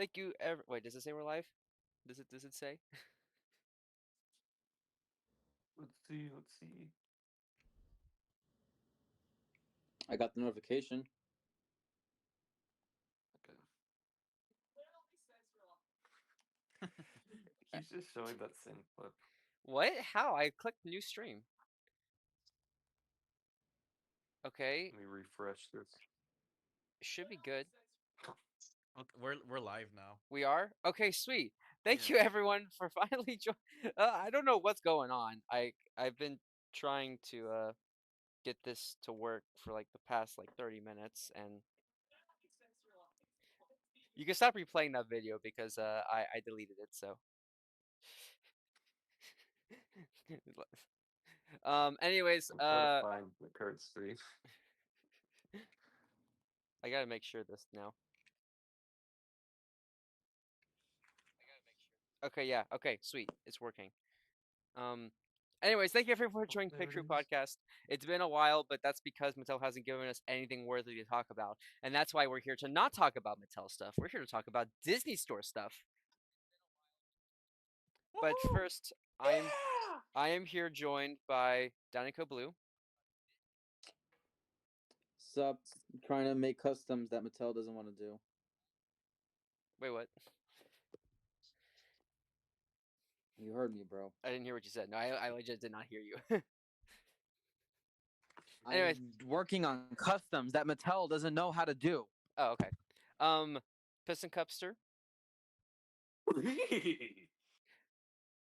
Thank you. Wait, does it say we're live? Does it say? Let's see. Let's see. I got the notification. Okay. He's just showing that same clip. What? How? I clicked new stream. Okay, Let me refresh this. should be good. Okay, we're live now. We are? Okay, sweet. Thank Yeah. you everyone for finally joining. I don't know what's going on. I've been trying to get this to work for like the past like 30 minutes, and you can stop replaying that video because I deleted it, so anyways, I'm trying to find the current stream. I gotta make sure this now. Okay, yeah, okay, sweet. It's working. Anyways, thank you everyone for joining There it Pitcrew is. Podcast. It's been a while, but that's because Mattel hasn't given us anything worthy to talk about. And that's why we're here to not talk about Mattel stuff. We're here to talk about Disney Store stuff. But first, I am here joined by Danico Blue. Sup? Trying to make customs that Mattel doesn't want to do. Wait, what? You heard me, bro. I didn't hear what you said. No, I legit did not hear you. Anyways. I'm working on customs that Mattel doesn't know how to do. Oh, okay. Piston Cupster,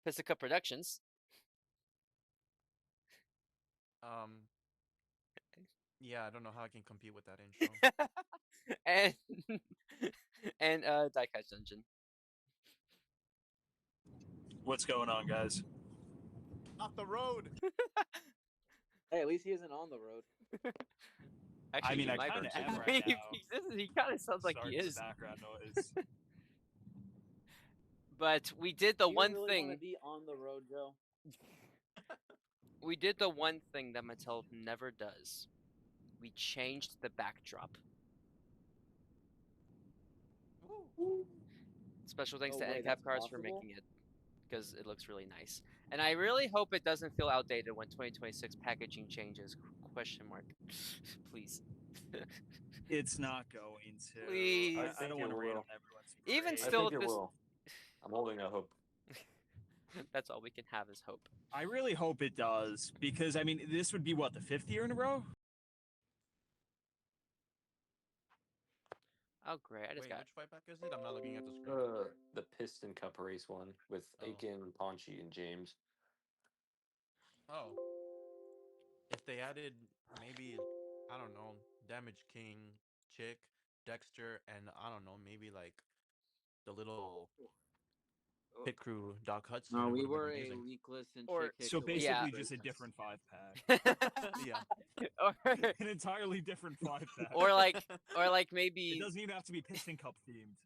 Piston Cup Productions. Yeah, I don't know how I can compete with that intro. and and Diecast Dungeon. What's going on, guys? Off the road. Hey, at least he isn't on the road. Actually, I mean, he I might kinda be. am right now. He kind of sounds like Sorry he for the is. background noise. But we did the Do you one really thing. want to be on the road, Joe? We did the one thing that Mattel never does. We changed the backdrop. Special thanks No to way, NCAP that's Cars for possible? making it, because it looks really nice. And I really hope it doesn't feel outdated when 2026 packaging changes. Question mark. Please. It's not going to. Please. I don't think want it to rain will. on everyone's Even parade. I still, think it this- will. I'm holding out hope. That's all we can have is hope. I really hope it does, because, I mean, this would be, what, the 5th year in a row? Oh, great. I just Wait, got. which fight pack is it? I'm not looking at the screen. The Piston Cup race one with Oh. Aiken, Ponchi, and James. Oh. If they added maybe, I don't know, Damage King, Chick, Dexter, and I don't know, maybe like the little pit crew Doc Hudson. No, it we would've been were a amazing. leakless and Or- chick hicks So away basically from just a greatness. different 5-pack. Yeah. or, An entirely different 5-pack. or like It maybe. doesn't even have to be Piston Cup themed.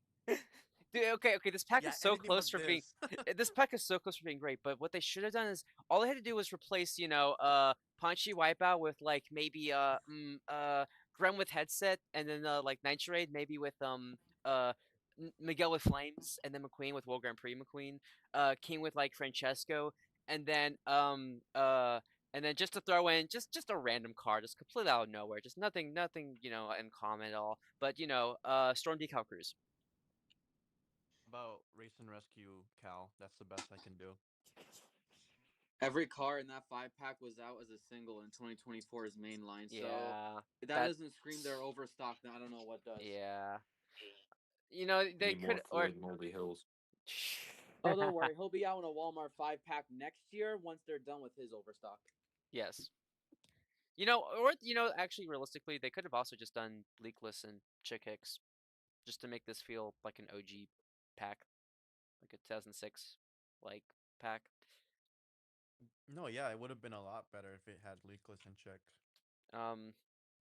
Dude, okay. This pack Yeah, is so anything close but for being. this. This pack is so close for being great. But what they should have done is all they had to do was replace, Punchy Wipeout with like maybe Gren with headset, and then like Nitrate maybe with Miguel with Flames, and then McQueen with World Grand Prix McQueen, King with like Francesco, and then just to throw in just a random card, just completely out of nowhere, just nothing in common at all. But Storm Decal Cruise. About Race and Rescue Cal. That's the best I can do. Every car in that 5-pack was out as a single in 2024's mainline. So Yeah, if that- that doesn't scream they're overstocked, then I don't know what does. yeah. They Need more could or fluid Moldy Hills. Oh, don't worry. He'll be out in a Walmart 5-pack next year once they're done with his overstock. Yes. Actually, realistically, they could have also just done Leakless and Chick Hicks, just to make this feel like an OG pack, like a 2006 like pack. No, yeah, it would have been a lot better if it had Leakless and Check.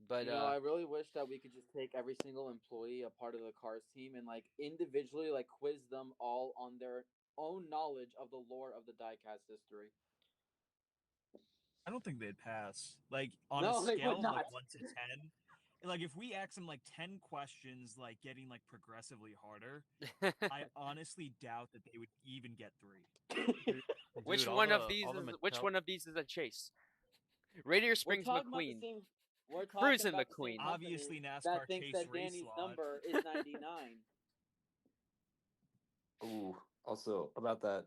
But I really wish that we could just take every single employee a part of the Cars team and like individually like quiz them all on their own knowledge of the lore of the diecast history. I don't think they'd pass. Like, on No, a they scale would of like not. 1 to 10, like if we ask them like 10 questions, like getting like progressively harder, I honestly doubt that they would even get 3. Which Dude, one of these all the is which Mattel one of these is a chase? Radiator We're Springs talking about the McQueen. same. We're talking Cruising about the same McQueen. company Obviously, that NASCAR thinks Chase that race Danny's lot. number is 99. Ooh, also about that,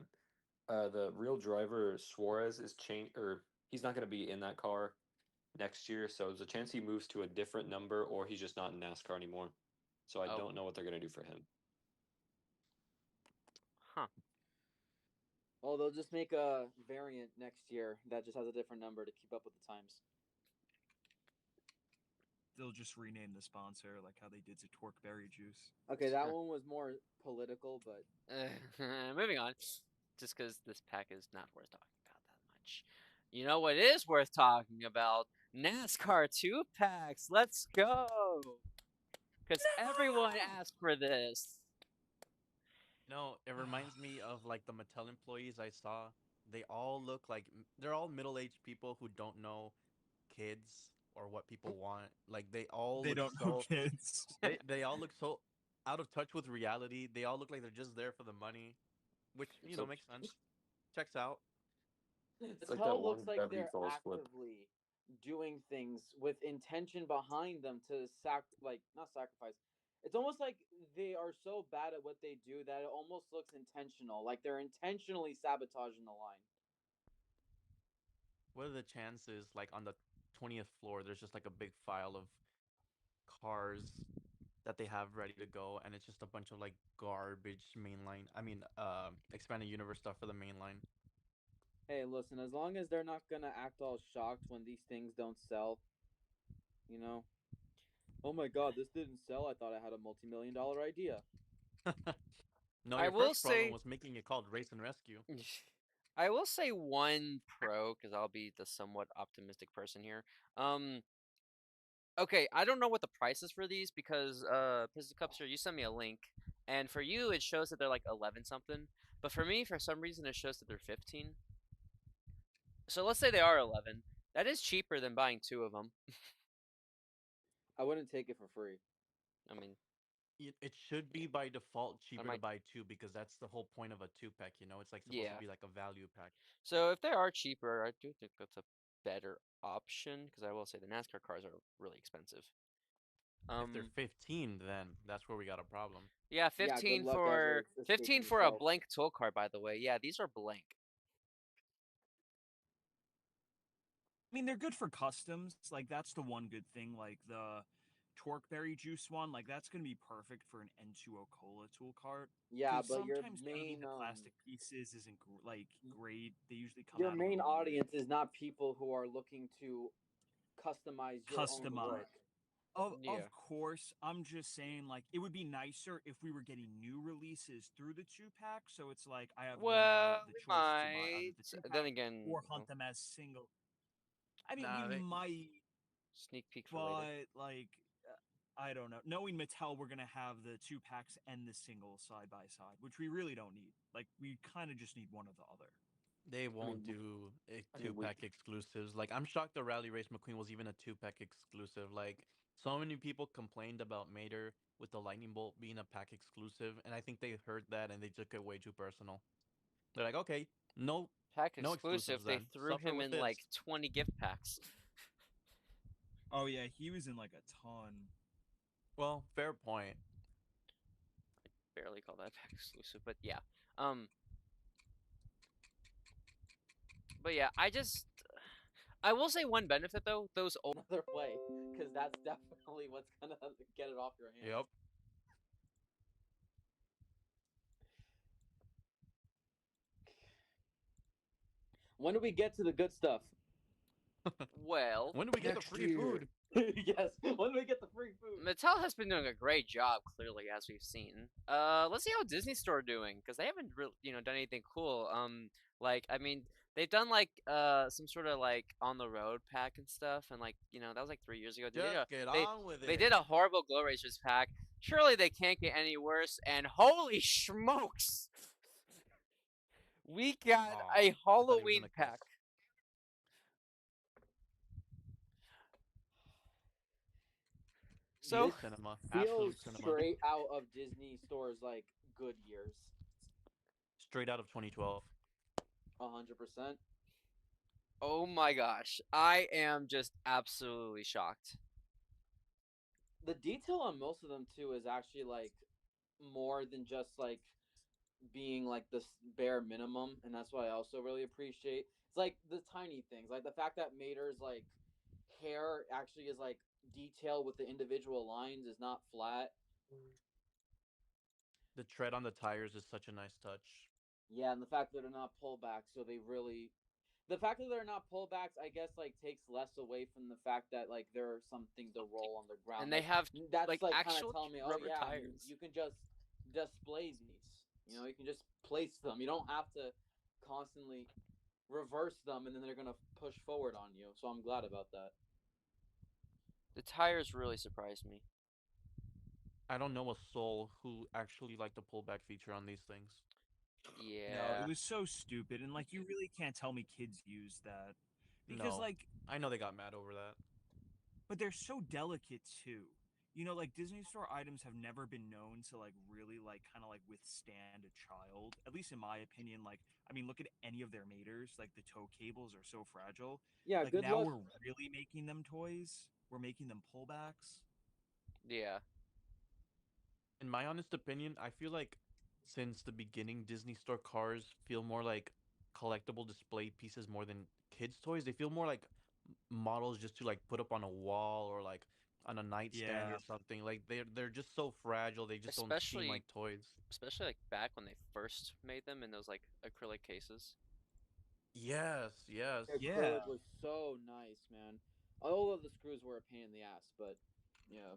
the real driver Suarez is or he's not going to be in that car next year, so there's a chance he moves to a different number or he's just not in NASCAR anymore. So I Oh. don't know what they're going to do for him. Huh. Oh, they'll just make a variant next year that just has a different number to keep up with the times. They'll just rename the sponsor like how they did to Torque Berry Juice. Okay, that one was more political, but Moving on. Just because this pack is not worth talking about that much. You know what is worth talking about? NASCAR 2-packs. Let's go. Because everyone asked for this. No, it reminds me of like the Mattel employees I saw. They all look like they're all middle-aged people who don't know kids or what people want. Like they all They look don't know so kids. they all look so out of touch with reality. They all look like they're just there for the money, which It's like- makes sense. Checks out. It's the like that tell looks one like Beverly they're Falls flip. actively doing things with intention behind them to not sacrifice. It's almost like they are so bad at what they do that it almost looks intentional, like they're intentionally sabotaging the line. What are the chances like on the 20th floor there's just like a big file of cars that they have ready to go and it's just a bunch of like garbage mainline. I mean expanded universe stuff for the mainline. Hey, listen, as long as they're not gonna act all shocked when these things don't sell, you know. Oh my god, this didn't sell. I thought I had a multi-million-dollar idea. No, I your will first problem say- was making it called Race and Rescue. I will say one pro, because I'll be the somewhat optimistic person here. Okay, I don't know what the price is for these because Pistol Cupster, you sent me a link, and for you it shows that they're like 11 something, but for me for some reason it shows that they're 15. So let's say they are 11. That is cheaper than buying 2 of them. I wouldn't take it for free. I mean, It should be by default cheaper might- to buy 2 because that's the whole point of a 2-pack, you know? It's like supposed Yeah. to be like a value pack. so if they are cheaper, I do think that's a better option because I will say the NASCAR cars are really expensive. If they're 15, then that's where we got a problem. Yeah, Yeah, good 15 luck for ever escaping 15 for a yourself. blank tool card, by the way. Yeah, these are blank. I mean, they're good for customs. Like that's the one good thing. Like the Torque Berry Juice one, like that's gonna be perfect for an N2O Cola tool cart. Yeah, 'Cause but your sometimes finding main the plastic pieces isn't like great. They usually come your out main of aluminum. audience is not people who are looking to customize your own Customize. work. Yeah. Of course, I'm just saying, like, it would be nicer if we were getting new releases through the 2-pack. So it's like I have Well, the we choice to buy either might. the 2-pack Then again, or hunt them as single. I mean, Nah, we they- might, sneak peek for later. but like, I don't know. Knowing Mattel, we're gonna have the 2-packs and the single side by side, which we really don't need. Like, we kind of just need one or the other. They won't mean, do I mean, 2-pack exclusives. Like I'm shocked the Rally Race McQueen was even a 2-pack exclusive. Like so many people complained about Mater with the Lightning Bolt being a pack exclusive, and I think they heard that and they took it way too personal. They're like, okay, no, Pack no exclusive. exclusives They then. threw Suffer him with in this. like 20 gift packs. Oh yeah, he was in like a ton. Well, fair point. Barely call that pack exclusive, but yeah. But yeah, I will say one benefit though. Those old Another way, because that's definitely what's gonna get it off your hands. Yep. When do we get to the good stuff? well, When do we get the Next free year. food? Yes. When do we get the free food? Mattel has been doing a great job, clearly, as we've seen. Let's see how Disney Store doing, because they haven't really, done anything cool. Like, I mean, they've done like some sort of like on the road pack and stuff, and like, that was like 3 years ago. Just get on with it. They did a horrible Glow Racers pack. Surely they can't get any worse. And holy smokes, we got Aw, a I thought he was Halloween gonna pack. So This Cinema, feels absolute cinema. straight out of Disney stores like good years. Straight out of 2012. 100%. oh my gosh, I am just absolutely shocked. The detail on most of them too is actually like more than just like being like the bare minimum, and that's what I also really appreciate. It's like the tiny things, like the fact that Mater's like hair actually is like detailed with the individual lines, is not flat. The tread on the tires is such a nice touch. Yeah, and the fact that they're not pullbacks, so they really. The fact that they're not pullbacks, I guess, like takes less away from the fact that like there are something to roll on the ground. And they Like, have that's like like kind actual of telling me, oh rubber yeah, tires. you can just display these. You know, you can just place them. You don't have to constantly reverse them, and then they're gonna push forward on you. So I'm glad about that. The tires really surprised me. I don't know a soul who actually liked the pullback feature on these things. Yeah. No, it was so stupid, and like you really can't tell me kids use that because No. like, I know they got mad over that. but they're so delicate too. You know, like Disney Store items have never been known to like really like kind of like withstand a child. At least in my opinion. Like, I mean, look at any of their maters. Like the tow cables are so fragile. Yeah, Like good now luck. we're really making them toys. We're making them pullbacks. Yeah. In my honest opinion, I feel like since the beginning, Disney Store cars feel more like collectible display pieces more than kids' toys. They feel more like models just to like put up on a wall or like on a nightstand Yeah. or something. Like they're just so fragile. They just don't seem like toys. Especially like back when they first made them in those like acrylic cases. Yes, yes. Yeah. Acrylic was so nice, man. All of the screws were a pain in the ass, but yeah.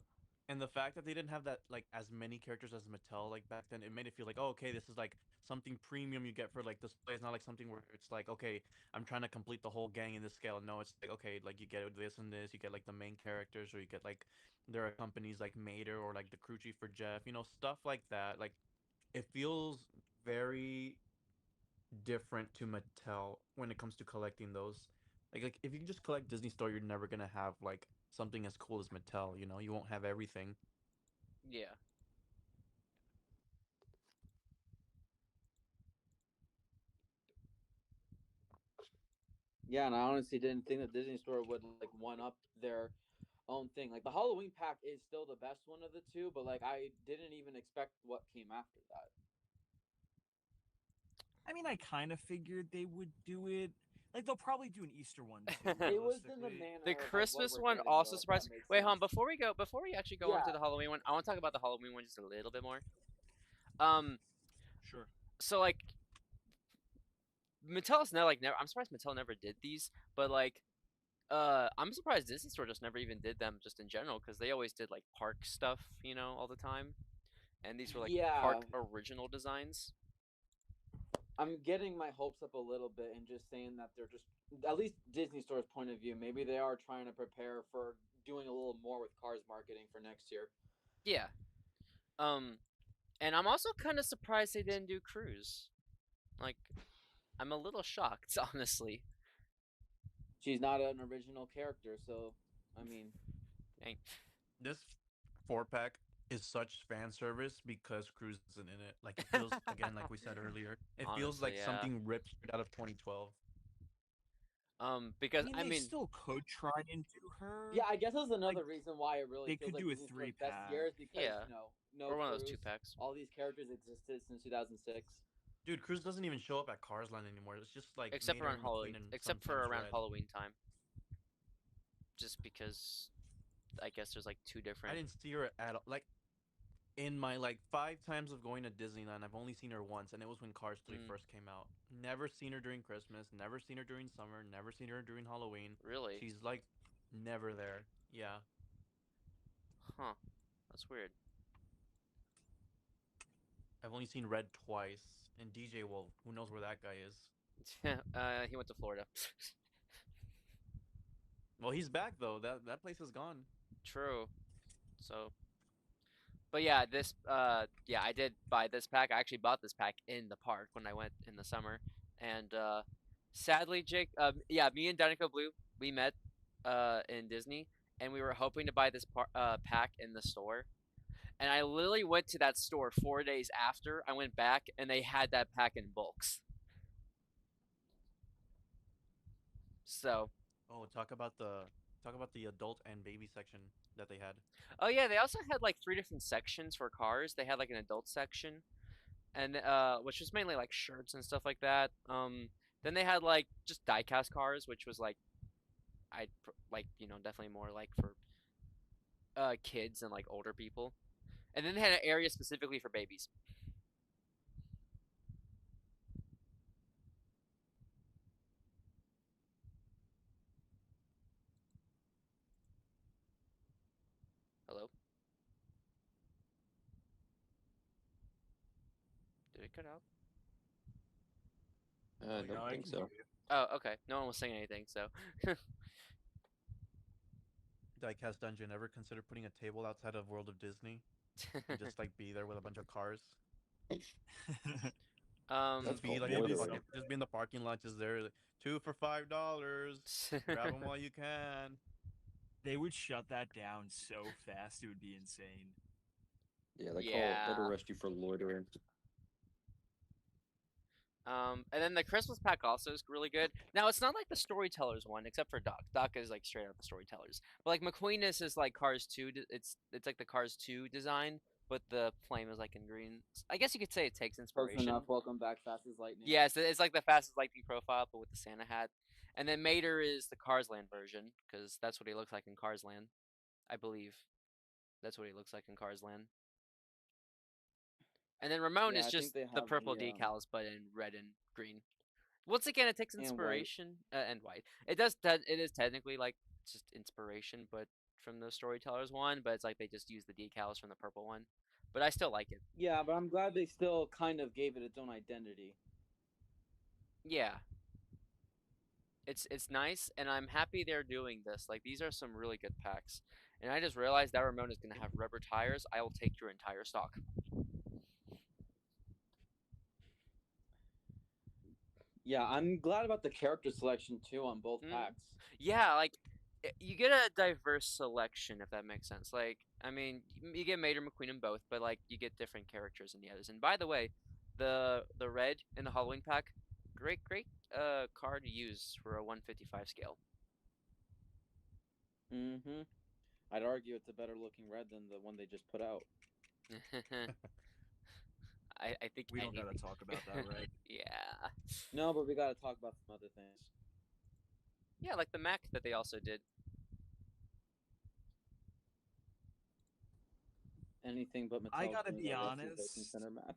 And the fact that they didn't have that like as many characters as Mattel like back then, it made it feel like, oh, okay, this is like something premium you get for like display. It's not like something where it's like, okay, I'm trying to complete the whole gang in this scale. No, it's like, okay, like you get this and this, you get like the main characters, or you get like there are companies like Mater or like the crew chief for Jeff, stuff like that. Like it feels very different to Mattel when it comes to collecting those. Like if you just collect Disney Store, you're never gonna have like something as cool as Mattel. You won't have everything. Yeah. Yeah, and I honestly didn't think that Disney Store would like one up their own thing. Like the Halloween pack is still the best one of the two, but like I didn't even expect what came after that. I mean, I kind of figured they would do it. Like they'll probably do an Easter one too. It was in the realistically. manner The of, like, what Christmas we're one getting, also though, if surprised. that makes Wait, hold on. sense. Before we actually go into Yeah. the Halloween one, I want to talk about the Halloween one just a little bit more. Um, Sure. so like Mattel's never like never. I'm surprised Mattel never did these, but like, I'm surprised Disney Store just never even did them just in general because they always did like park stuff, all the time, and these were like park Yeah. original designs. I'm getting my hopes up a little bit and just saying that they're just, at least Disney Store's point of view, maybe they are trying to prepare for doing a little more with Cars marketing for next year. Yeah. And I'm also kind of surprised they didn't do Cruise. Like, I'm a little shocked, honestly. She's not an original character, so I mean, Dang. This 4-pack is such fan service because Cruz isn't in it. Like it feels again, like we said earlier, it feels Honestly, like yeah. something ripped straight out of 2012. Because I mean, they still could try and do her. yeah, I guess that's another Like, reason why it really they feels could like do a Disney Store's 3-pack. best years because Yeah. no or one of those Cruise, 2-packs. all these characters existed since 2006. Dude, Cruz doesn't even show up at Cars Line anymore. It's just like Except for Mater, around Halloween. McQueen, and Except for sometimes around Red. Halloween time. Just because, I guess there's like 2 I different. didn't see her at all. Like in my like 5 times of going to Disneyland, I've only seen her once, and it was when Cars 3 first came out. Never seen her during Christmas. Never seen her during summer. Never seen her during Halloween. Really? She's like never there. Yeah. Huh. That's weird. I've only seen Red twice, and DJ Wolf. Who knows where that guy is? He went to Florida. Well, he's back though. That place is gone. True. So, but yeah, I did buy this pack. I actually bought this pack in the park when I went in the summer, and sadly, Jake, me and Danica Blue, we met in Disney, and we were hoping to buy this pack in the store. And I literally went to that store 4 days after. I went back, and they had that pack in bulks. So, Oh, talk about the adult and baby section that they had. oh yeah, they also had like 3 different sections for cars. They had like an adult section, and which was mainly like shirts and stuff like that. Then they had like just diecast cars, which was like like definitely more like for kids and like older people. And then they had an area specifically for babies. Hello? Did it cut out? I No, don't I think can so. hear you. Oh, okay. No one was saying anything, so. Diecast Dungeon. Ever consider putting a table outside of World of Disney and just like be there with a bunch of cars? That's Just be called like Maybe in the so. loitering. just be in the parking lot, just there, like, 2 for $5. Grab them while you can. They would shut that down so fast, it would be insane. Yeah, they Yeah. arrest you for loitering. And then the Christmas pack also is really good. Now it's not like the Storytellers one, except for Doc. Doc is like straight out the Storytellers. But like McQueeness is like Cars 2. It's like the Cars 2 design, but the flame is like in green. I guess you could say it takes Close inspiration. enough. Welcome back, fast as lightning. Yeah, it's like the fastest lightning profile, but with the Santa hat. And then Mater is the Cars Land version, because that's what he looks like in Cars Land. I believe that's what he looks like in Cars Land. And then Ramon Yeah, is I think just they the have purple the, decals, but in red and green. Once again, it takes And white. inspiration and white. It is technically like just inspiration, but from the Storytellers one. But it's like they just use the decals from the purple one. But I still like it. Yeah, but I'm glad they still kind of gave it its own identity. Yeah, it's nice, and I'm happy they're doing this. Like these are some really good packs. And I just realized that Ramon is gonna have rubber tires. I will take your entire stock. Yeah, I'm glad about the character selection too on both packs. Yeah, like you get a diverse selection if that makes sense. Like, I mean, you get Mater McQueen in both, but like you get different characters in the others. And by the way, the red in the Halloween pack, great card to use for a 155 scale. Mm-hmm. I'd argue it's a better looking red than the one they just put out. I think We don't gotta anything. talk about that, right? Yeah. No, but we gotta talk about some other things. Yeah, like the Mac that they also did. Anything but Mattel. I gotta Green be Racing honest. Center Mac.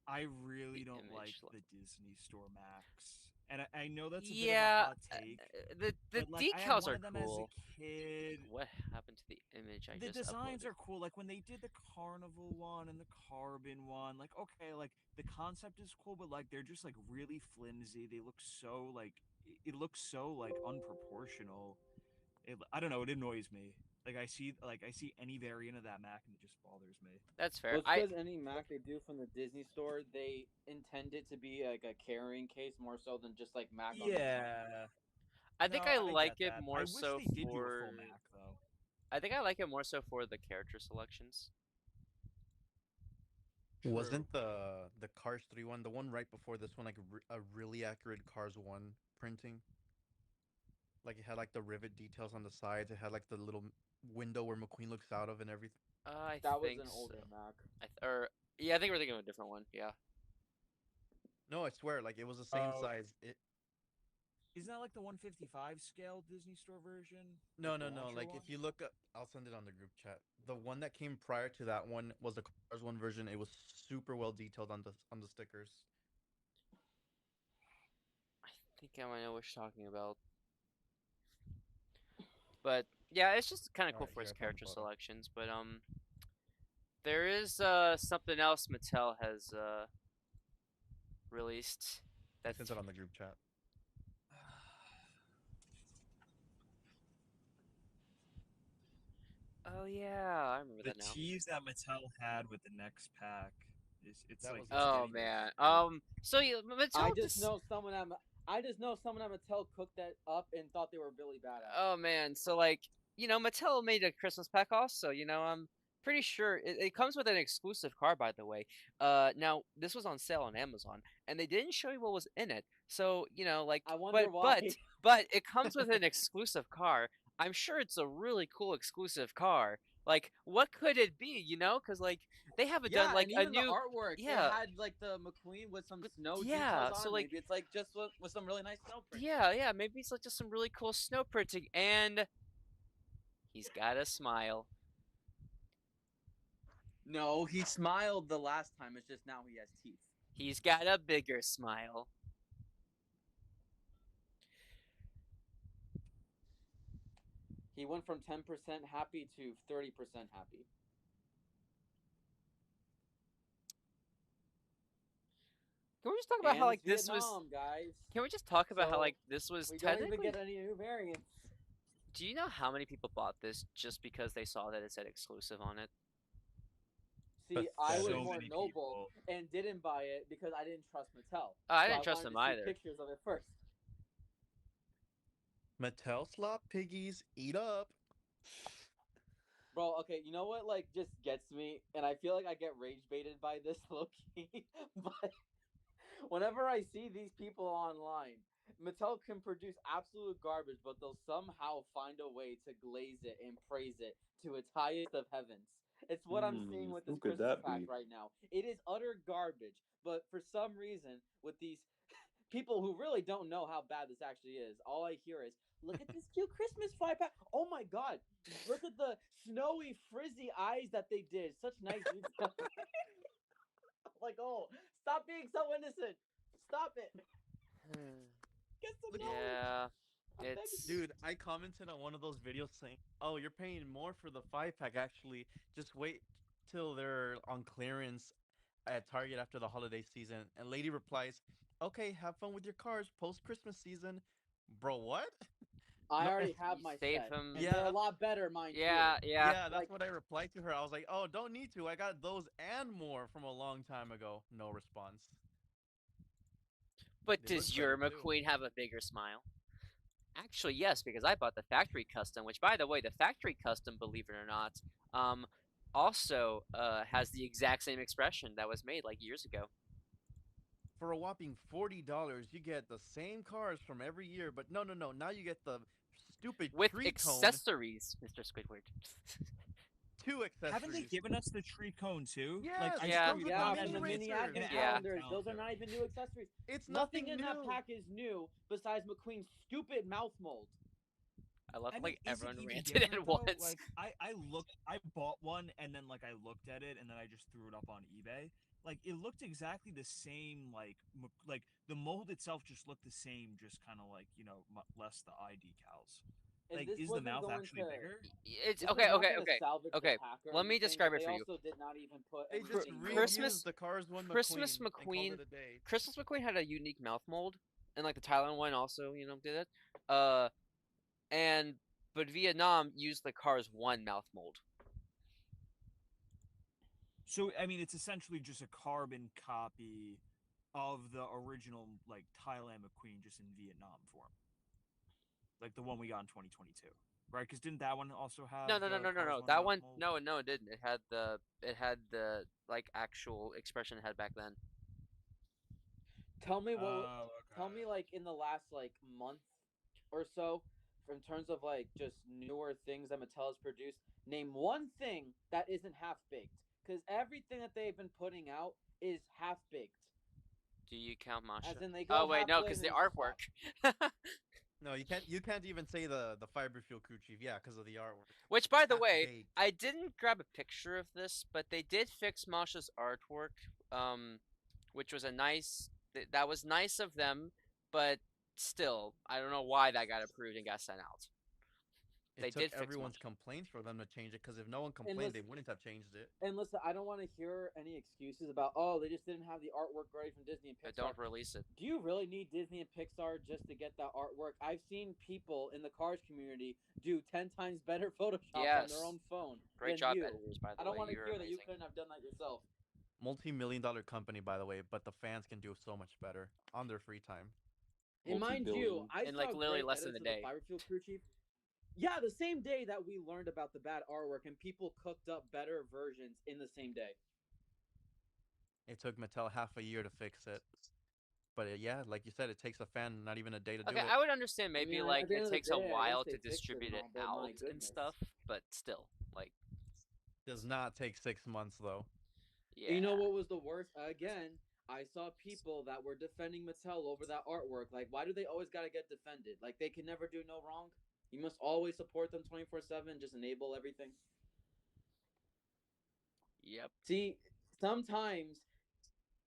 I really The don't like image, like- the Disney Store Max. And I know that's a Yeah, bit of a hot take. the but, like, I had decals one are of them cool. as a kid. What happened to the image I The just designs uploaded? are cool. Like when they did the carnival one and the carbon one, like okay, like the concept is cool, but like they're just like really flimsy. They look so like it looks so like unproportional. I don't know. It annoys me. Like I see any variant of that Mac and it just bothers me. That's fair. Well, it's because any Mac they do from the Disney Store, they intend it to be like a carrying case more so than just like Mac on its own. Yeah. I think No, I like get it that. more I wish so they did do a for. full Mac though. I think I like it more so for the character selections. Wasn't the Cars 3 one, the one right before this one, like a really accurate Cars 1 printing? Like it had like the rivet details on the sides. It had like the little window where McQueen looks out of and everything. I That was think an older so. Mac. Or yeah, I think we're thinking of a different one. Yeah. No, I swear, like it was the same Oh. size. Isn't that like the 155 scale Disney Store version? No, Like no, the no. launcher Like one? if you look up, I'll send it on the group chat. The one that came prior to that one was the Cars 1 version. It was super well detailed on the stickers. I think I might know what you're talking about. But yeah, it's just kind of cool Alright, for here, its I found the character photo. selections. But there is something else Mattel has released. I That's sent it on the group chat. Oh yeah, I remember The that now. tease that Mattel had with the next pack it's That like was it's Oh getting man. good. So you Mattel I just know someone at Mattel cooked that up and thought they were really badass. Oh man, so like Mattel made a Christmas pack also. I'm pretty sure it comes with an exclusive car, by the way. Now this was on sale on Amazon, and they didn't show you what was in it. So like, I wonder but why. but it comes with an exclusive car. I'm sure it's a really cool exclusive car. Like, what could it be? Because like they haven't done Yeah, like and a even the new artwork, it yeah. had like the McQueen with some snow Yeah, details on so it. like Maybe it's like just with some really nice snow printing. yeah, maybe it's like just some really cool snow printing, and he's got a smile. No, he smiled the last time. It's just now he has teeth. He's got a bigger smile. He went from 10% happy to 30% happy. Can we just talk about And how like it's this was? Vietnam, guys. Can we just talk about how So like this was we don't even technically? get any new variants. Do you know how many people bought this just because they saw that it said exclusive on it? See, I was So more many noble people. and didn't buy it because I didn't trust Mattel. I So didn't trust wanted them to see either. Pictures of it first. Mattel slop piggies, eat up. Bro, okay, you know what like just gets me, and I feel like I get rage baited by this low key, but whenever I see these people online, Mattel can produce absolute garbage, but they'll somehow find a way to glaze it and praise it to its highest of heavens. It's what I'm seeing with Who this could Christmas that pack be? right now. It is utter garbage, but for some reason, with these people who really don't know how bad this actually is, all I hear is, look at this cute Christmas 5-pack. Oh my god, look at the snowy, frizzy eyes that they did. Such nice detail. Like, oh, stop being so innocent. Stop it. Get some Look at- knowledge. Yeah, I'm it's begging you. Dude, I commented on one of those videos saying, "Oh, you're paying more for the 5-pack actually. Just wait till they're on clearance at Target after the holiday season." And lady replies, "Okay, have fun with your cars post Christmas season." Bro, what? I No, already have you my save set, him. and Yeah. they're a lot better, mind Yeah, you. yeah. Yeah, that's Like, what I replied to her. I was like, "Oh, don't need to. I got those and more from a long time ago." No response. But They look does your better too. McQueen have a bigger smile? Actually, yes, because I bought the factory custom, which, by the way, the factory custom, believe it or not, also has the exact same expression that was made like years ago. For a whopping $40, you get the same cars from every year, but no, no, no. Now you get the stupid With tree cone, accessories, Mr. Squidward. 2 accessories. Haven't they given us the tree cone too? Yes, Like I Yeah. swear to those are yeah, God, and the there was mini racers. advent Yeah. calendars. out Those are there. not even new accessories. It's Nothing nothing in new. that pack is new besides McQueen's stupid mouth mold. I love I mean, like is it everyone even ranted different, at though? once. Like I bought one and then like I looked at it and then I just threw it up on eBay. Like it looked exactly the same. Like the mold itself just looked the same, just kind of like less the eye decals. And Like this is the wasn't mouth going actually to. bigger? It's This okay, was not okay, gonna okay, salvage the okay. pack or Let me anything, describe but it they for you. also did not even put They just anything new. Christmas- reused the Cars One McQueen Christmas and called McQueen- it a day. Christmas McQueen had a unique mouth mold, and like the Thailand one also, did it. And but Vietnam used the Cars One mouth mold. So I mean, it's essentially just a carbon copy of the original like Thailand McQueen, just in Vietnam form, like the one we got in 2022, right? Because didn't that one also have No. the Cars That mouth one, mold? no, it didn't. It had the like actual expression it had back then. Tell me what. Oh, Tell me like in the last like month or so, in terms of like just newer things that Mattel has produced. Name one thing that isn't half baked, because everything that they've been putting out is half baked. Do you count Masha? As in they go. Oh wait, no, halfway because and the then it's just artwork. No, you can't. You can't even say the fiber fuel crew chief. Yeah, because of the artwork. Which, by the Half way, baked. I didn't grab a picture of this, but they did fix Masha's artwork, which was a nice. That was nice of them, but still, I don't know why that got approved and got sent out. They It took did fix everyone's Masha. complaints for them to change it. Because if no one complained, they listen- wouldn't have changed it. And listen, I don't want to hear any excuses about they just didn't have the artwork ready from Disney and But Pixar. don't release it. Do you really need Disney and Pixar just to get that artwork? I've seen people in the Cars community do 10 times better Photoshop on Yes. their own phone. Great than job, you. editors. By the I don't way, want to you're hear that you amazing. couldn't have done that yourself. Multi-million-dollar company, by the way, but the fans can do so much better on their free time. And mind you, Multi-billion. I In, saw like, literally great less than edits a of day. the Fiber Fuel Crew Chief. Yeah, the same day that we learned about the bad artwork and people cooked up better versions in the same day. It took Mattel half a year to fix it. But yeah, like you said, it takes a fan not even a day to Okay, do it. I would understand I mean, maybe like at the end it of the takes a day, I guess while they to fixed it distribute and it all, but my out and goodness. stuff, but still, like, Does not take 6 months though. You know yeah. what was the worst? Again, I saw people that were defending Mattel over that artwork. Like, why do they always gotta get defended? Like, they can never do no wrong. You must always support them 24/7. Just enable everything. Yep. See, sometimes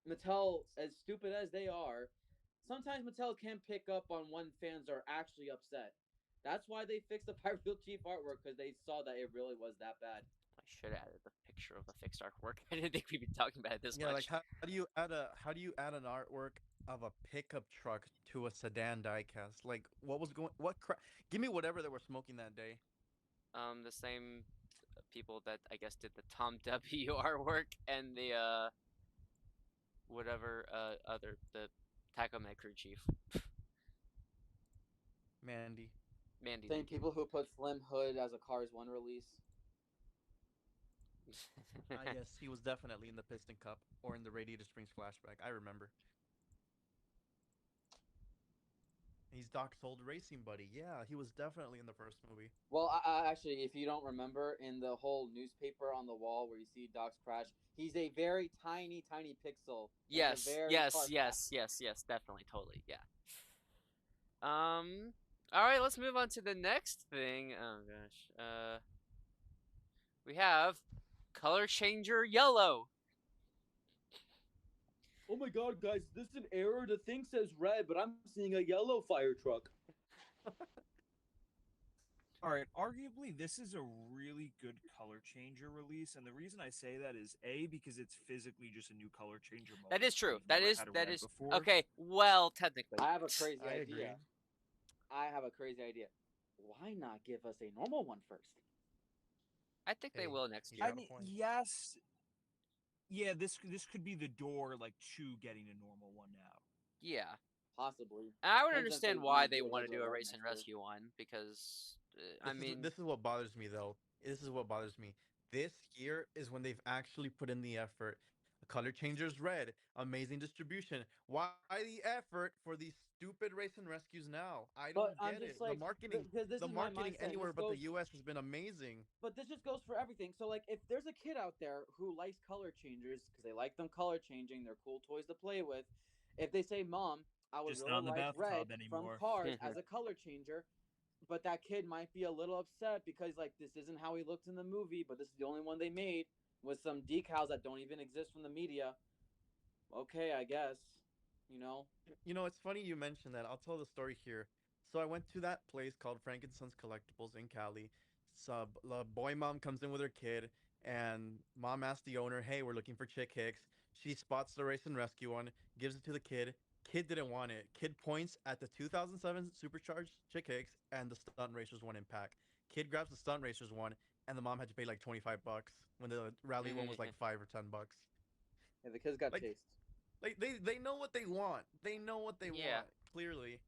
Mattel, as stupid as they are, sometimes Mattel can pick up on when fans are actually upset. That's why they fixed the Pirate Chief artwork because they saw that it really was that bad. I should have added the picture of the fixed artwork. I didn't think we'd be talking about it this Yeah, like much. how do you add an artwork of a pickup truck to a sedan diecast? Like what was going what give me whatever they were smoking that day. The same people that I guess did the Tom W artwork and the whatever other the Taco Man crew chief. Mandy. Mandy, Same thank you. people who put Slim Hood as a Cars 1 release. Ah, yes, he was definitely in the Piston Cup or in the Radiator Springs flashback. I remember. He's Doc's old racing buddy. Yeah, he was definitely in the first movie. Well, actually, if you don't remember, in the whole newspaper on the wall where you see Doc's crash, he's a very tiny, tiny pixel. Yes, very yes, far yes, yes, yes, definitely, totally, yeah. All right, let's move on to the next thing. Oh gosh, we have color changer yellow. Oh my god, guys, this is an error. The thing says red, but I'm seeing a yellow fire truck. All right, arguably this is a really good color changer release, and the reason I say that is A, because it's physically just a new color changer mode. That is true. We've That never is had a that red is before. okay. Well, technically, I have a crazy I idea. agree. I have a crazy idea. Why not give us a normal one first? I think they Hey, will next he's year. I got a mean, point. yes, yeah, this could be the door like to getting a normal one now. Yeah, Possibly. and I would Depends if they understand wanna why do they a want to do regular a red race and next year. rescue one because I mean, This is what bothers me though. This is what bothers me. This year is when they've actually put in the effort. The color changers red, amazing distribution. Why the effort for these stupid race and rescues now? I But don't I'm get just it. like, because this The is my marketing mindset. anywhere This but the goes, U.S. has been amazing. but this just goes for everything. So, like, if there's a kid out there who likes color changers because they like them color changing, they're cool toys to play with. If they say, "Mom, I would Just really not in the like red bathtub from anymore. Cars as a color changer," but that kid might be a little upset because like this isn't how he looked in the movie, but this is the only one they made with some decals that don't even exist from the media. Okay, I guess. You know. You know, it's funny you mentioned that. I'll tell the story here. So I went to that place called Frankenstein's Collectibles in Cali. So the boy mom comes in with her kid, and mom asks the owner, "Hey, we're looking for Chick Hicks." She spots the race and rescue one, gives it to the kid. Kid didn't want it. Kid points at the 2007 supercharged Chick Hicks and the stunt racers one in pack. Kid grabs the stunt racers one, and the mom had to pay like $25 when the rally one was like $5 or $10. Yeah, the kids got Like taste. they know what they want. They know what they yeah. want. Clearly.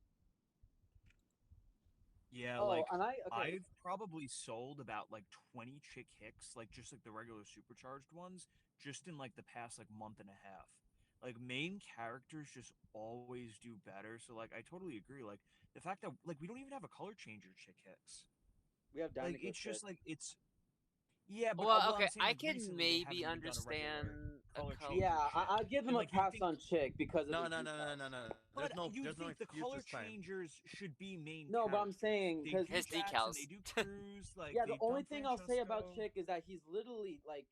Yeah, Oh, like and okay. I've probably sold about like 20 Chick Hicks, like just like the regular supercharged ones, just in like the past like month and a half. Like main characters just always do better. So like I totally agree. Like the fact that like we don't even have a color changer Chick Hicks. We have Like Dinoco it's Chick. just like it's yeah, but Well, well okay, I'm saying I like can recently they maybe haven't even done a understand regular a color color. changer Yeah, Chick. I'll give him And a like you pass think on Chick because of No, his no, no, no, decals. no, no. but you'd There's no think the excuse color this time. changers should be main No, but I'm characters. saying They because do His Jackson, decals. they do Cruise, like yeah, the they've only done thing I'll say about Francesco. Chick is that he's literally like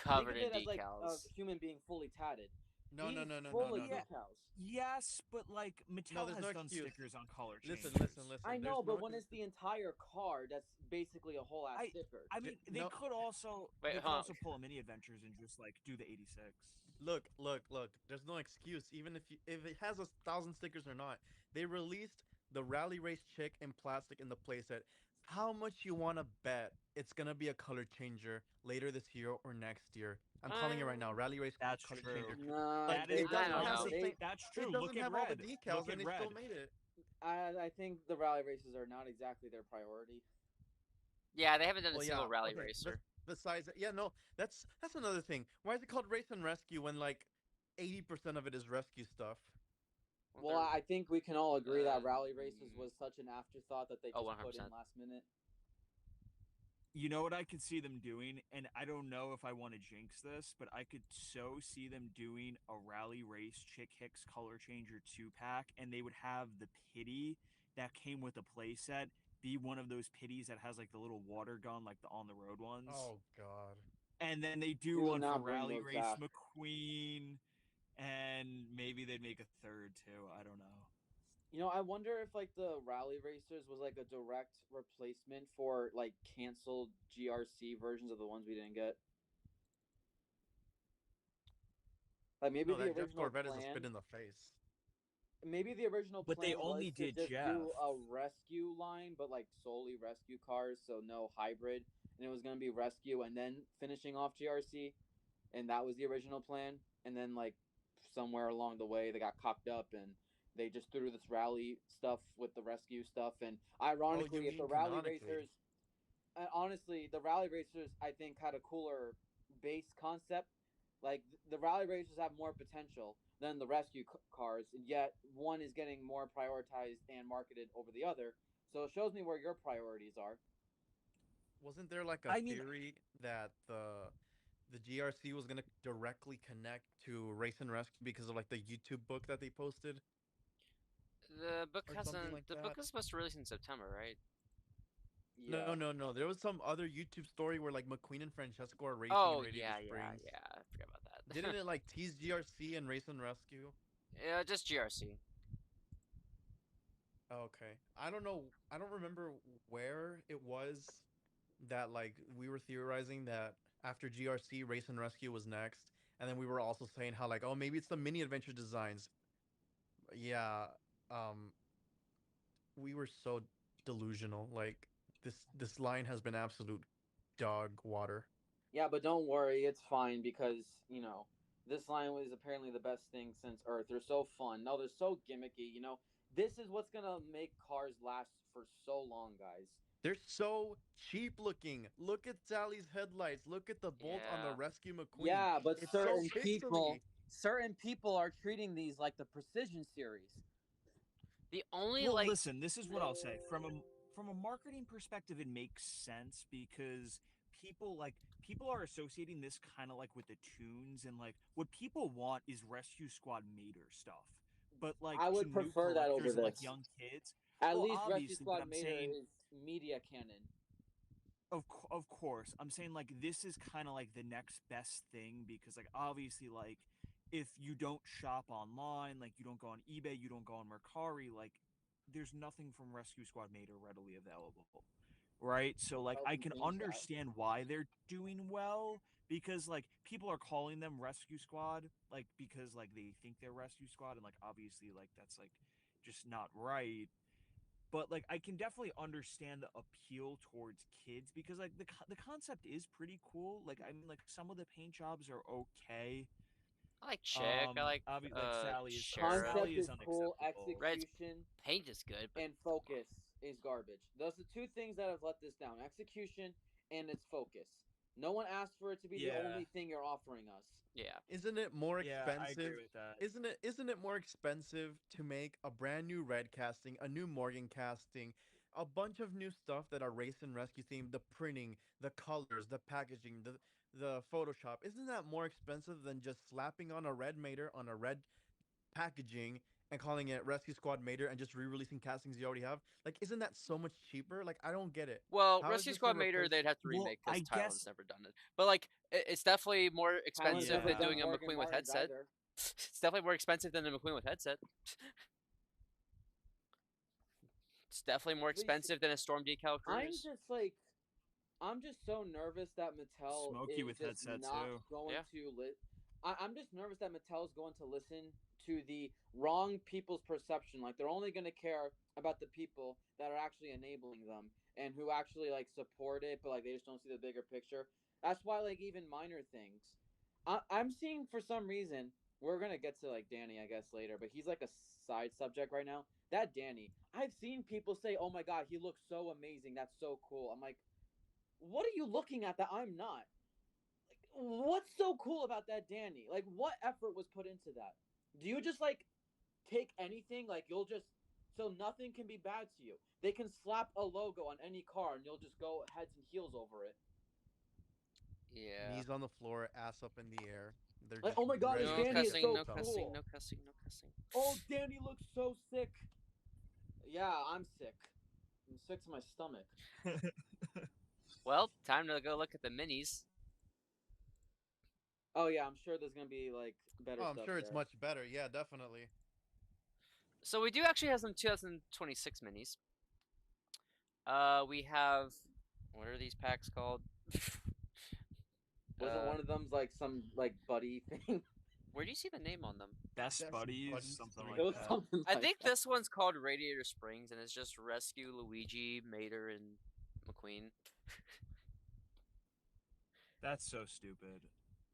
think Covered of in it as like a decals. human being fully tatted. No, no, He's no, no, no, full of no, Yeah, no. decals. yes, but like No, Mattel there's has no done excuse. stickers on color Listen, changers. listen, listen. I There's know, no. but when it's the entire car, that's basically a whole ass I sticker. I mean they No, could also Wait, huh? pull a mini adventures and just like do the 86. look, look, look. There's no excuse. Even if it has 1,000 stickers or not, they released the rally race chick in plastic in the playset. How much you want to bet it's gonna be a color changer later this year or next year? I'm calling it right now. Rally race That's color true. changer. Nah, Like That is they it I doesn't don't no, have know. the they. same. that's It true. Look doesn't at have all the red. decals, Look at and they red. still made it. I think the rally races are not exactly their priority. Yeah, they haven't done a Well, single yeah. rally Okay. racer. Besides, yeah, no, that's another thing. Why is it called Race and Rescue when like 80% of it is rescue stuff? Well, I think we can all agree that rally races mm, was such an afterthought that they oh, just put in 100%. last minute. You know what I could see them doing, and I don't know if I want to jinx this, but I could so see them doing a rally race Chick Hicks color changer 2-pack, and they would have the pity that came with the playset be one of those pitties that has like the little water gun, like the on the road ones. Oh God. And then they do Do one for not bring Rally those Race back. McQueen, and maybe they'd make a third too. I don't know. I wonder if like the rally racers was like a direct replacement for like canceled GRC versions of the ones we didn't get. Like maybe No, the that Jeff original Corvette is a spit plan, in the face. maybe the original But they plan was only to did just Jeff. do a rescue line, but like solely rescue cars, so no hybrid, and it was gonna be rescue and then finishing off GRC, and that was the original plan. And then like somewhere along the way, they got cocked up and they just threw this rally stuff with the rescue stuff. And Oh, you ironically, if mean the rally canonically? racers, honestly, the rally racers I think had a cooler base concept. Like the rally racers have more potential than the rescue cars, and yet one is getting more prioritized and marketed over the other. So it shows me where your priorities are. Wasn't there like a I mean, theory that the GRC was gonna directly connect to Race and Rescue because of like the YouTube book that they posted The book or something hasn't. like The book that? is supposed to release in September, right? No, Yeah. no, no. There was some other YouTube story where like McQueen and Francesco are racing in Oh Radiator yeah, yeah, Springs. yeah. I forgot about Didn't that. it like tease GRC and Race and Rescue? Yeah, just GRC. Okay. I don't know. I don't remember where it was that like we were theorizing that after GRC, Race and Rescue was next, and then we were also saying how like, oh, maybe it's the mini adventure designs. Yeah. Um, we were so delusional. Like this line has been absolute dog water. Yeah, but don't worry, it's fine because, this line was apparently the best thing since Earth. They're so fun. No, they're so gimmicky. This is what's gonna make cars last for so long, guys. They're so cheap looking. Look at Sally's headlights. Look at the bolt on the Yeah. Rescue McQueen. Yeah, but It's so certain people pixely. certain people are treating these like the Precision series. The only well, like listen, this is what I'll say. From a marketing perspective, it makes sense because people are associating this kind of like with the tunes, and like what people want is Rescue Squad Mater stuff. But like I to would new prefer that over collectors and like this. young kids, At well, least Rescue obviously, but Squad I'm Mater saying is media canon. of course, I'm saying like this is kind of like the next best thing because like obviously like if you don't shop online, like you don't go on eBay, you don't go on Mercari, like there's nothing from Rescue Squad Mater readily available. Right? So like Well, I can can change that. understand why they're doing well because like people are calling them Rescue Squad like because like they think they're Rescue Squad and like obviously like that's like just not right. But like I can definitely understand the appeal towards kids because like the concept is pretty cool. Like I mean like some of the paint jobs are okay. I like Chick. I like Obviously like Sheriff. Concept Sally is is cool. unacceptable. Red's Execution paint is good, but and focus is garbage. Those are two things that have let this down: execution and its focus. No one asked for it to be the Yeah. only thing you're offering us. yeah. Isn't it more Yeah, I expensive? agree with that. Isn't it more expensive to make a brand new red casting, a new Morgan casting, a bunch of new stuff that are race and rescue themed, the printing, the colors, the packaging, the Photoshop. Isn't that more expensive than just slapping on a red mater on a red packaging and calling it Rescue Squad Mater and just re-releasing castings you already have? Like, isn't that so much cheaper? Like, I don't get it. Well, How is Rescue this a Squad Mater they'd replacement? have to Well, remake because I Thailand's guess never done it. But like, it's definitely more Thailand's expensive never than Yeah. done doing a Morgan McQueen with Martins headset. either. It's definitely more expensive than a McQueen with headset. It's definitely more But you see, expensive than a Storm Decal I'm Cruise. just like, I'm just so nervous that Mattel Smokey is with just headset not too. going Yeah. to I'm just nervous that Mattel is going to listen to the wrong people's perception. Like they're only going to care about the people that are actually enabling them and who actually like support it, but like they just don't see the bigger picture. That's why like even minor things. I'm seeing for some reason we're gonna get to like Danny I guess later, but he's like a side subject right now. That Danny, I've seen people say, "Oh my god, he looks so amazing. That's so cool." I'm like, what are you looking at that I'm not? Like, what's so cool about that Danny? Like, what effort was put into that? Do you just like take anything? Like, you'll just so nothing can be bad to you. They can slap a logo on any car and you'll just go heads and heels over it. Yeah. Knees on the floor, ass up in the air. They're Like, just oh my god, ready this No to Danny is get cussing, so no hooked up. cussing, cool. no cussing, no cussing. Oh, Danny looks so sick. Yeah, I'm sick. I'm sick to my stomach. Well, time to go look at the minis. Oh yeah, I'm sure there's gonna be like better Oh, I'm stuff sure it's there. much better. Yeah, definitely. So we do actually have some 2026 minis. We have, what are these packs called? Wasn't one of them's like some like buddy thing? Where do you see the name on them? Best Best buddies, Buddies something 3 like It was that. something. I like think that. this one's called Radiator Springs, and it's just Rescue, Luigi, Mater, and McQueen. That's so stupid.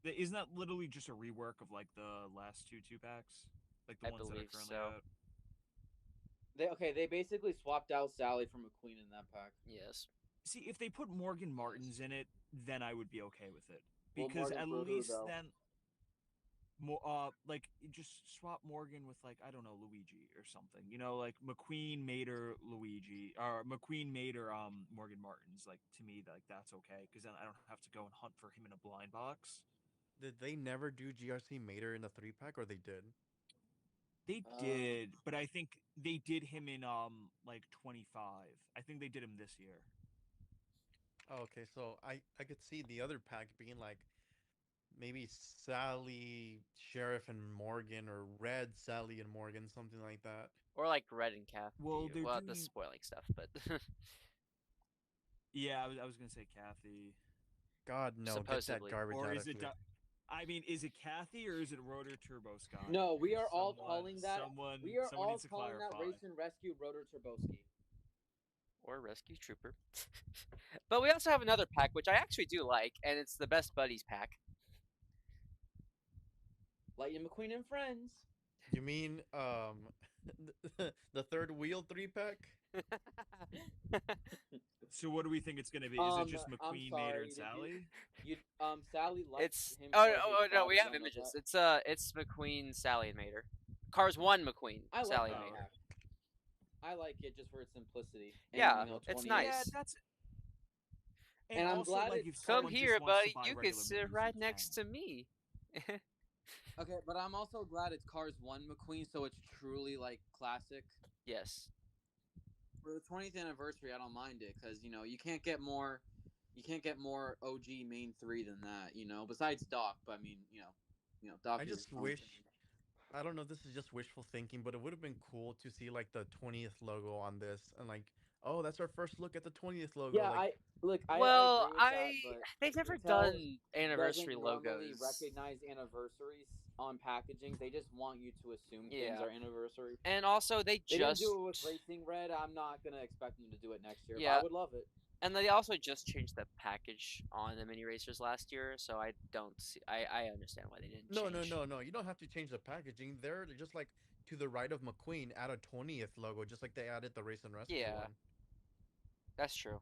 Isn't that literally just a rework of like the last two packs? Like the I ones that are believe currently so. out? They basically swapped out Sally from McQueen in that pack. Yes. See, if they put Morgan Martins in it, then I would be okay with it. Well, Because Morgan at for who, least though? then like just swap Morgan with like I don't know Luigi or something, like McQueen, Mater, Luigi, or McQueen, Mater, Morgan Martins. Like to me, like that's okay because then I don't have to go and hunt for him in a blind box. Did they never do GRC Mater in the 3-pack, or they did? They did, but I think they did him in like 25. I think they did him this year. Oh, okay, so I could see the other pack being like maybe Sally, Sheriff, and Morgan, or Red, Sally, and Morgan, something like that. Or like Red and Kathy. Well, they're the doing- spoiling stuff, but Yeah, I was gonna say Kathy. God, no, Supposedly. get that garbage Or out is of it? here. I mean, is it Kathy or is it Rotor Turbo Scott? No, we are all Someone- calling that. Someone, We are someone all needs to calling that clarify. Race and Rescue Rotor Turboski. or Rescue Trooper. But we also have another pack which I actually do like, and it's the Best Buddies pack. Lightning McQueen and Friends. You mean the third wheel 3-pack? So what do we think it's gonna be? Is it just I'm McQueen, Mater, sorry, and did you- Sally? You Sally likes It's him. oh for his no, we father, have I know images. that. It's McQueen, Sally, and Mater. Cars 1 McQueen, I like Sally, that and Mater. pack. I like it just for its simplicity. And, Yeah, you know, it's 20 nice. Yeah, that's. And I'm also, glad like, it's- if Come someone here, just wants to buddy. buy You can regular sit minis, right you next can. to me. Okay, but I'm also glad it's Cars 1 McQueen, so it's truly like classic. Yes. For the 20th anniversary, I don't mind it because you can't get more OG main 3 than that. Besides Doc, but I mean Doc. I is just his own wish. thing. I don't know. This is just wishful thinking, but it would have been cool to see like the 20th logo on this, and like, oh, that's our first look at the 20th logo. Yeah, like, Well, I agree with that, but they've never Mattel done anniversary doesn't normally logos. recognize anniversaries on packaging. They just want you to assume things Yeah. are anniversary. And also They just didn't do it with Racing Red. I'm not gonna expect them to do it next year. Yeah. But I would love it. and they also just changed the package on the mini racers last year, so I don't see I understand why they didn't no, change. no. You don't have to change the packaging. They're just like to the right of McQueen, add a 20th logo, just like they added the Race and Rescue Yeah. one. That's true.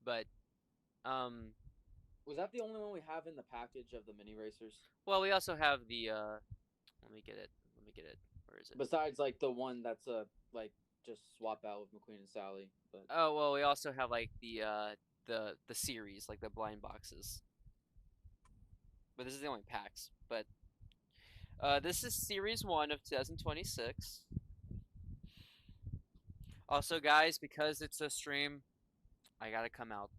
But Was that the only one we have in the package of the mini racers? well, we also have the let me get it. Where is it? Besides, like the one that's like just swap out with McQueen and Sally. But Oh, well, we also have like the series, like the blind boxes. But this is the only packs. But this is Series 1 of 2026. Also, guys, because it's a stream, I gotta come out.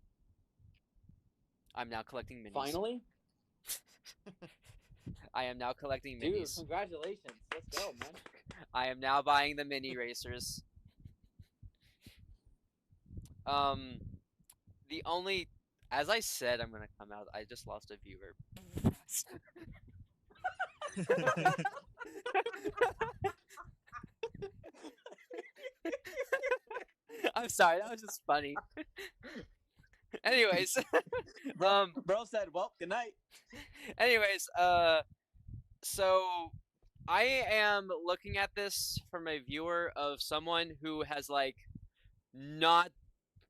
I'm now collecting minis. finally, I am now collecting dude, minis. congratulations! Let's go, man. I am now buying the mini racers. The only, as I said, I'm gonna come out. I just lost a viewer. I'm sorry, that was just funny. Anyways, Bro said, "Well, good night." anyways, so I am looking at this from a viewer of someone who has like not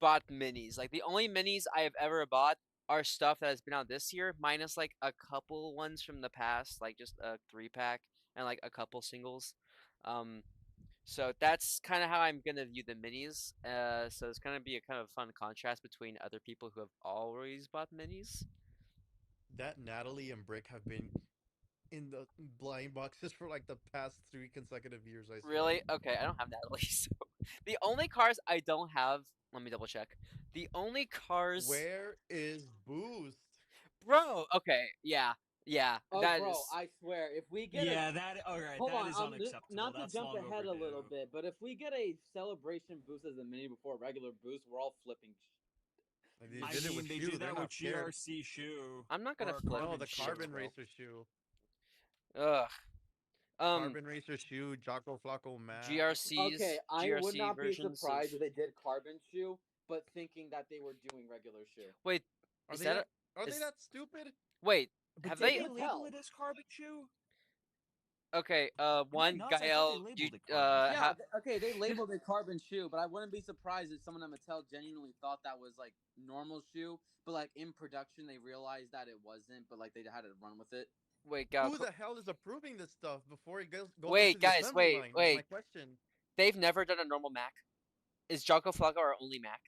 bought minis. Like the only minis I have ever bought are stuff that has been out this year, minus like a couple ones from the past, like just a 3-pack and like a couple singles. Um, so that's kind of how I'm gonna view the minis. So it's gonna be a kind of fun contrast between other people who have always bought minis. That Natalie and Brick have been in the blind boxes for like the past 3 consecutive years. I swear. Really? Okay, I don't have Natalie. So the only cars I don't have, let me double check. The only cars, Where is Boost? bro. Okay, yeah, yeah. Oh, That bro, is. I swear, if we get a Yeah, that all right. hold That on, is unacceptable. not to That's jump long ahead a little overdue. bit, but if we get a celebration boost as a mini before a regular boost, we're all flipping. Like, they I did it mean, with they shoe. do They're that with not scared. GRC shoe I'm not gonna or a flip. No, carbon the shoe, Carbon bro. Racer shoe. Ugh. Carbon Racer shoe. Jocko Flocko Matt. Okay, GRCs, I would GRC not be versions of. surprised if they did carbon shoe, but thinking that they were doing regular shoe. Wait, Are is they that that? a? Are they Is that stupid? wait? But Have did they? they label Mattel. it as carbon shoe? Okay. Am I One nuts? I thought they Gael. You labeled it carbon shoe. Yeah, okay, they labeled it carbon shoe, but I wouldn't be surprised if someone at Mattel genuinely thought that was like normal shoe, but like in production they realized that it wasn't, but like they had to run with it. wait, Gael. Who the hell is approving this stuff before it goes Wait, into the guys. assembly Wait, line? Is my wait. question. They've never done a normal Mac. Is Jocko Flocko our only Mac?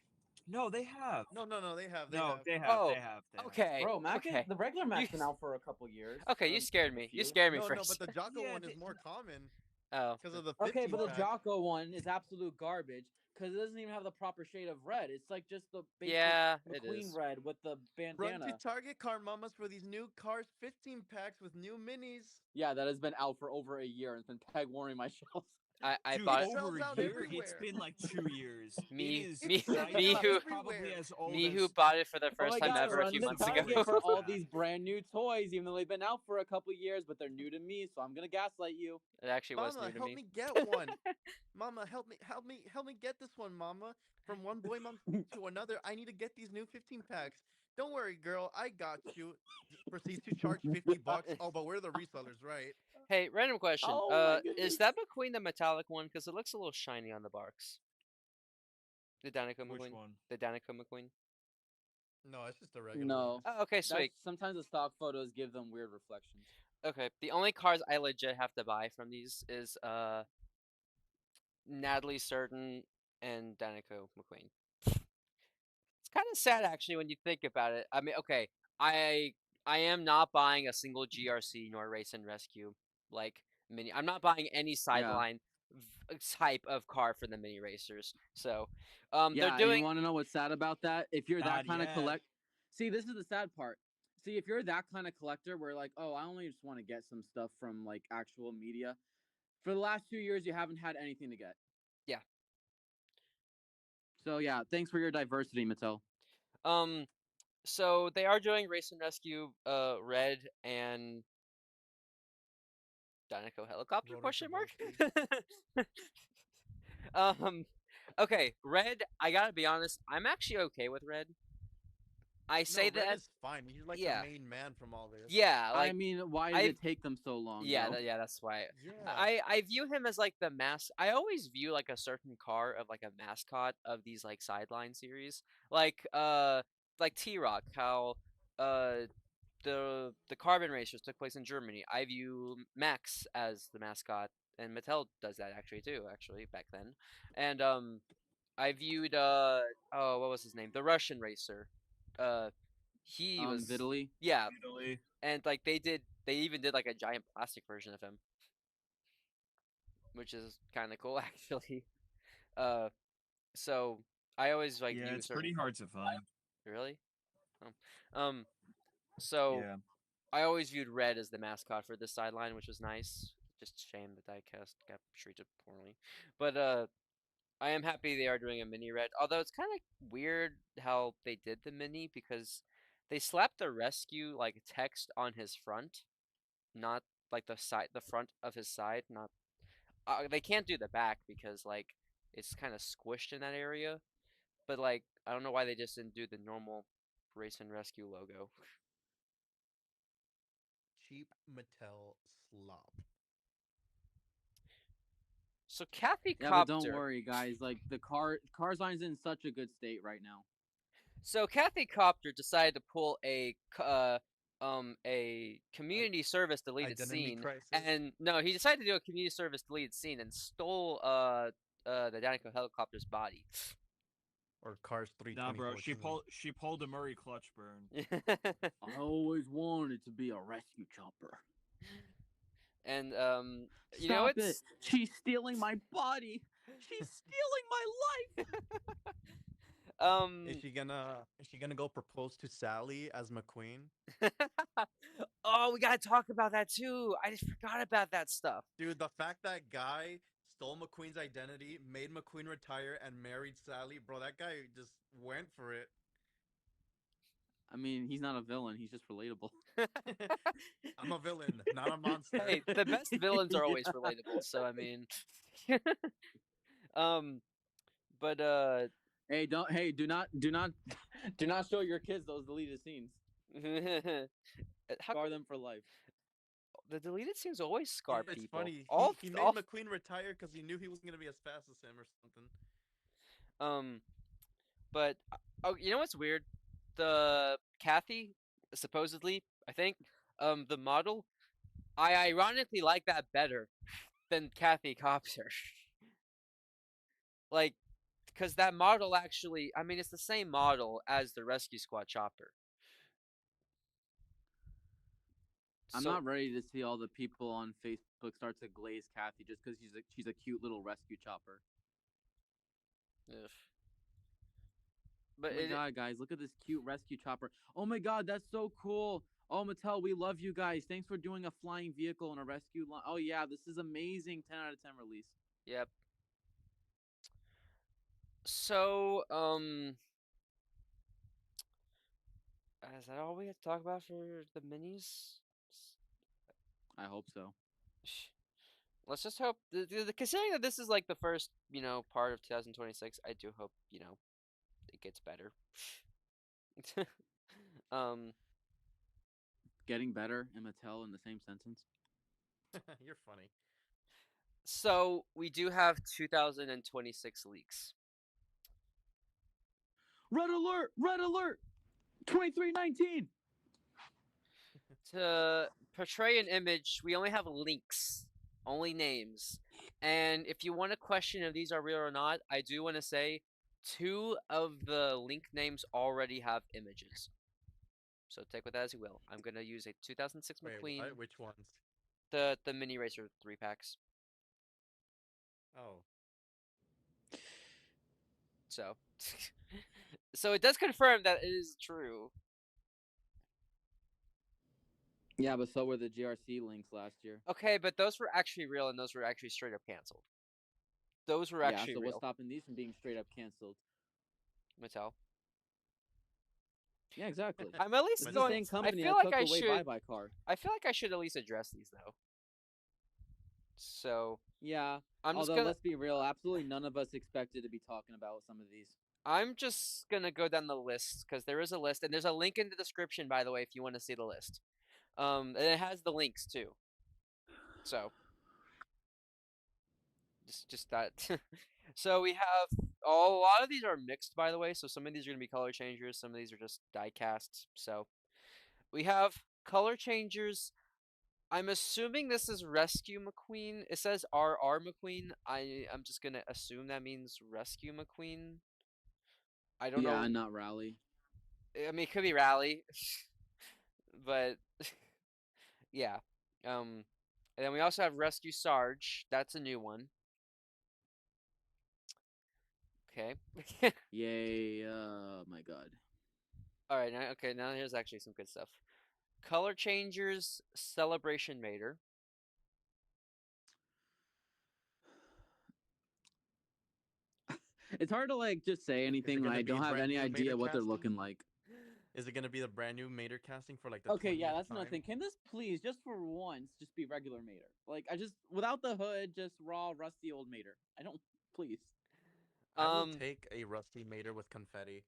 No, they have. No, no, no. They have. They No, have. they have. Oh, They have. They have. okay. Bro, Mac Okay. is the regular You, Mac's been out for a couple years. okay, you or scared a me. You few. scared me No, for no. a But the second. Jocko Yeah, one is more common Oh. because of the Okay, 15 but the pack. Jocko one is absolute garbage because it doesn't even have the proper shade of red. It's like just the basic Yeah, it McQueen is. red with the Run to bandana. Target Car Mamas for these new Cars 15 packs with new minis. Yeah, that has been out for over a year and it's been peg warming my shelves. I Dude, bought it. over sells a out year. It's everywhere. been like 2 years. Me, It is me, It's selling me out who, probably everywhere. as old me as who bought it for the Oh first my time god, ever a run few to months ago. Target for all back. these brand new toys, even though they've been out for a couple years, but they're new to me, so I'm gonna gaslight you. It actually was Mama, new to help me. me get one. Mama, help me get this one, Mama. From one boy mom to another, I need to get these new 15 packs. Don't worry, girl, I got you. Proceeds to charge $50. Oh, but we're the resellers, right? Hey, random question. Oh my Is goodness. that McQueen the metallic one? Because it looks a little shiny on the barks. The Danica Which McQueen. one? The Danica McQueen. No, it's just a regular No. one. Oh, okay, sweet. Sometimes the stock photos give them weird reflections. Okay, the only cars I legit have to buy from these is Natalie Certain and Danica McQueen. It's kind of sad actually when you think about it. I mean, okay, I I am not buying a single GRC nor Race and Rescue like mini. I'm not buying any sideline type of car for the mini racers. So, they're Yeah, and doing. you want to know what's sad about that? If you're that Not kind of yet. See, this is the sad part. See, if you're that kind of collector, where like, oh, I only just want to get some stuff from like actual media. For the last 2 years, you haven't had anything to get. Yeah. So yeah, thanks for your diversity, Mattel. So they are doing Race and Rescue, Red and Dinoco Helicopter Rotor question mark? Kowalski. Okay, Red. I gotta be honest. I'm actually okay with Red. I say no, Red that. is fine. He's like yeah. the main man from all this. Yeah, like I mean, why did I've- it take them so long? yeah, though? yeah. That's why. Yeah. I view him as like the I always view like a certain car of like a mascot of these like sideline series, like T-Rock. How the Carbon Racers took place in Germany. I view Max as the mascot, and Mattel does that actually too. Actually, back then, and I viewed oh, what was his name? The Russian racer. He was Vitaly. yeah, Italy. and like they even did like a giant plastic version of him, which is kind of cool actually. Uh, so I always like Yeah, view it's certain pretty hard to find. really. So Yeah. I always viewed Red as the mascot for this sideline, which was nice. Just a shame the diecast got treated poorly, but I am happy they are doing a mini Red. Although it's kind of weird how they did the mini because they slapped the rescue like text on his front, not like the front of his side. Not they can't do the back because like it's kind of squished in that area. But like I don't know why they just didn't do the normal Race and Rescue logo. Cheap Mattel slop. So Kathy Yeah, but don't Copter. worry, guys. Like the Cars line's in such a good state right now. So Kathy Copter decided to pull a community service deleted Identity scene, crisis. and no, he decided to do a community service deleted scene and stole the Danico helicopter's body. Or Cars 3. Nah, bro. She pulled a Murray clutch burn. I always wanted to be a rescue chopper. And you Stop know it! it's She's stealing my body. She's stealing my life. Is she gonna go propose to Sally as McQueen? oh, we gotta talk about that too. I just forgot about that stuff. Dude, the fact that guy stole McQueen's identity, made McQueen retire, and married Sally, bro, that guy just went for it. I mean, he's not a villain. He's just relatable. I'm a villain, not a monster. Hey, the best villains are always relatable. So I mean, but Hey, do not show your kids those deleted scenes. how Scar them for life. the deleted scenes always scar It's people. funny. All, He made all, McQueen retire because he knew he wasn't gonna be as fast as him or something. but oh, you know what's weird? The Kathy, supposedly, I think, the model, I ironically like that better than Kathy Copter. Like, because that model actually, I mean, it's the same model as the Rescue Squad chopper. I'm So- not ready to see all the people on Facebook start to glaze Kathy just because she's a cute little rescue chopper. Ugh. Oh But my god, guys, look at this cute rescue chopper. Oh my god, that's so cool. Oh, Mattel, we love you guys. Thanks for doing a flying vehicle and a rescue line. Oh yeah, this is amazing. 10 out of 10 release. Yep. So, is that all we have to talk about for the minis? I hope so. Let's just hope. Considering that this is like the first, part of 2026, I do hope, it gets better. Getting better and Mattel in the same sentence. You're funny. So we do have 2026 leaks. Red alert! Red alert! 2319. To portray an image, we only have links, only names. And if you want to question if these are real or not, I do want to say 2 of the link names already have images. So take with that as you will. I'm gonna use a 2006 Wait, McQueen, what? Which ones? the mini racer 3-packs. Oh. So, so it does confirm that it is true. Yeah, but so were the GRC links last year. Okay, but those were actually real, and those were actually straight up canceled. Those were actually yeah, so real. what's stopping these from being straight up canceled? Mattel. Yeah, exactly. I'm at least It's the going. same company I feel that like took I away should. Bye Bye Car. I feel like I should at least address these though. So Yeah. I'm just Although gonna. let's be real, absolutely none of us expected to be talking about some of these. I'm just gonna go down the list because there is a list, and there's a link in the description, by the way, if you want to see the list. And it has the links too. So just that. So we have a lot of these are mixed, by the way. So some of these are gonna be color changers, some of these are just die casts. So we have color changers. I'm assuming this is Rescue McQueen. It says RR McQueen. I'm just gonna assume that means Rescue McQueen. I don't know. Yeah, not Rally. I mean, it could be Rally, but yeah. And then we also have Rescue Sarge. That's a new one. Okay. Yay! Oh my god. All right. Now here's actually some good stuff. Color changers, Celebration Mater. It's hard to like just say anything when gonna I be don't have brand any new idea Mater what they're casting? looking like. Is it gonna be the brand new Mater casting for like the Okay, yeah, 20th that's another time? thing. Can this please, just for once, just be regular Mater? Like, I just without the hood, just raw, rusty old Mater. I don't. Please. I will take a rusty Mater with confetti.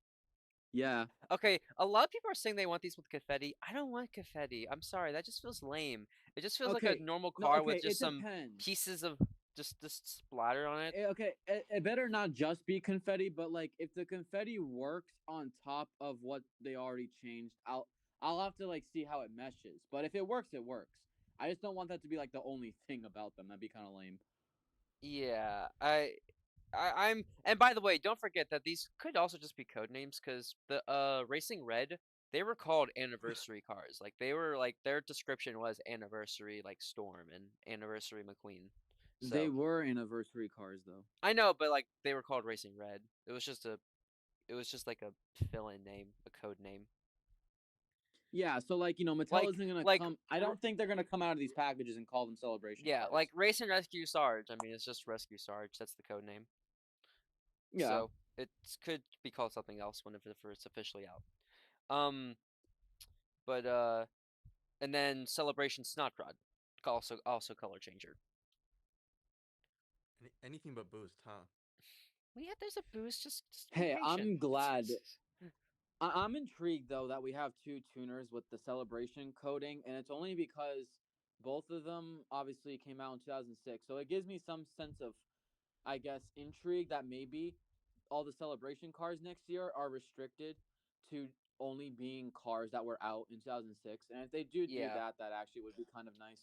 Yeah. Okay, a lot of people are saying they want these with confetti. I don't want confetti. I'm sorry, that just feels lame. It just feels like Okay, a normal No, car okay, with just it some depends. pieces of just splatter on it. Okay, it better not just be confetti, but like if the confetti works on top of what they already changed, I'll have to like see how it meshes. But if it works, it works. I just don't want that to be like the only thing about them. That'd be kind of lame. Yeah, I'm. And by the way, don't forget that these could also just be code names because the Racing Red, they were called anniversary cars. Like they were like their description was anniversary like Storm and anniversary McQueen. They So were anniversary cars though. I know, but like they were called Racing Red. It was just like a fill-in name, a code name. Yeah, so like Mattel Like- isn't gonna like, come. I don't think they're gonna come out of these packages and call them celebration. Yeah, cars. like Racing Rescue Sarge. I mean, it's just Rescue Sarge. That's the code name. yeah. So it could be called something else whenever it's officially out. But and then Celebration Snotrod, also color changer. Anything but boost, huh? Well, yeah, there's a boost. Just be Hey, I'm patient. glad. I'm intrigued though that we have two tuners with the celebration coding, and it's only because both of them obviously came out in 2006. So it gives me some sense of, I guess, intrigue that maybe all the celebration cars next year are restricted to only being cars that were out in 2006. And if they do Yeah. that, that actually would be kind of nice.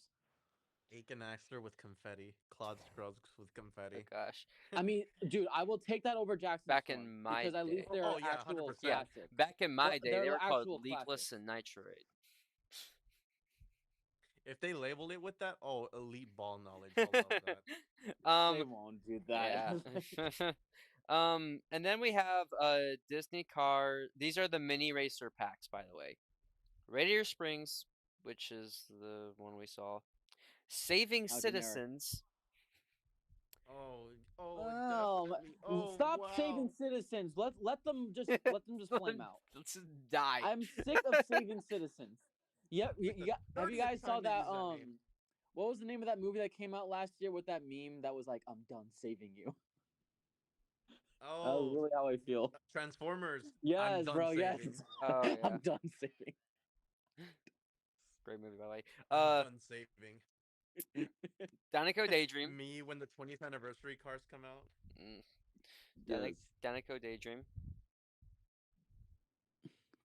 Aiken Axler with confetti. Claude Scruggs with Oh confetti. gosh. I mean, dude, I will take that over Jackson Back Storm, in my because at least day. they're Oh, yeah, actual 100%. Yeah, classics. back in my day, they're they were called actual Leakless classics. and Nitrate. If they labeled it with that, oh, elite ball knowledge. I love that. They won't do that. Yeah. And then we have Disney car. These are the mini racer packs, by the way. Radiator Springs, which is the one we saw. Saving How generic. Citizens. Oh, Oh, definitely. Oh, stop wow. saving citizens. Let them just flame out. Let's just die. I'm sick of saving citizens. Yep. Have you 30th guys saw time they that? used that name. What was the name of that movie that came out last year with that meme that was like, "I'm done saving you." That was Oh, really how I feel. Transformers. Yes, I'm done bro. Yes. saving. Oh, yeah. I'm done saving. Great movie, by the way. I'm done saving. Danico Daydream. Me when the 20th anniversary cars come out. Yes. Danico Daydream.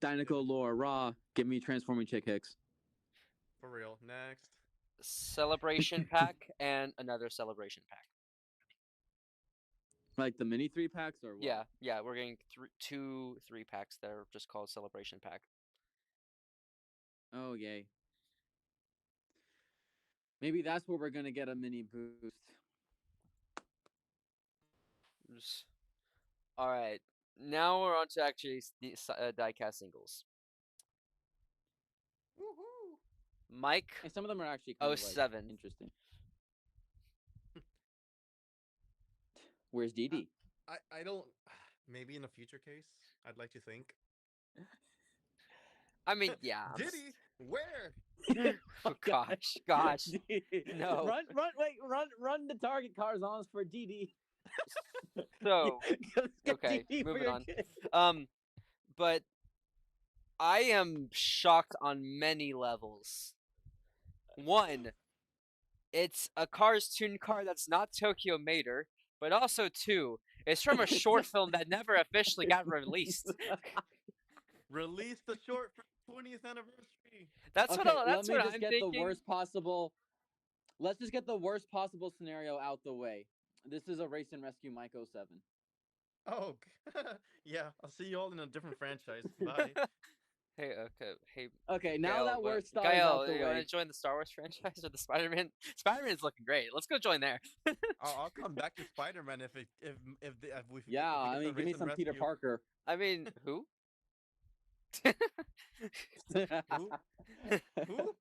Dinoco lore raw. Give me transforming chick hicks. For real. Next. Celebration pack and another celebration pack. Like the mini 3-packs or what? Yeah, we're getting two 3-packs that are just called celebration pack. Oh yay. Maybe that's where we're gonna get a mini boost. All right, now we're on to actually the diecast singles. Woohoo! Mike, And some of them are actually kind of like 07. interesting. Where's Dee Dee? I don't. Maybe in a future case, I'd like to think. I mean, yeah. Diddy, where? Oh, gosh. No. Run the target cars on us for Dee Dee. So, Get okay, DD for moving your on. kid. But I am shocked on many levels. One, it's a Cars tuned car that's not Tokyo Mater, but also two, it's from a short film that never officially got released. Release the short for 20th anniversary. That's Okay, what let me I'm just get thinking. the worst possible. Let's just get the worst possible scenario out the way. This is a Race and Rescue Mike 07. Oh, yeah. I'll see you all in a different franchise. Bye. Hey, okay, hey. Okay, now Gael, that what- worst stuff is Gael, out the you want way. to join the Star Wars franchise or the Spider-Man? Spider-Man's looking great. Let's go join there. I'll come back to Spider-Man if we. Yeah, if we I get mean, the give me Race and some Peter Rescue. Parker. I mean, who? Who?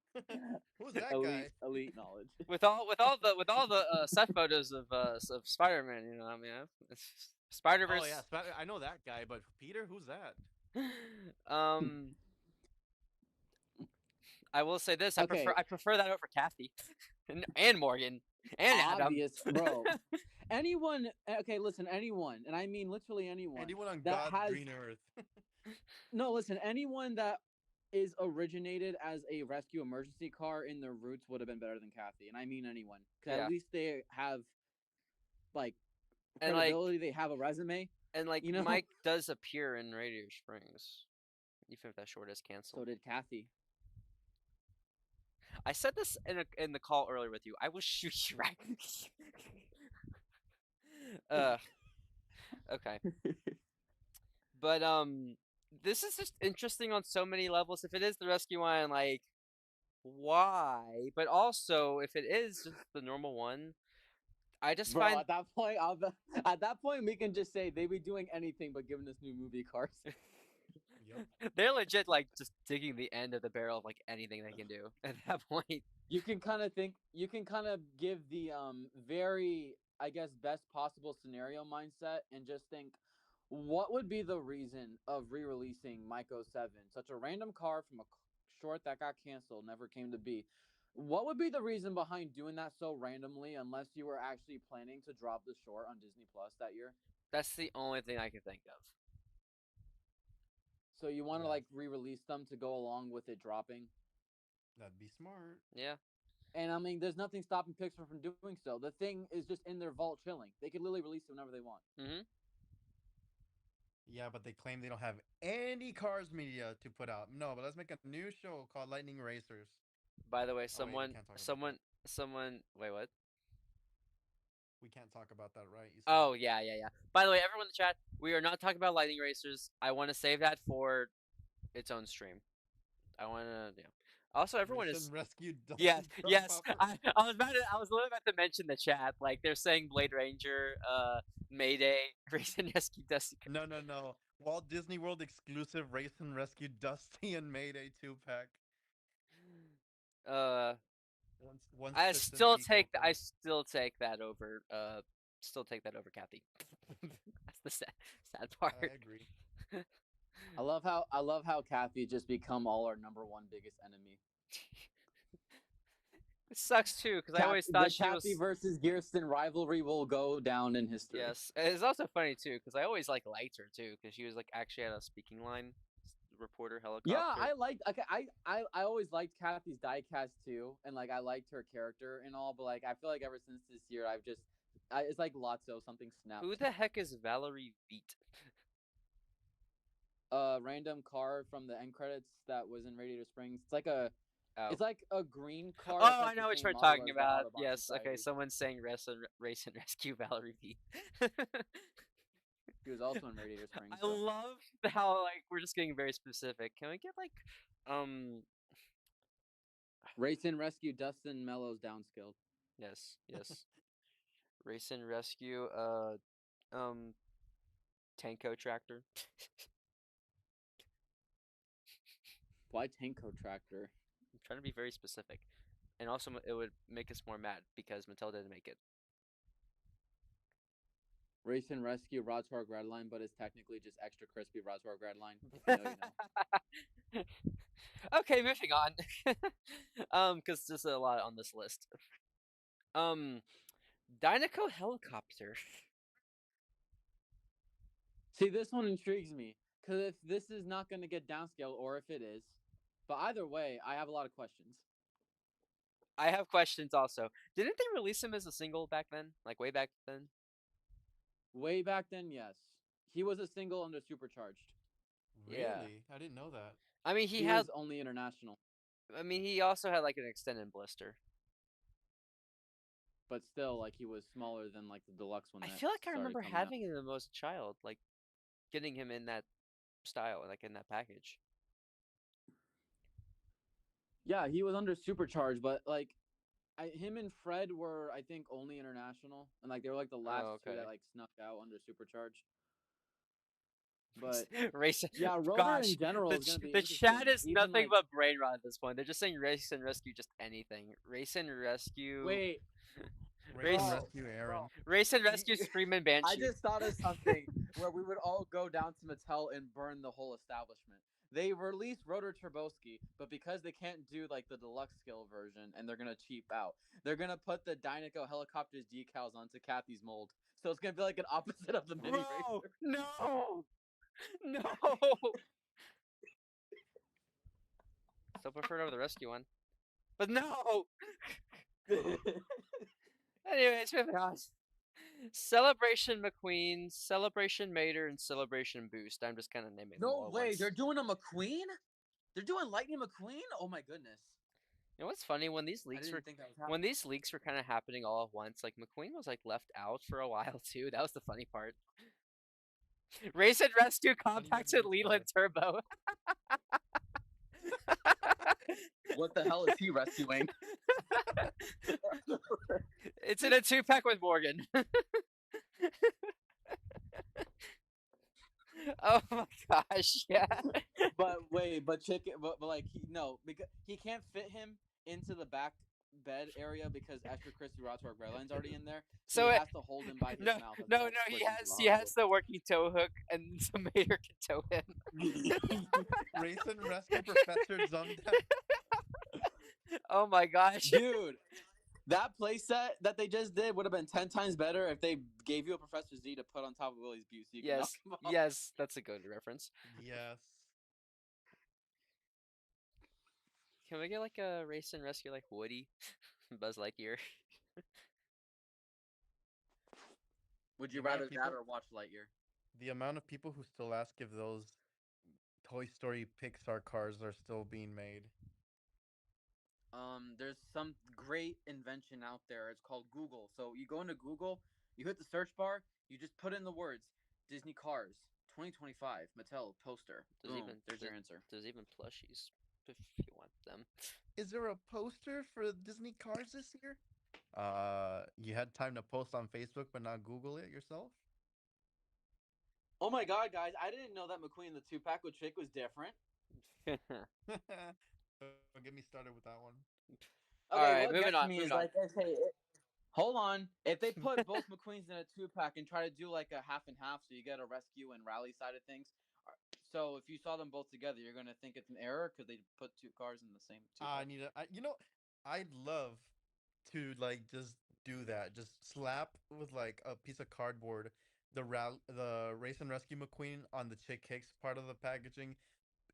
Who's that guy? Elite knowledge. with all the set photos of Spider-Man, you know, I mean, Spider-Verse. Oh yeah, I know that guy, but Peter, who's that? I will say this: Okay. I prefer that over Kathy, and Morgan, and Adam. Obvious, bro. Anyone? Okay, listen. Anyone, and I mean literally anyone. Anyone on that God's has green earth? no. Listen, anyone that is originated as a rescue emergency car in their roots would have been better than Kathy, and I mean anyone. 'Cause Yeah. at least they have like And, like- credibility. They have a resume. And like You know? Mike does appear in Radiator Springs, even if that short is So canceled. did Kathy. I said this in the call earlier with you. I will shoot you right. Okay. But this is just interesting on so many levels. If it is the rescue one, like, why? But also, if it is just the normal one, I just Bro, find at that point, we can just say they be doing anything but giving us new movie cars. Yep. they're legit like just digging the end of the barrel of like anything they can do at that point. You can kind of give the very, I guess, best possible scenario mindset and just think, what would be the reason of re-releasing Mike 07, such a random car from a short that got canceled, never came to be. What would be the reason behind doing that so randomly, unless you were actually planning to drop the short on Disney Plus that year? That's the only thing I can think of. So you want to Yeah. like re-release them to go along with it dropping? That'd be smart. Yeah. And I mean, there's nothing stopping Pixar from doing so. The thing is just in their vault chilling. They could literally release it whenever they want. Mm-hmm. Yeah, but they claim they don't have any Cars media to put out. No, but let's make a new show called Lightning Racers. By the way, we someone, can't talk about someone. Wait, what? We can't talk about that, right? You said- Oh yeah. By the way, everyone in the chat, we are not talking about Lightning Racers. I want to save that for its own stream. I want to. Yeah. Also, everyone Race is. and Rescue Dustin Yes, from yes. Papa- I was literally about to mention the chat. Like they're saying Blade Ranger, Mayday, Race and Rescue Dusty. No. Walt Disney World exclusive Race and Rescue Dusty and Mayday 2-pack. Once I Piston still Peak take I opens. still take that over Kathy. That's the sad part. I agree. I love how Kathy just become all our number one biggest enemy. It sucks too because I always thought she Kathy was. versus Gearston rivalry will go down in history. Yes, it's also funny too because I always like liked her too because she was like actually had a speaking line, reporter helicopter. Yeah, I liked. Okay, I always liked Kathy's diecast too, and like I liked her character and all. But like I feel like ever since this year, it's like Lotso, something snapped. Who the heck is Valerie Veet? Random car from the end credits that was in Radiator Springs. It's like a Oh. It's like a green car. Oh, that's I like the know what same you're model talking as the about. Autobot Yes, okay. Society. Someone's saying race and rescue Valerie V. She was also in Radiator Springs. I so. love how like we're just getting very specific. Can we get like Race and Rescue Dustin Mellows downscaled. yes. Race and rescue Tanko tractor. Why Tanko Tractor? I'm trying to be very specific. And also it would make us more mad because Mattel didn't make it. Race and Rescue Rodspark Redline, but it's technically just extra crispy Rodspark Redline. You know. Okay, moving on. Because there's a lot on this list. Dynaco helicopter. See, this one intrigues me because if this is not going to get downscaled, or if it is, but either way, I have a lot of questions. I have questions also. Didn't they release him as a single back then? Like way back then? Way back then, yes, he was a single under Supercharged. Really? Yeah. I didn't know that. I mean, He had. was only international, I mean, he also had like an extended blister. but still, like he was smaller than like the deluxe one. I that feel like I started remember coming out. having him as a child, like getting him in that style, like in that package. Yeah, he was under Supercharged, but like, him and Fred were, I think, only international, and like they were like the last two okay. that like snuck out under Supercharged. But Race. yeah, Rotor Gosh, in general the, is gonna be the chat interesting. is Even, nothing like, but brain rot at this point. They're just saying race and rescue, just anything. Race and rescue. Wait, Race and Bro, Rescue Aaron. Race and rescue, Screaming Banshee. I just thought of something where we would all go down to Mattel and burn the whole establishment. They released Rotor Turboski, but because they can't do like the deluxe scale version and they're gonna cheap out, they're gonna put the Dynaco helicopters decals onto Kathy's mold. So it's gonna be like an opposite of the mini Bro, racer. no, no. Still prefer it over the rescue one, but no. Anyways, moving on. Celebration McQueen, Celebration Mater, and Celebration Boost. I'm just kind of naming them all No at way, once. they're doing a McQueen. They're doing Lightning McQueen. Oh my goodness. You know what's funny? When these I leaks were didn't think that was happening. when these leaks were kind of happening all at once, like McQueen was like left out for a while too. That was the funny part. Race and Rescue Compacts and Leland Turbo. What the hell is he rescuing? It's in a 2-pack with Morgan. Oh my gosh, yeah. But wait, but chicken, but like no, because he can't fit him into the back bed area because Esther Christy Rothberg Redline's already in there, so he has to hold him by his no, mouth. no, he has the working tow hook, and the Mater can tow him. Race and Rescue Professor Zumda. Oh my gosh, Dude, that playset that they just did would have been 10 times better if they gave you a Professor Z to put on top of Willie's Butte. So you can knock Yes, him off. yes, that's a good reference. Yes. Can we get like a Race and Rescue like Woody, Buzz Lightyear? Would you The amount rather of that people- or watch Lightyear? The amount of people who still ask if those Toy Story Pixar cars are still being made. There's some great invention out there. It's called Google. So you go into Google, you hit the search bar, you just put in the words Disney Cars 2025 Mattel poster. Boom, there's your answer. There's even plushies if you want them. Is there a poster for Disney Cars this year? You had time to post on Facebook but not Google it yourself? Oh my god, guys, I didn't know that McQueen the 2-pack with Chick was different. Don't get me started with that one. Okay, Alright, what moving gets on, me moving is on. like, okay, hold on. If they put both McQueens in a 2-pack and try to do like a half and half, so you get a rescue and rally side of things. So if you saw them both together, you're gonna think it's an error because they put 2 cars in the same 2-pack. I'd love to like just do that. Just slap with like a piece of cardboard the Race and Rescue McQueen on the Chick Hicks part of the packaging,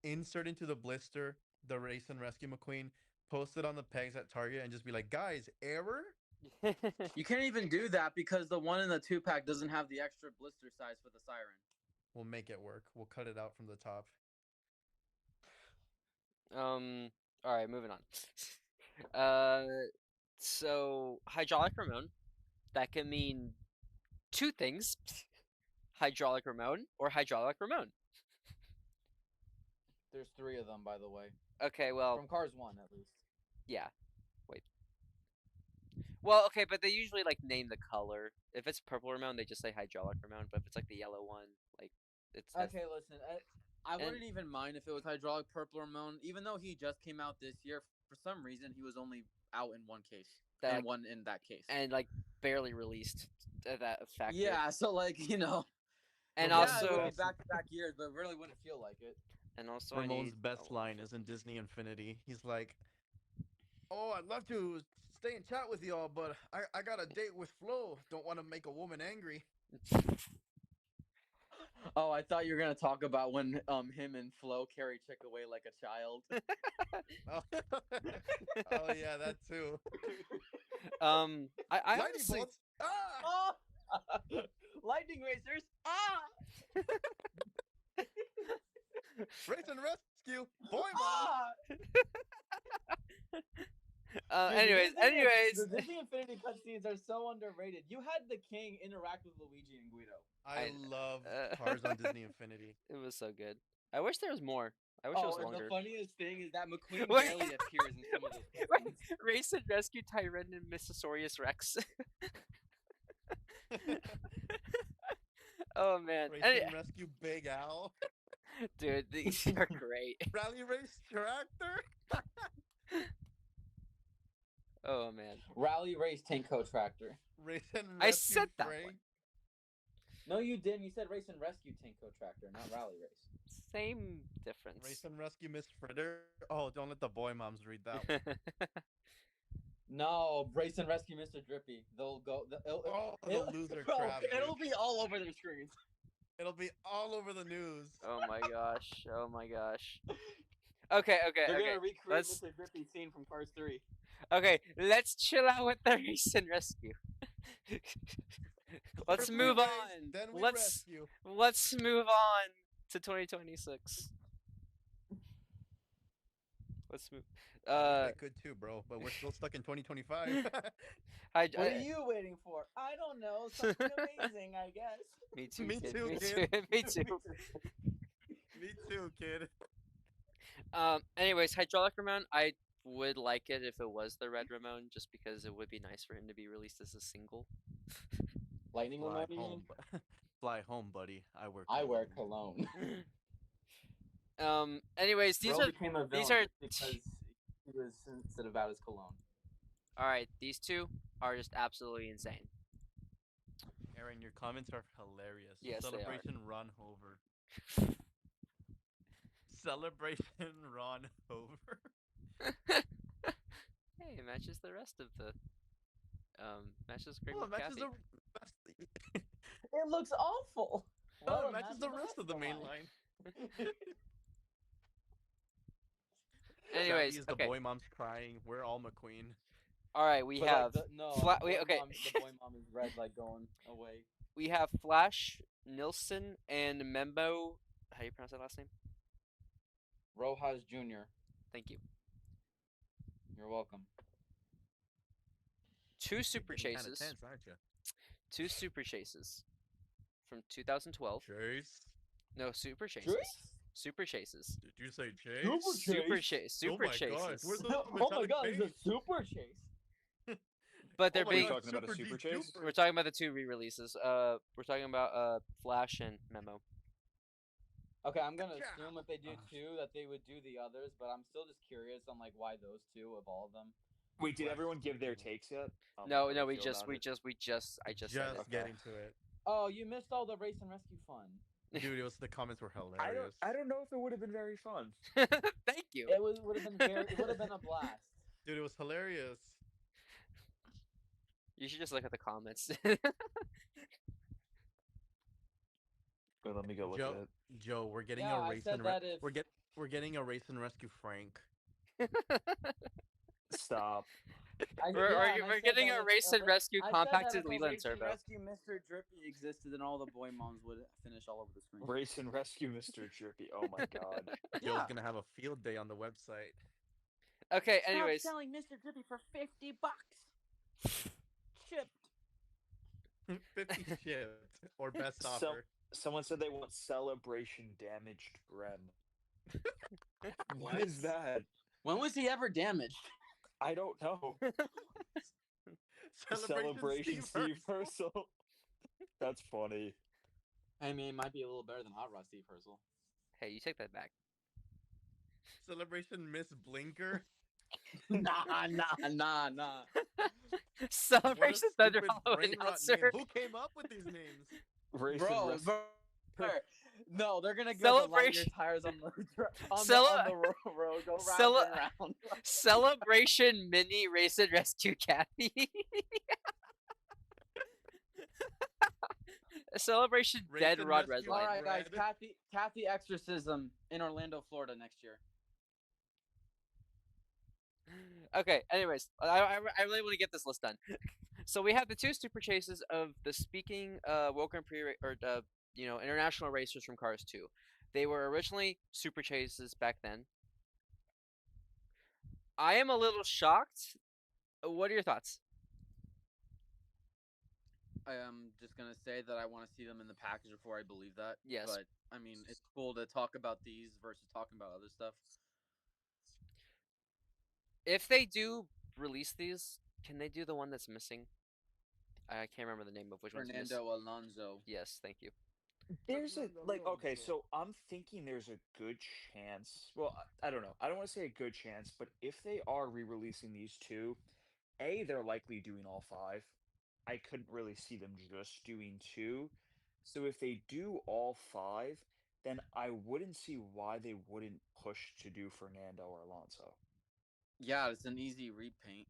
insert into the blister the Race and Rescue McQueen, post it on the pegs at Target, and just be like, guys, error? You can't even do that because the one in the 2-pack doesn't have the extra blister size for the siren. We'll make it work. We'll cut it out from the top. Alright, moving on. So hydraulic Ramon, that can mean 2 things. Hydraulic Ramon or hydraulic Ramon. There's 3 of them, by the way. Okay, well, From Cars 1, at least. yeah. Wait. Well, okay, but they usually like name the color. If it's purple Ramon, they just say hydraulic Ramon. But if it's like the yellow one, like that's Okay, listen. I wouldn't even mind if it was hydraulic purple Ramon, even though he just came out this year. For some reason, he was only out in one case. That- And one in that case. and like barely released that factor. Yeah, so like, and yeah, it also would be back-to-back years, but it really wouldn't feel like it. and also I Ramon's need- best oh, line is in Disney Infinity. He's like, "Oh, I'd love to stay and chat with y'all, but I got a date with Flo. Don't want to make a woman angry." Oh, I thought you were gonna talk about when him and Flo carry Chick away like a child. Oh yeah, that too. I Lightning honestly bolts. Ah! Oh! Lightning racers! Ah! Race and rescue. Boy, Ah! Dude, anyways, the Disney Infinity cutscenes are so underrated. You had the king interact with Luigi and Guido. I love uh, Cars on Disney Infinity. it was so good. I wish there was more. I wish it was and longer. the funniest thing is that McQueen Wait. barely appears in some of those Wait, cutscenes. Race and Rescue Tyrant and Missosaurus Rex. Oh man, Race Any- and rescue Big Al. dude, these are great. Rally race tractor. Oh man, Rally Race Tanko Tractor. Race and rescue I said that Frank. one. No, you didn't. You said Race and Rescue Tanko Tractor, not Rally Race. same difference. Race and rescue Miss Fritter. Oh, don't let the boy moms read that one. No, Race and Rescue Mr. Drippy. They'll go. Oh, it'll- the loser bro, crab. It'll dude. be all over their screens. It'll be all over the news. Oh my gosh. Oh my gosh. Okay, They're okay. gonna recreate let's- Mr. Drippy scene from Cars 3. Okay, let's chill out with the Race and Rescue. Let's For move 3 days, on. then we Let's rescue. let's move on to 2026. Let's move. I wish I could too, bro, but we're still stuck in 2025. What are you waiting for? I don't know. Something amazing, I guess. Me too, Me kid. too, Me kid. too. Me too. Me too, kid. Anyways, hydraulic Ramon. I would like it if it was the red Ramon, just because it would be nice for him to be released as a single. Lightning Fly remote, you mean? home, fly home, buddy. I wear cologne. Anyways, these Bro are became a these villain are just because he was sensitive about his cologne. all right. These two are just absolutely insane. Aaron, your comments are hilarious. Yes, they are. Celebration Ron Hover. Celebration Ron Hover. Hey, it matches the rest of the matches great Well, with it matches Kathy. the rest. It looks awful. Well, Well, it matches the rest of the main line. Anyways, Jackie is the okay. boy mom's crying. We're all McQueen. All right, we But, have like, no. wait, okay. The boy mom is red, like going away. We have Flash, Nilsson, and Membo. How do you pronounce that last name? Rojas Jr. Thank you. You're welcome. Two super Getting kinda chases. tense, aren't you? Two super chases from 2012. Chase. No, super chases. Chase? Super chases. Did you say Chase? Super Chase? chase. Super oh my gosh, chases. where's the Oh my metallic god, it's a paint? super chase. But they're Oh my being. God, talking about a super chase? duper. We're talking about the two re-releases. We're talking about Flash and Memo. Okay, I'm gonna Yeah. assume if they do two that they would do the others, but I'm still just curious on like why those two of all of them. Wait, did everyone give their takes yet? No, How no, they we feel just, about we it? just, we just, I just said it. Just getting to it. Oh, you missed all the race and rescue fun. Dude, it was the comments were hilarious. I don't know if it would have been very fun. Thank you. It would have been it would have been a blast. Dude, it was hilarious. You should just look at the comments. Wait, let me go look Joe, at it. Joe, we're getting Yeah, a I race said and that if- we're getting a race and rescue Frank. Stop. We're getting a race and rescue compacted Leland Leland turbo. Rescue Mr. Drippy existed, and all the boy moms would finish all over the screen. Race and rescue Mr. Drippy. Oh my god. Joe's Yeah. gonna have a field day on the website. Okay, anyways. selling Mr. Drippy for $50. Shipped. 50 shipped or best So- offer. Someone said they want celebration damaged Brem. What is that? When was he ever damaged? I don't know. Celebration Steve Urkel. Purcell. That's funny. I mean, it might be a little better than Hot Rod Steve Purcell. Hey, you take that back. Celebration Miss Blinker. Nah. What a Celebration Thunder stupid Hollow brain rot announcer. name. Who came up with these names? Race Bro, and no, they're gonna go to light your Celebration- tires on the road, go round Cele- and round. Celebration Mini Race and Rescue Kathy. Celebration Race Dead and Rod Rescue Redline. All right, guys, Red. Kathy Exorcism in Orlando, Florida next year. Okay, anyways, I really want to get this list done. So we have the two super chases of the speaking World Grand Prix or international racers from Cars 2. They were originally super chases back then. I am a little shocked. What are your thoughts? I am just gonna say that I want to see them in the package before I believe that. Yes. But I mean, it's cool to talk about these versus talking about other stuff. If they do release these, can they do the one that's missing? I can't remember the name of which one's missing. Fernando Alonso. Yes, thank you. There's a okay, so I'm thinking there's a good chance. Well, I don't know. I don't want to say a good chance, but if they are re-releasing these two, they're likely doing all 5. I couldn't really see them just doing 2. So if they do all 5, then I wouldn't see why they wouldn't push to do Fernando or Alonso. Yeah, it's an easy repaint.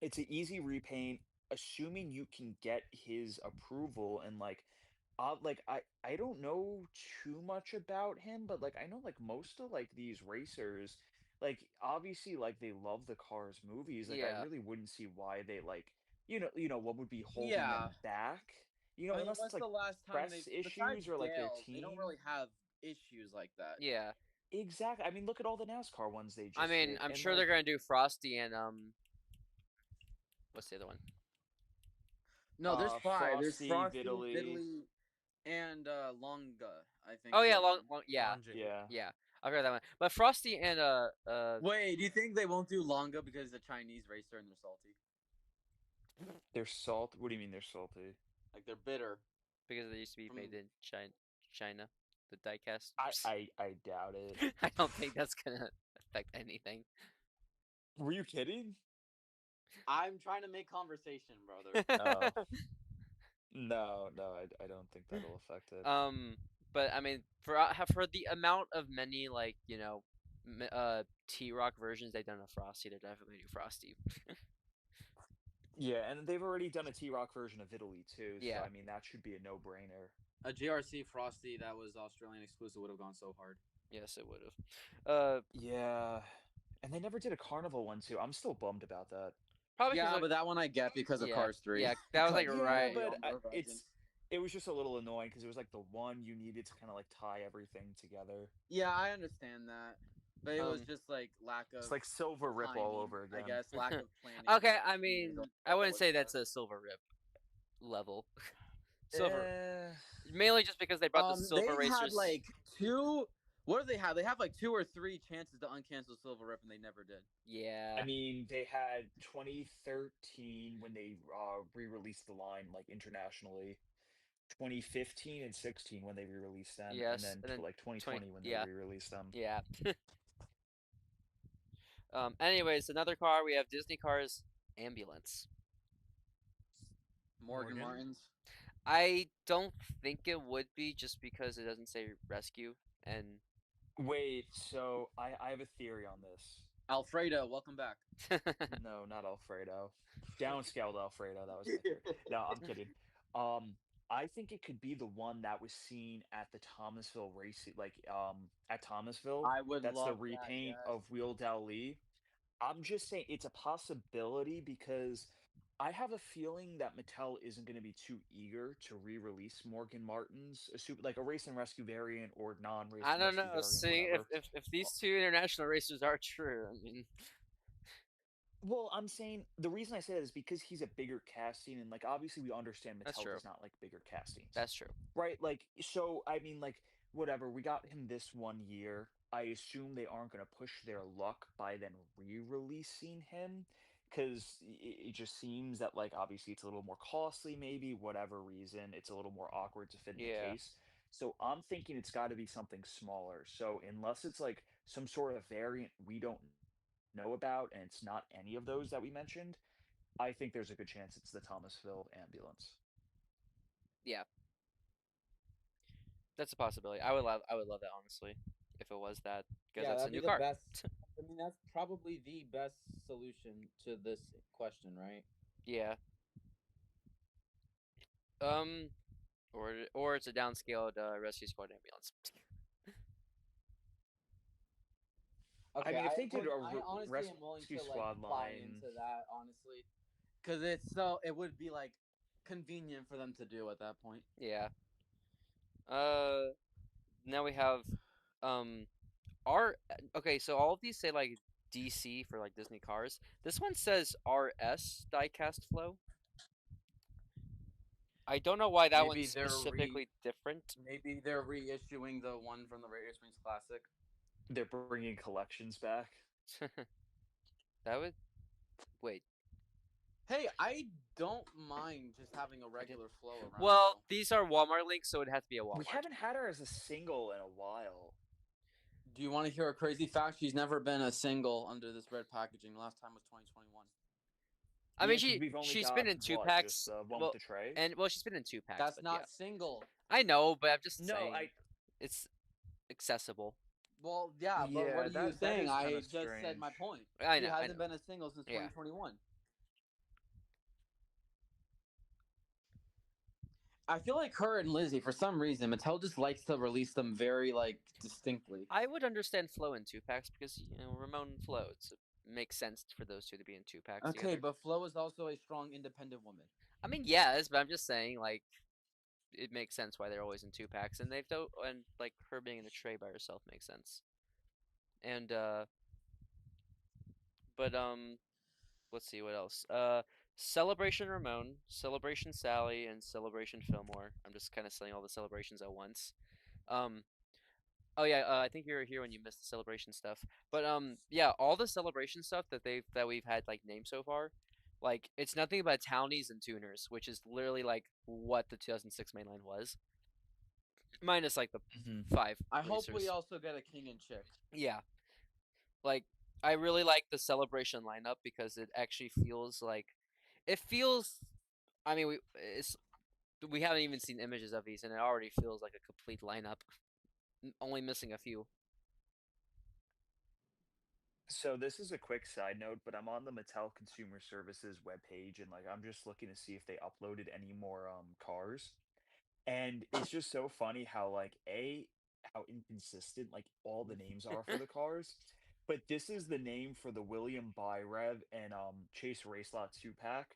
It's an easy repaint, assuming you can get his approval and I don't know too much about him, but I know most of these racers, obviously they love the Cars movies. I Yeah. really wouldn't see why they what would be holding Yeah. them back. You know, I mean, unless what's it's like the last time press they besides issues or like their Gales, they team. don't really have issues like that. Yeah. Exactly. I mean, look at all the NASCAR ones they just I mean, did, I'm and sure they're like, gonna do Frosty and what's the other one? No, there's five. There's Frosty, Frosty, Vitaly. Vitaly, and Longa. I think. Oh is yeah, the other one. yeah, Longe. Yeah, yeah. I've heard that one. But Frosty and Wait, do you think they won't do Longa because the Chinese racer and they're salty? they're salt. What do you mean they're salty? Like they're bitter. because they used to be made From- in China, the diecast. I doubt it. I don't think that's gonna affect anything. Were you kidding? I'm trying to make conversation, brother. Oh. No, I don't think that'll affect it. But I mean, for the amount of many like T-Rock versions they've done of Frosty, they're definitely do Frosty. Yeah, and they've already done a T-Rock version of Italy too, so Yeah. I mean that should be a no-brainer. A GRC Frosty that was Australian exclusive would have gone so hard. Yes, it would have. Yeah, and they never did a carnival one too. I'm still bummed about that. Probably Yeah, 'cause, but that one I get because of yeah, Cars 3. Yeah, that was like Yeah, right. but Younger versions. it was just a little annoying because it was like the one you needed to kind of like tie everything together. Yeah, I understand that, but it was Um, just like lack of. It's like Silver Rip all planning, over again. I guess lack of planning. Okay, that I you mean, don't I know wouldn't what say to that's do. a Silver Rip level. Silver, Eh, mainly just because they brought the Silver They Racers. had like two. What do they have? They have like 2 or 3 chances to uncancel Silver Rip, and they never did. Yeah. I mean, they had 2013 when they re-released the line like internationally. 2015 and 16 when they re-released them, Yes, and then, like 2020 when yeah. they re-released them. Yeah. Anyways, another car we have Disney Cars Ambulance. Morgan Morgan? Martins. I don't think it would be just because it doesn't say rescue and Wait, so I have a theory on this. Alfredo, welcome back. No, not Alfredo. Downscaled Alfredo. That was my theory. No, I'm kidding. I think it could be the one that was seen at the Thomasville racing, like at Thomasville. I would That's love the that, repaint yes. of Wheel Dali. I'm just saying it's a possibility because I have a feeling that Mattel isn't going to be too eager to re-release Morgan Martin's like a race and rescue variant or non-race. I and don't rescue know. variant, See, whatever. if these two international racers are true, I mean, Well, I'm saying the reason I say that is because he's a bigger casting, and like obviously we understand That's Mattel true. does not like bigger castings, that's true. right? Like, so I mean, like whatever, we got him this one year. I assume they aren't going to push their luck by then re-releasing him, because it just seems that like obviously it's a little more costly, maybe whatever reason, it's a little more awkward to fit in Yeah. the case. So I'm thinking it's got to be something smaller. So unless it's like some sort of variant we don't know about, and it's not any of those that we mentioned, I think there's a good chance it's the Thomasville ambulance. Yeah. That's a possibility. I would love that honestly, if it was that, because Yeah, that's a that'd new be car. the best. I mean, that's probably the best solution to this question, right? Yeah. Or it's a downscaled rescue squad ambulance. Okay, mean, if they did a I honestly am willing rescue to squad like buy line- into that, honestly, because it would be like convenient for them to do at that point. Yeah. Now we have okay, so all of these say like DC for like Disney Cars. This one says RS diecast flow. I don't know why that Maybe one's they're specifically different. Maybe they're reissuing the one from the Radio Springs Classic. They're bringing collections back. That would wait. Hey, I don't mind just having a regular flow around. Well, though. these are Walmart links, so it has to be a Walmart. We haven't had her as a single in a while. Do you want to hear a crazy fact? She's never been a single under this red packaging. Last time was 2021. I mean, Yeah, 'cause we've only she's got, been in two what, packs. just, one well, with the tray. and she's been in 2 packs. That's but not yeah. single. I know, but I'm just No, saying it's accessible. Well, yeah, but Yeah, what are you that saying? is I kinda just said my strange. point. I She know. I hasn't know. been a single since Yeah. 2021. I feel like her and Lizzie, for some reason, Mattel just likes to release them very like distinctly. I would understand Flo in 2 packs because Ramon and Flo. It makes sense for those two to be in 2 packs. Okay, together. but Flo is also a strong, independent woman. I mean, yes, but I'm just saying like it makes sense why they're always in 2 packs, and and like her being in a tray by herself makes sense. And but let's see what else. Celebration Ramon, Celebration Sally, and Celebration Fillmore. I'm just kind of saying all the celebrations at once. Um, oh yeah, I think you were here when you missed the celebration stuff. But yeah, all the celebration stuff that we've had like named so far, like it's nothing but townies and tuners, which is literally like what the 2006 mainline was, minus like the Mhm. 5 I hope we racers. also get a king and chick. Yeah, like I really like the celebration lineup because it actually feels like it feels. I mean, we haven't even seen images of these, and it already feels like a complete lineup, only missing a few. So this is a quick side note, but I'm on the Mattel Consumer Services webpage, and like I'm just looking to see if they uploaded any more cars. And it's just so funny how how inconsistent like all the names are for the cars. But this is the name for the William Byrev and Chase Racelot 2-pack.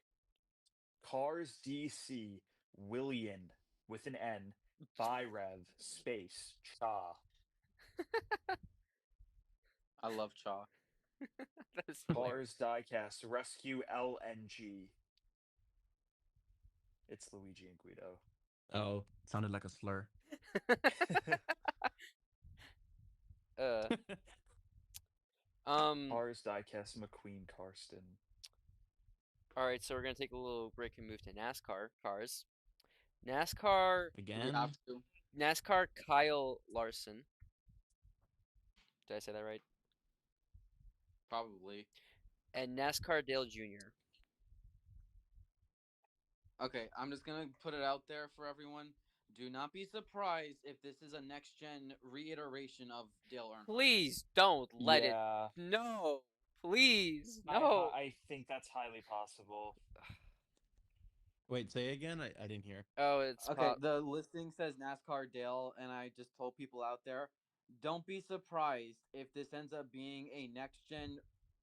Cars DC William with an N Byrev space Cha. I love Cha. That is hilarious. Cars diecast Rescue LNG. It's Luigi and Guido. Oh, sounded like a slur. Uh, Cars diecast McQueen Karsten. all right, so we're gonna take a little break and move to NASCAR cars. NASCAR, We Again? have to. NASCAR Kyle Larson. Did I say that right? Probably. And NASCAR Dale Jr. Okay, I'm just gonna put it out there for everyone. Do not be surprised if this is a next gen reiteration of Dale Earnhardt. Please don't let it. Yeah, No, please, I, no. I think that's highly possible. Wait, say again? I didn't hear. Oh, it's Okay, the listing says NASCAR Dale, and I just told people out there, don't be surprised if this ends up being a next gen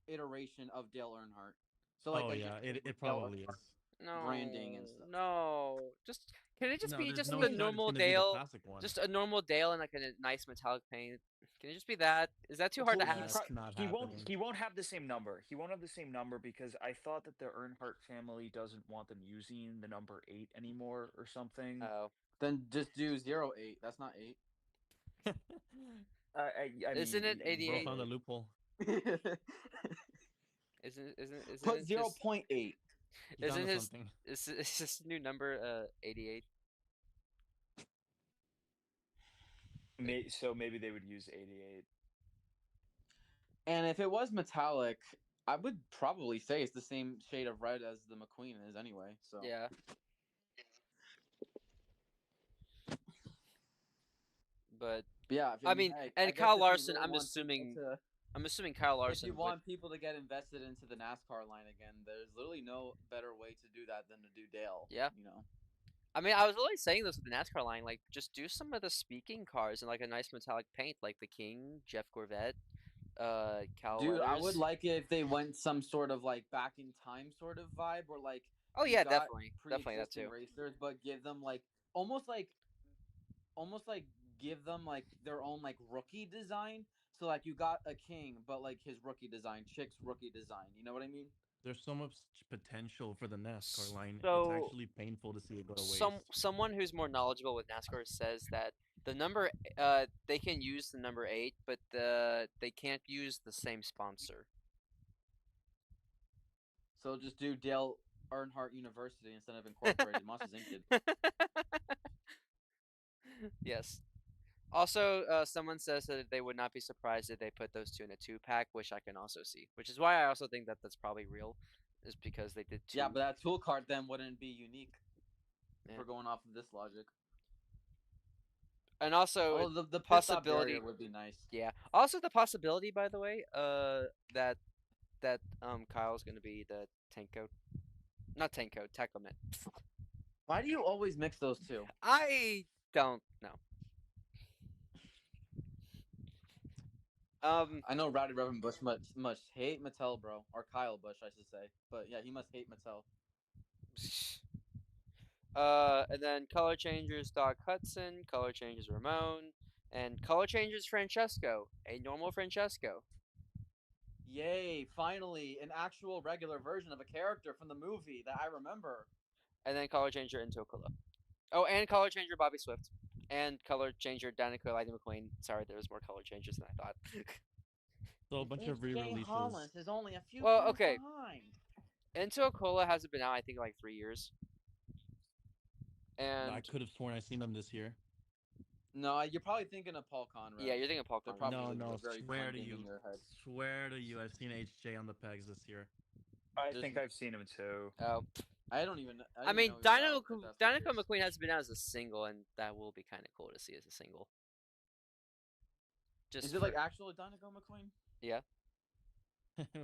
iteration of Dale Earnhardt. So like Oh a yeah, Dale it probably Earnhardt is. no branding and stuff. No, just can it just No, be there's just no the shot it's normal gonna be the Dale, classic one. just a normal Dale and like a nice metallic paint? Can it just be that? Is that too hard to Well, ask? That's not happening. he won't have the same number. He won't have the same number because I thought that the Earnhardt family doesn't want them using the number 8 anymore or something. Oh, Then just do 08. That's not 8. I isn't mean, it 88? Bro found a loophole. Isn't Put it 0.8. He isn't found his something. is his new number 88? So maybe they would use 88. And if it was metallic, I would probably say it's the same shade of red as the McQueen is anyway. So Yeah. But yeah, I mean, I and guess Kyle if you Larson, really I'm want assuming people to, I'm assuming Kyle if Larson you would. want people to get invested into the NASCAR line again, there's literally no better way to do that than to do Dale. Yeah. You know. I mean, I was really saying this with the NASCAR line, like just do some of the speaking cars in like a nice metallic paint, like the King, Jeff Gorvette, Cal Dude, I Weathers. would like it if they went some sort of like back in time sort of vibe, or like Oh you yeah, got definitely that pre-existing too. racers, but give them like almost like give them like their own like rookie design. So like you got a King, but like his rookie design, Chick's rookie design. You know what I mean? There's so much potential for the NASCAR line. It's So actually painful to see it go to waste. someone who's more knowledgeable with NASCAR says that the number they can use the number 8, but they can't use the same sponsor. So just do Dale Earnhardt University instead of Incorporated. Monsters Inc. did. Yes. Also, someone says that they would not be surprised if they put those two in a 2-pack, which I can also see. Which is why I also think that that's probably real, is because they did 2. Yeah, but that tool card then wouldn't be unique. Yeah. If we're going off of this logic. And also Oh, the possibility would be nice. Yeah. Also the possibility, by the way, that Kyle's gonna be the tank code. Not tank code, Tacomet. Why do you always mix those two? I don't know. I know Rowdy Reverend Bush must hate Mattel, bro, or Kyle Bush, I should say. But yeah, he must hate Mattel. And then color changers Doc Hudson, color changers Ramon, and color changers Francesco, a normal Francesco. Yay! Finally, an actual regular version of a character from the movie that I remember. And then color changer into Aquila. Oh, and color changer Bobby Swift. And color changer Danica Lightning McQueen. Sorry, there was more color changes than I thought. So a bunch of re-releases. Hollis is only a few Well, points okay. behind. Into Aquila hasn't been out, I think, like 3 years. And I could have sworn I seen them this year. No, you're probably thinking of Paul Conrad. yeah, you're thinking of Paul They're Conrad. probably No, very swear to blending you. in your head. Swear to you, I've seen HJ on the pegs this year. I Just- think I've seen him too. Oh, I don't even. I mean, know he was out, if that's the Danica case. McQueen hasn't been out as a single, and that will be kind of cool to see as a single. Just Is it like actual Danica McQueen?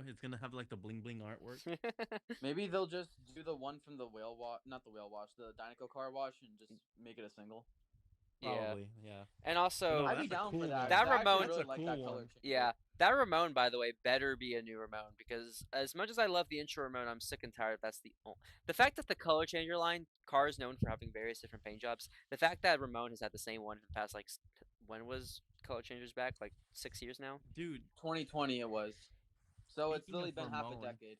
It's gonna have like the bling bling artwork. Maybe they'll just do the one from the whale wash, not the whale wash, the Dinoco car wash, and just make it a single. yeah, Probably, yeah. and also No, I'd be that's a down cool for that. one. That 'cause I actually Ramon- really That's a like cool that one. color change. yeah, that Ramon, by the way, better be a new Ramon, because as much as I love the intro Ramon, I'm sick and tired. That's the fact that the color changer line car is known for having various different paint jobs. The fact that Ramon has had the same one for the past like when was color changers back, like 6 years now. Dude, 2020 it was. So it's Speaking literally of been half a Ramon, decade.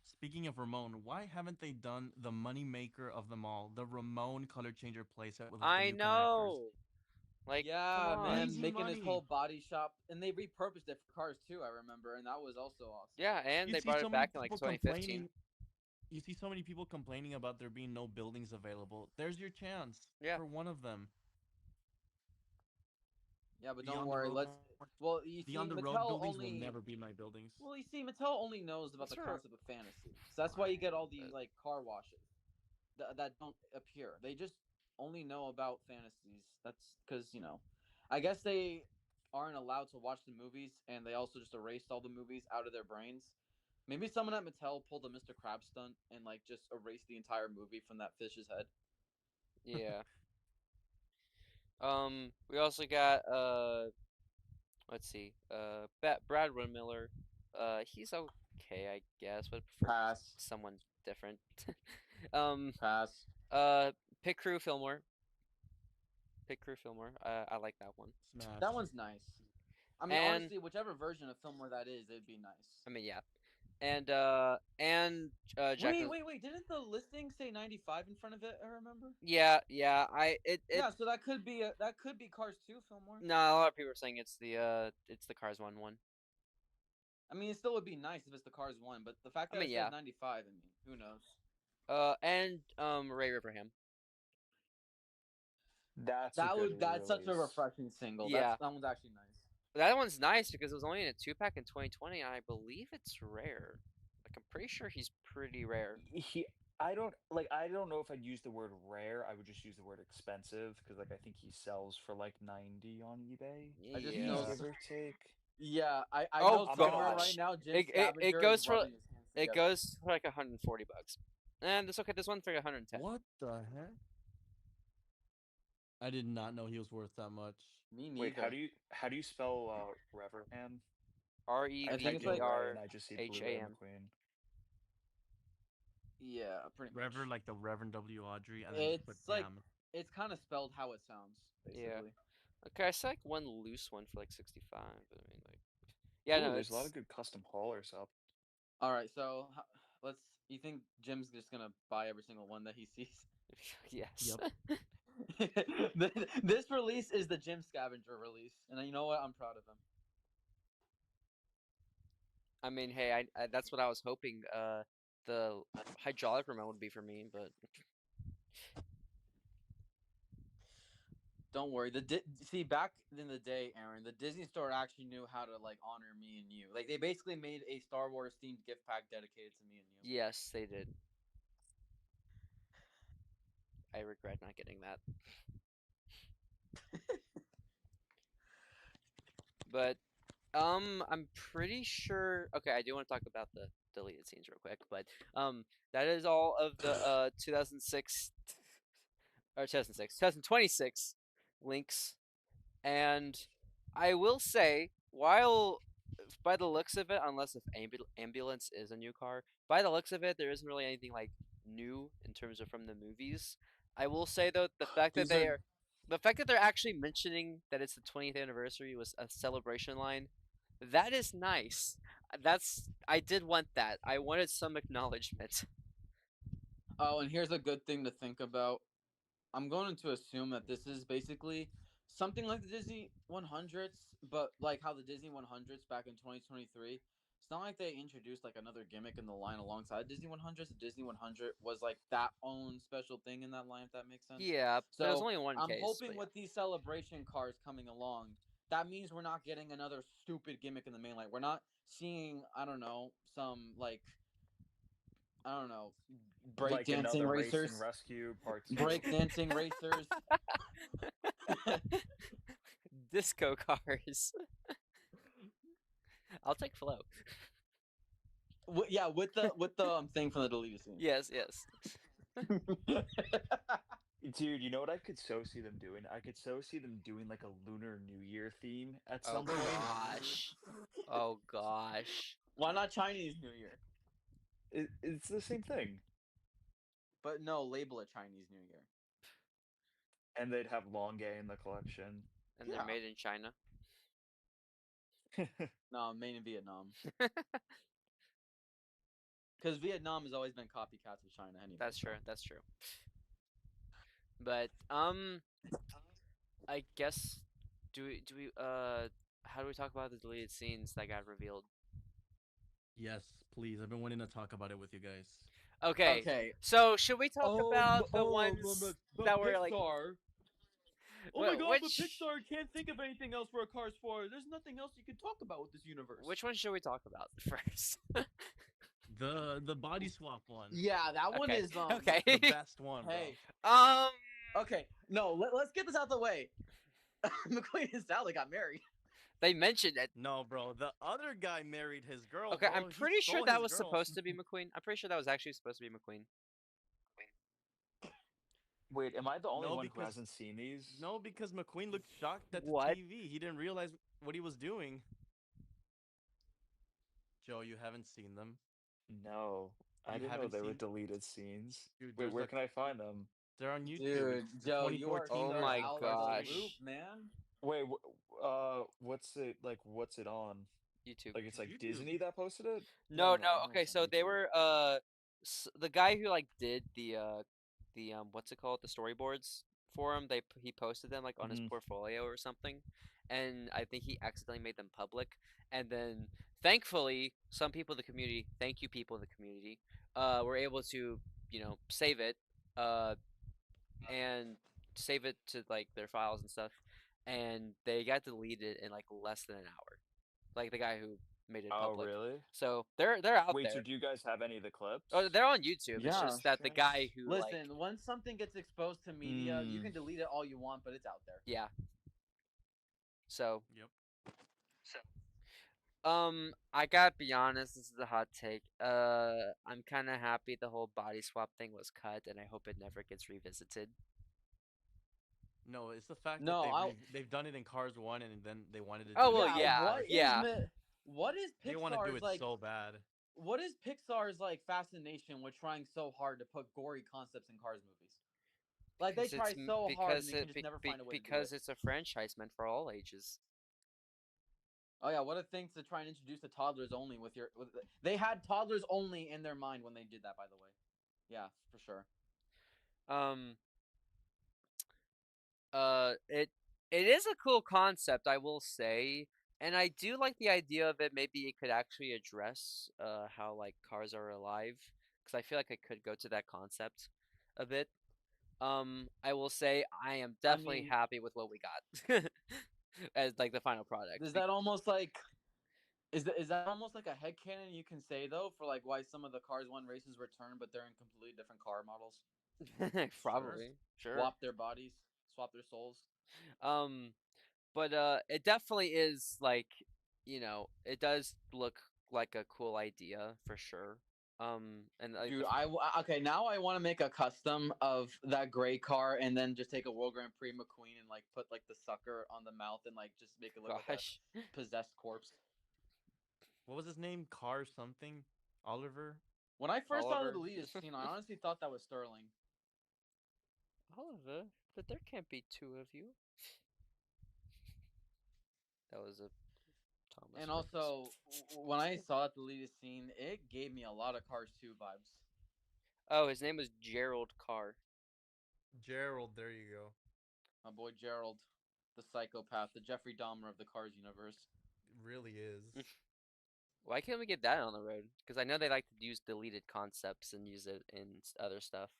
speaking of Ramon, why haven't they done the money maker of them all, the Ramon color changer playset with like, the I new connectors? know. Like, Yeah, come on. man, Easy making his money. whole body shop, and they repurposed it for cars too. I remember, and that was also awesome. Yeah, and You they see brought so it many back in like people 2015. complaining- You see so many people complaining about there being no buildings available. There's your chance Yeah. for one of them. Yeah, but The don't on the worry. road- Let's. Well, you see, The on the road Mattel buildings only. will never be my buildings. Well, you see, Mattel only knows about That's the right. concept of fantasy. So that's why you get all these But- like car washes that don't appear. They just only know about fantasies. That's because I guess they aren't allowed to watch the movies, and they also just erased all the movies out of their brains. Maybe someone at Mattel pulled a Mr. Krabs stunt and like just erased the entire movie from that fish's head. Yeah. We also got let's see, Brad Miller. He's okay, I guess, but I prefer Pass. someone different. Pass. Pitcrew Fillmore. I like that one. Smash. That one's nice. I mean, And- honestly, whichever version of Fillmore that is, it'd be nice. I mean, yeah. And Jack. Wait! Didn't the listing say 95 in front of it? I remember. Yeah. Yeah, so that could be Cars 2, Fillmore. No, a lot of people are saying it's the Cars 1. I mean, it still would be nice if it's the Cars 1, but the fact that mean, it yeah. says 95, I mean, who knows? And Ray Riverham. That's That's such a refreshing single. Yeah. That one's actually nice. That one's nice because it was only in a 2-pack in 2020, and I believe it's rare. Like, I'm pretty sure he's pretty rare. I don't know if I'd use the word rare. I would just use the word expensive because I think he sells for like 90 on eBay. I just Yeah. know- Give or take. Yeah, I Oh, know somewhere gosh. right now. Jim It Scavenger goes is for- rubbing his hands It together. goes for like $140. And this one's for 110. What the heck? I did not know he was worth that much. Me neither. Wait, how do you spell Reverham? R E I V think it's E like- R. and I just see Blue H A Ray M. McQueen. Yeah, pretty much. Reverend, like the Reverend W. Audrey, and then you put It's like- Bam. It's kind of spelled how it sounds, basically. Yeah. Okay, I saw like one loose one for like 65. But I mean, like, yeah, Ooh, no, there's a lot it's- of good custom haulers up. All right, so let's. You think Jim's just gonna buy every single one that he sees? yes. Yep. This release is the Jim Scavenger release, and you know what? I'm proud of him. I mean, hey, I that's what I was hoping. The hydraulic remote would be for me, but Don't worry. See, back in the day, Aaron, the Disney Store actually knew how to like honor me and you. Like they basically made a Star Wars themed gift pack dedicated to me and you. yes, they did. I regret not getting that. But I'm pretty sure. Okay, I do want to talk about the deleted scenes real quick, but that is all of the 2026 links, and I will say, while by the looks of it, unless if ambulance is a new car, by the looks of it, there isn't really anything like new in terms of from the movies. I will say though, These are the fact that they're actually mentioning that it's the 20th anniversary was a celebration line. That is nice. I did want that. I wanted some acknowledgement. Oh, and here's a good thing to think about. I'm going to assume that this is basically something like the Disney 100s, but like how the Disney 100s back in 2023. It's not like they introduced like another gimmick in the line alongside Disney 100s. The Disney 100 was like that own special thing in that line, if that makes sense. Yeah, there was So only one I'm case, but hoping yeah. with these celebration cars coming along, that means we're not getting another stupid gimmick in the main line. We're not seeing, I don't know, some like, I don't know, Like breakdancing another Race racers, and Rescue Part 2. breakdancing racers. Disco cars. I'll take Flo. Yeah, with the thing from the deleted scene. Yes, yes. Dude, you know what I could so see them doing? I could so see them doing like a Lunar New Year theme at Oh some point. gosh. Oh gosh. Why not Chinese New Year? It's the same thing. But no, label it Chinese New Year. And they'd have Longgay in the collection. And Yeah. they're made in China. No, made in Vietnam. Because Vietnam has always been copycats of China anyway. That's true. That's true. But I guess do we how do we talk about the deleted scenes that got revealed? Yes, please. I've been wanting to talk about it with you guys. Okay. Okay. So should we talk about the ones that were like Pixar. Oh Wh- my god, which- but Pixar can't think of anything else for a Cars 4. There's nothing else you can talk about with this universe. which one should we talk about first? The body swap one. Yeah, that one Okay. is Okay. The best one, bro. Hey, Okay. no, let's get this out the way. McQueen and Sally got married. They mentioned it. No, bro. The other guy married his girl. Okay, bro. I'm He pretty sure stole that his was girl. supposed to be McQueen. I'm pretty sure that was actually supposed to be McQueen. Wait, am I the only No, one who because- hasn't seen these? No, because McQueen looked shocked at the What? TV. He didn't realize what he was doing. Joe, you haven't seen them. No. I You didn't know haven't they were seen- deleted scenes. Dude, Wait, there's where a- can I find them? They're on YouTube. Dude, It's Joe, you are 2014 Oh so my out gosh. of the loop, man. Wait, what's it like? What's it on? YouTube. Like it's like YouTube. Disney that posted it? No, No, no. no, Okay, it's so on they YouTube. were the guy who like did the what's it called, the storyboards for him. He posted them like on his Mhm. portfolio or something, and I think he accidentally made them public. And then thankfully, some people in the community, thank you people in the community, were able to save it, and save it to like their files and stuff, and they got deleted in like less than an hour. Like the guy who made it Oh, public. really? So they're out Wait, there. so do you guys have any of the clips? Oh, they're on YouTube. It's Yeah, just that the guy who Listen, like, once something gets exposed to media, you Mm. can delete it all you want, but it's out there. yeah. So Yep. I gotta be honest. This is a hot take. I'm kind of happy the whole body swap thing was cut, and I hope it never gets revisited. No, it's the fact No, that they've done it in Cars 1 and then they wanted to do Oh, it well, in yeah, Cars yeah. What is They want to do Pixar's it like? so bad. What is Pixar's like fascination with trying so hard to put gory concepts in Cars movies? Like they Because try it's so hard and because they can it just be- never be- find a way because to do it. it's a franchise meant for all ages. Oh yeah, what a thing to try and introduce the toddlers only they had toddlers only in their mind when they did that, by the way. Yeah, for sure. It is a cool concept, I will say, and I do like the idea of it. Maybe it could actually address how like cars are alive, because I feel like it could go to that concept a bit. I will say I am definitely mean- happy with what we got as like the final product. Is that almost like is that almost like a headcanon you can say though for like why some of the Cars 1 races return but they're in completely different car models? Probably sure. Swap their bodies, swap their souls. But it definitely is like it does look like a cool idea for sure. And like, Dude, okay, now I want to make a custom of that gray car and then just take a World Grand Prix McQueen and like put like the sucker on the mouth and like just make it look like gosh. a possessed corpse. What was his name? Car something? Oliver? When I first saw the Oliver. deleted scene, I honestly thought that was Sterling. Oliver, but there can't be two of you. That was a Thomas And reference. also, when I saw that deleted scene, it gave me a lot of Cars 2 vibes. Oh, his name was Gerald Carr. Gerald, there you go. My boy Gerald, the psychopath, the Jeffrey Dahmer of the Cars universe. It really is. Why can't we get that on the road? Because I know they like to use deleted concepts and use it in other stuff.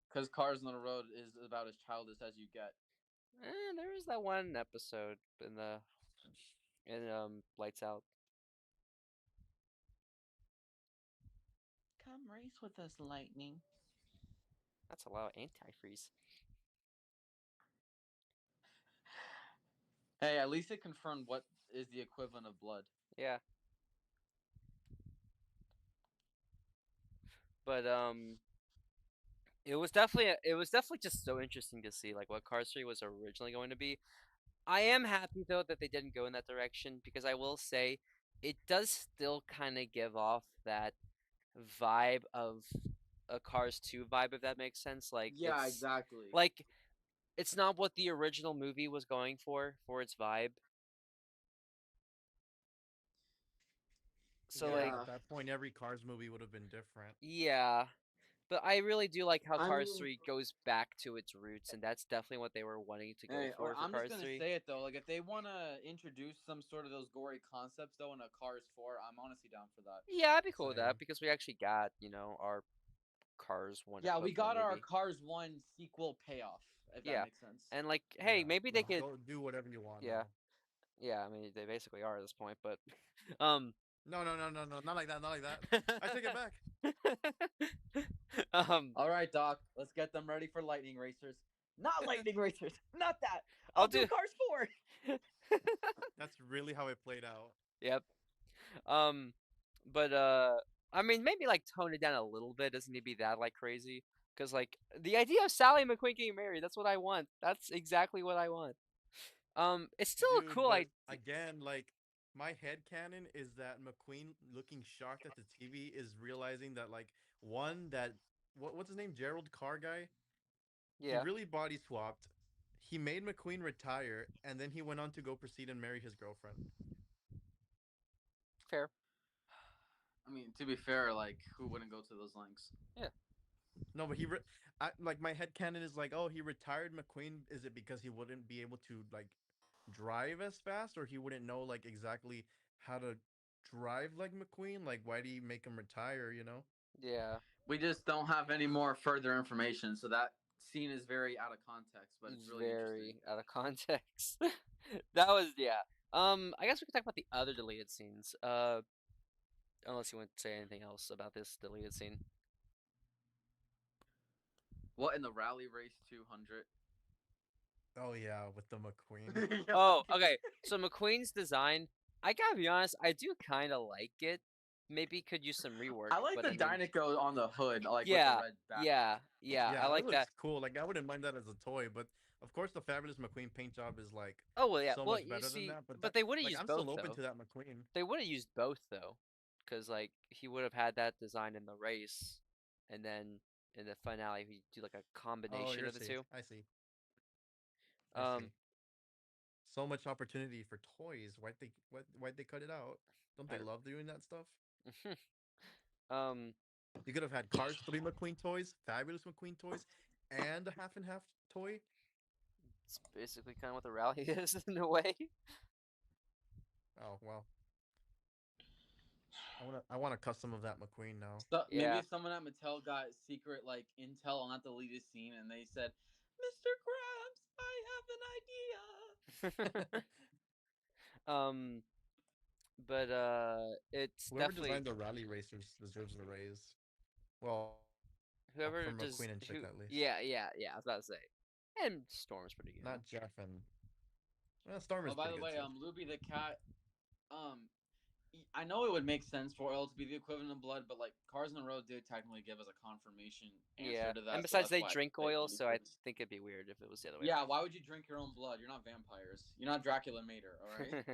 Because Cars on the Road is about as childish as you get. There was that one episode in Lights Out. Come race with us, Lightning. That's a lot of antifreeze. Hey, at least it confirmed what is the equivalent of blood. Yeah. But it was definitely just so interesting to see like what Cars 3 was originally going to be. I am happy though that they didn't go in that direction because I will say it does still kind of give off that vibe of a Cars 2 vibe, if that makes sense. Like Yeah, it's exactly. like it's not what the original movie was going for its vibe. So Yeah, like at that point, every Cars movie would have been different. yeah, but I really do like how I Cars mean- 3 goes back to its roots, and that's definitely what they were wanting to go Hey, for I'm Cars just gonna 3. say it though. Like, if they want to introduce some sort of those gory concepts though in a Cars 4, I'm honestly down for that. Yeah, I'd be cool with Same. that because we actually got, our Cars 1 Yeah, we got equivalent our movie. Cars 1 sequel payoff. If Yeah. that makes sense. And like, hey, Yeah, maybe they like, could go do whatever you want. Yeah. now. Yeah, I mean they basically are at this point, but um No, not like that, not like that. I take it back. All right, Doc. Let's get them ready for Lightning Racers. Not Lightning Racers. Not that. I'll I'll do do- Cars 4. That's really how it played out. Yep. But I mean maybe like tone it down a little bit, doesn't need to be that like crazy. Cause like the idea of Sally McQueen getting married, that's what I want. That's exactly what I want. It's still Dude, a cool but idea. again, like my headcanon is that McQueen looking shocked at the TV is realizing that like one that what's his name? Gerald Carr guy? Yeah, He really body swapped. He made McQueen retire, and then he went on to go proceed and marry his girlfriend. fair. I mean, to be fair, like, who wouldn't go to those lengths? No, but like my headcanon is like, oh, he retired McQueen. Is it because he wouldn't be able to like drive as fast, or he wouldn't know like exactly how to drive like McQueen? Like, why do you make him retire? You know? Yeah. We just don't have any more further information, so that scene is very out of context, but it's really Very interesting. out of context. That was yeah. I guess we could talk about the other deleted scenes. Unless you want to say anything else about this deleted scene. What in the Rally Race 200? Oh yeah, with the McQueen. Oh, okay. So McQueen's design, I gotta be honest, I do kind of like it. Maybe could use some rework. I like but the I mean, Dynaco on the hood, like Yeah, with the red back. yeah, I it like looks that. cool. Like I wouldn't mind that as a toy, but of course the Fabulous McQueen paint job is like Oh well, yeah. so Well, much you better see, than that. but But they would have like used I'm both still open though. to that McQueen. They would have used both though, because like he would have had that design in the race, and then in the finale he do like a Oh, combination you're of the see. two. I see. I see. Um, So much opportunity for toys. Why'd they cut it out? Don't they I- love doing that stuff? um, You could have had Cars 3 McQueen toys, Fabulous McQueen toys, and a half and half toy. it's basically kind of what the rally is in a way. Oh well. I want a custom of that McQueen now. So, Yeah. Maybe someone at Mattel got secret like intel on that deleted scene, and they said, "Mr. Krabs, I have an idea." But it's Whoever definitely designed the rally racers deserves a raise. Well, whoever from does McQueen and Chick who, at least. yeah, I was about to say, and Storm's pretty good. Not Jeff and. Well, Storm is Oh, by pretty the way, good too. Luby the cat, I know it would make sense for oil to be the equivalent of blood, but like Cars on the Road did technically give us a confirmation answer Yeah, to that. and so besides that's they why I drink picked oil, it so I because- think it'd be weird if it was the other way. Yeah, why would you drink your own blood? You're not vampires. You're not Dracula Mater, all right?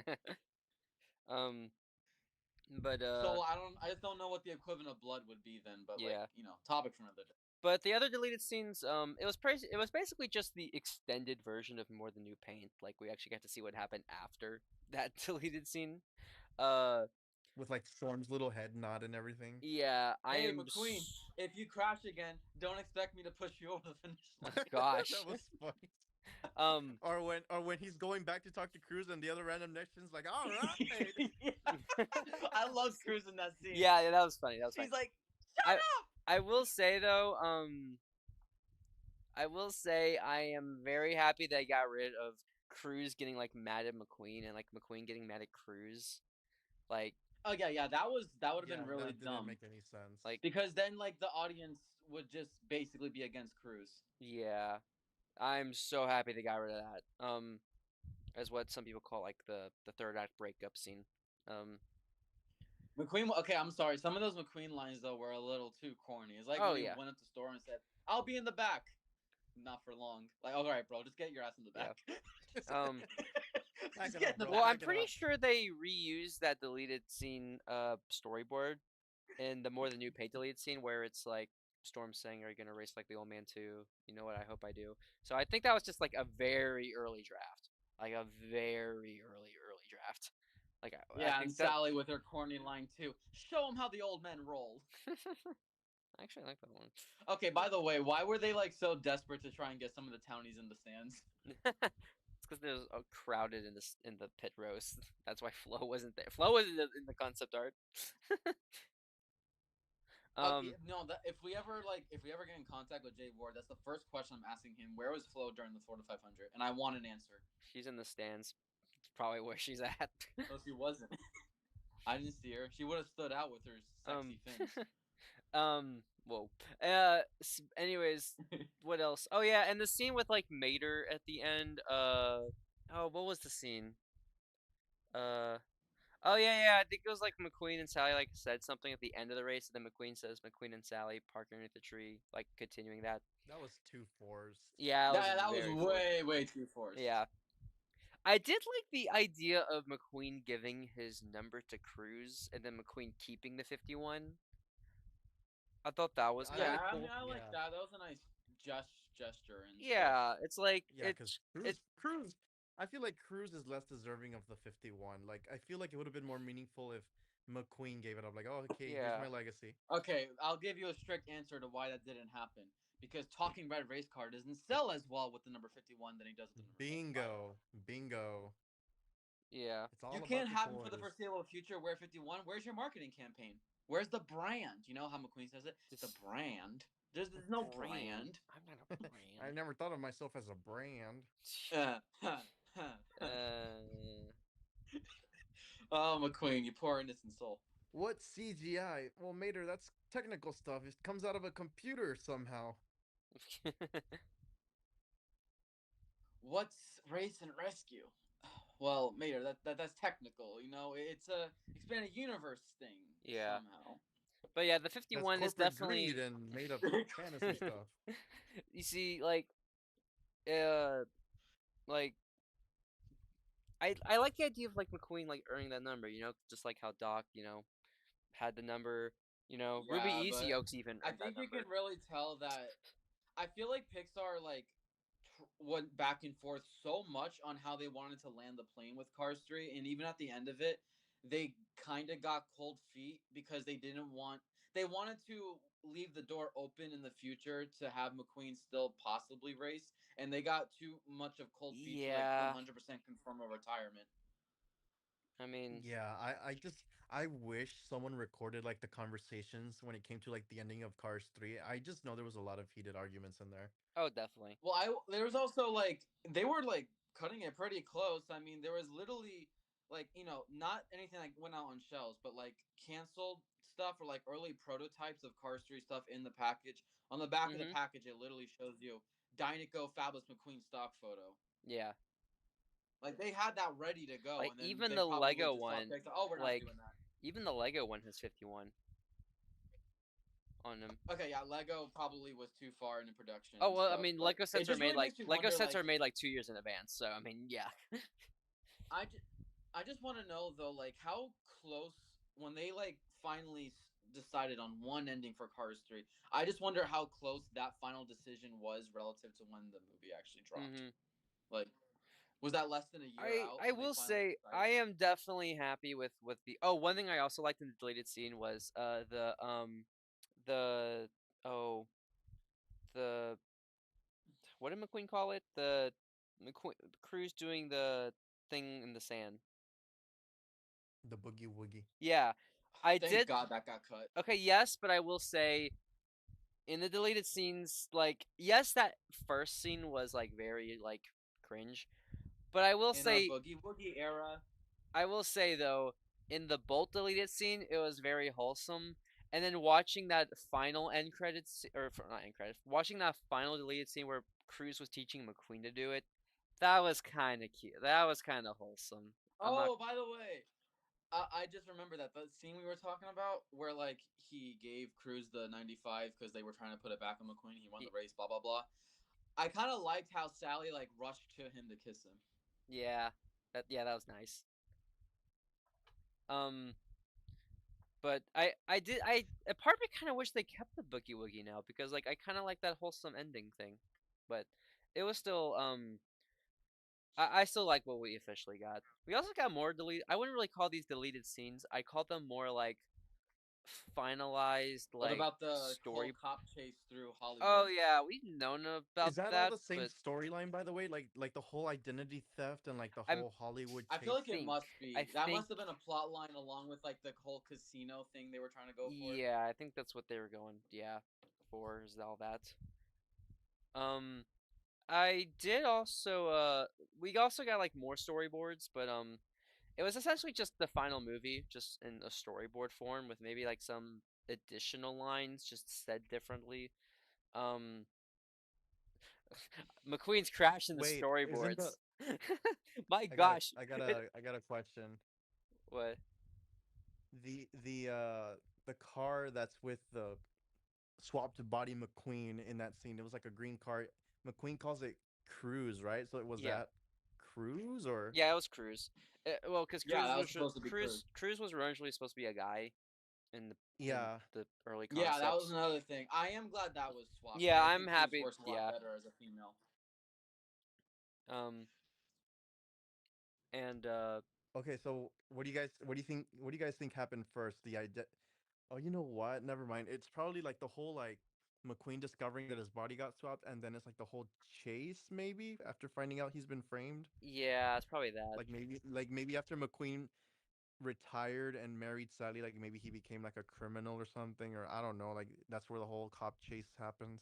But So I just don't know what the equivalent of blood would be then, but yeah. like, topic for another day. But the other deleted scenes, it was basically just the extended version of More Than New Paint. Like we actually got to see what happened after that deleted scene. Uh, With like Storm's little head nod and everything. yeah, Hey, I'm. McQueen, if you crash again, don't expect me to push you over the finish line. Gosh. That was funny. Um, Or when he's going back to talk to Cruz and the other random Nexion's like, all right. Yeah. I love Cruz in that scene. yeah, that was funny. That was funny. He's like, shut up! I will say though, I will say I am very happy they got rid of Cruz getting like mad at McQueen and like McQueen getting mad at Cruz. Like, Oh yeah, that would have Yeah, been really that didn't dumb. make any sense. Like- Because then like the audience would just basically be against Cruz. yeah, I'm so happy they got rid of that. As what some people call like the third act breakup scene. McQueen. Okay, I'm sorry. Some of those McQueen lines though were a little too corny. It's like Oh, when he yeah. went up to the store and said, "I'll be in the back." Not for long. Like, all right, bro, just get your ass in the back. Back Just it get up, in the bro. Well, back. I'm Back it pretty up. sure they reused that deleted scene storyboard in the More Than New Paint deleted scene where it's like Storm saying, "Are you gonna race like the old man too? You know what? I hope I do." So I think that was just like a very early draft, like a very early draft. Like I Yeah, think and Sally with her corny line too. Show them how the old men roll. I actually like that one. Okay, by the way, why were they like so desperate to try and get some of the townies in the stands? It's because there's crowded in the pit rows. That's why Flo wasn't there. Flo was in the concept art. No, if we ever get in contact with Jay Ward, that's the first question I'm asking him. Where was Flo during the 4 to 500? And I want an answer. She's in the stands. It's probably where she's at. No, she wasn't. I didn't see her. She would have stood out with her sexy fins. Whoa. Anyways, what else? Oh yeah, and the scene with like Mater at the end. What was the scene? Oh yeah. I think it was like McQueen and Sally like said something at the end of the race, and then McQueen says McQueen and Sally park underneath the tree, like continuing that. That was too forced. Yeah, That was very forced. way too forced. Yeah. I did like the idea of McQueen giving his number to Cruz and then McQueen keeping the 51. I thought that was kind Yeah, of I cool. mean, I like Yeah. that. That was a nice gesture. And Yeah, it's like Yeah, because Cruz, I feel like Cruz is less deserving of the 51. Like, I feel like it would have been more meaningful if McQueen gave it up. Like, oh, okay, Yeah. here's my legacy. Okay, I'll give you a strict answer to why that didn't happen. Because Talking Red race car doesn't sell as well with the number 51 than he does with the number 25. Bingo. yeah. It's all You about can't the have him for the toys. foreseeable future wear 51. Where's your marketing campaign? Where's the brand? You know how McQueen says it? The Just- brand. There's no brand. I'm not a brand. I never thought of myself as a brand. Oh, McQueen, you poor innocent soul. What CGI? Well, Mater, that's technical stuff. It comes out of a computer somehow. What's race and rescue? Well, Mater, that's technical. You know, it's a expanded universe thing. Yeah. Somehow. But yeah, the That's 51 is corporate definitely greed and made of fantasy stuff. You see, like I like the idea of like McQueen like earning that number, just like how Doc, had the number, Ruby Yeah, Easy but Oaks even I earned that think you number. can really tell that. I feel like Pixar went back and forth so much on how they wanted to land the plane with Cars 3, and even at the end of it, they kind of got cold feet because they wanted to leave the door open in the future to have McQueen still possibly race, and they got too much of cold feet Yeah. to like 100% confirm a retirement. I mean, Yeah, I wish someone recorded like the conversations when it came to like the ending of Cars 3. I just know there was a lot of heated arguments in there. oh, definitely. Well, there was also like they were like cutting it pretty close. I mean, there was literally like not anything like went out on shelves, but like canceled stuff or like early prototypes of Cars 3 stuff in the package. On the back of the package, it literally shows you Dynaco Fabulous McQueen stock photo. Yeah. Like they had that ready to go. Like and then even they the probably Lego just saw one, pics, oh, we're not like doing that. even the Lego one has 51 on them. Okay, yeah, Lego probably was too far into production. Oh and well, I stuff, mean, but Lego it sets are just made really like makes you Lego wonder, sets like, are made like 2 years in advance. So I mean, yeah. I just want to know though, like how close when they like finally decided on one ending for Cars 3. I just wonder how close that final decision was relative to when the movie actually dropped. Hmm. Like, was that less than a year out I when they will finally say decided? I am definitely happy with the. Oh, one thing I also liked in the deleted scene was the oh the what did McQueen call it? The McQueen Cruz doing the thing in the sand. The boogie woogie. Yeah, I Thank did. God that got cut. Okay, yes, but I will say in the deleted scenes, like yes, that first scene was like very like cringe. But In our Boogie Woogie era, I will say though, in the Bolt deleted scene, it was very wholesome. And then watching that final end credits, or not end credits, watching that final deleted scene where Cruz was teaching McQueen to do it, that was kind of cute. That was kind of wholesome. I'm not. oh, by the way, I just remember that the scene we were talking about, where like he gave Cruz the 95 because they were trying to put it back on McQueen. He won the race, blah blah blah. I kind of liked how Sally like rushed to him to kiss him. Yeah, that was nice. Um, but a part of me kind of wish they kept the Boogie Woogie now because like I kind of like that wholesome ending thing, but it was still I still like what we officially got. We also got more delete. I wouldn't really call these deleted scenes. I call them more like finalized What like about the whole story. cop chase through Oh Hollywood? yeah, we've known about Is that all that, the same but storyline, by the way? Like the whole identity theft and like the I'm whole Hollywood I feel chase. like it think must I be. That think must have been a plot line along with like the whole casino thing they were trying to go for. yeah, I think that's what they were going. Yeah, for is all that. Um, I did also we also got like more storyboards, but it was essentially just the final movie, just in a storyboard form with maybe like some additional lines just said differently. Um, McQueen's crashing the Wait, isn't the storyboards. My gosh, I got a question. what? The car that's with the swapped body McQueen in that scene, it was like a green car. McQueen calls it Cruise, right? So it was Yeah, that Cruise or yeah, it was Cruz. Well, because Yeah, that was supposed to be Cruz. Cruz was originally supposed to be a guy in yeah. the early Yeah, that was concepts. another thing. I am glad that was swapped Yeah, because I I'm think Cruz happy. works a lot Yeah. better as a female. Um, and Okay, so what do you guys think happened first? Oh, you know what? Never mind. It's probably like the whole like McQueen discovering that his body got swapped, and then it's like the whole chase, maybe after finding out he's been framed. yeah, it's probably that. Like maybe after McQueen retired and married Sally, like maybe he became like a criminal or something, or I don't know. Like that's where the whole cop chase happens.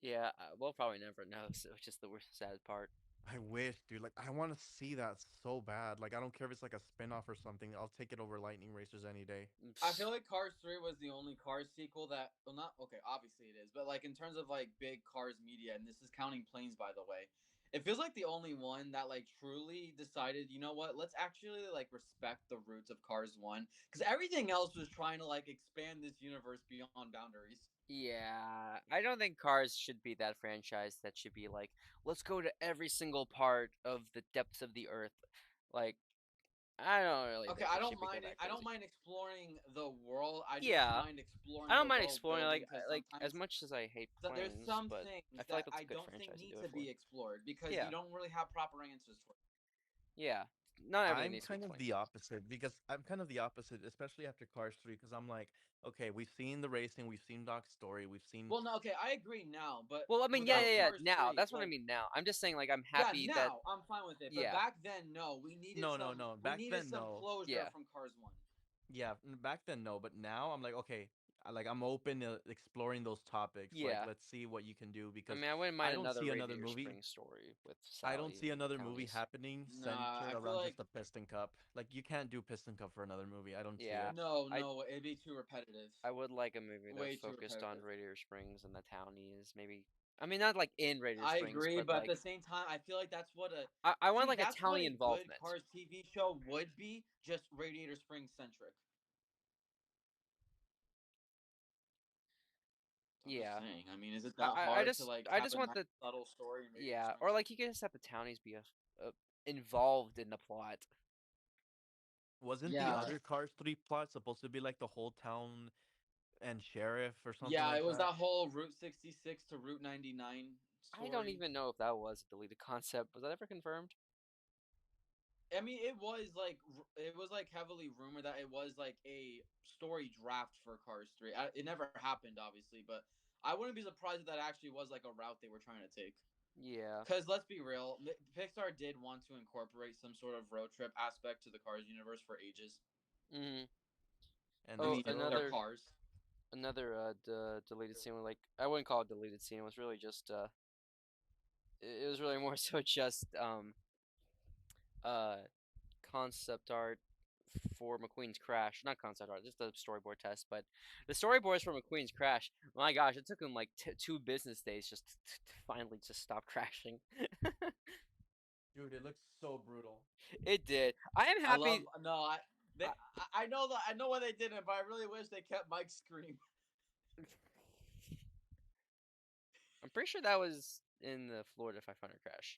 Yeah, we'll probably never know, which is the worst sad part. I wish, dude. Like, I want to see that so bad. Like, I don't care if it's like a spin-off or something. I'll take it over Lightning Racers any day. I feel like Cars 3 was the only Cars sequel that, well, not, okay, obviously it is, but like in terms of like big Cars media, and this is counting planes, by the way, it feels like the only one that like truly decided, you know what, let's actually like respect the roots of Cars 1. Because everything else was trying to like expand this universe beyond boundaries. Yeah, I don't think Cars should be that franchise that should be like, let's go to every single part of the depths of the earth. Like, I don't really Okay, think I it don't should be go mind it. that I don't crazy. mind exploring the world. I just Yeah, mind exploring I don't the mind world exploring building because like as sometimes much as I hate there's planes, some but things I feel like that that's a I good don't think franchise to need do to it for. be explored because Yeah, you don't really have proper answers for it. yeah, not everything I'm needs to be kind of explained. the opposite because I'm kind of the opposite, especially after Cars 3, because I'm like, okay, we've seen the racing, we've seen Doc's story, we've seen. Well, no, okay, I agree now, but Well, I mean, I, without yeah. Cars Now, 3, that's what I like, mean. Now, I'm just saying, like, I'm yeah, happy that, now I'm fine with it. But yeah, back then, no, no, no, no. we Back needed then, some no. closure yeah, from Cars 1. Yeah, back then, no. But now I'm like, okay, I'm open to exploring those topics. Like, yeah. let's see what you can do I because mean, I wouldn't I mind don't another see another Radiator movie. Springs story with I don't Sally see and the another movie townies. happening Nah, centered I feel around like just a piston cup. Like, you can't do piston cup for another movie. I don't see Yeah, it. no, I no, it'd be too repetitive. I would like a movie that Way too focused on repetitive. Radiator Springs and the townies. Maybe, I mean, not like in Radiator I Springs, agree, but but at like the same time, I feel like that's what a I want see. like a That's what townie a good involvement. Cars TV show would be, just Radiator Springs centric. I'm just Yeah, saying. I mean, is it that hard to like I have just a want nice the subtle story in Radiator yeah, Springs? or like you can just have the townies be involved in the plot. Wasn't the Yeah, other Cars 3 plot supposed to be like the whole town and Sheriff or something Yeah, like it was that. that whole Route 66 to Route 99 I don't story. even know if that was a deleted concept. Was that ever confirmed? I mean, it was like heavily rumored that it was like a story draft for Cars 3. It never happened, obviously, but I wouldn't be surprised if that actually was like a route they were trying to take. Yeah. Because let's be real, Pixar did want to incorporate some sort of road trip aspect to the Cars universe for ages. Hmm. And I they Oh, mean, it's their still cars. another deleted scene. Like I wouldn't call it deleted scene. It was really just it was really more so just uh concept art for McQueen's Crash. Not concept art, just a storyboard test. But the storyboards for McQueen's Crash. My gosh, it took him like 2 business days just to finally just stop crashing. dude, it looks so brutal. It did. I am I love happy. no, I they I, I know why they didn't, but I really wish they kept Mike's scream. I'm pretty sure that was in the Florida 500 crash.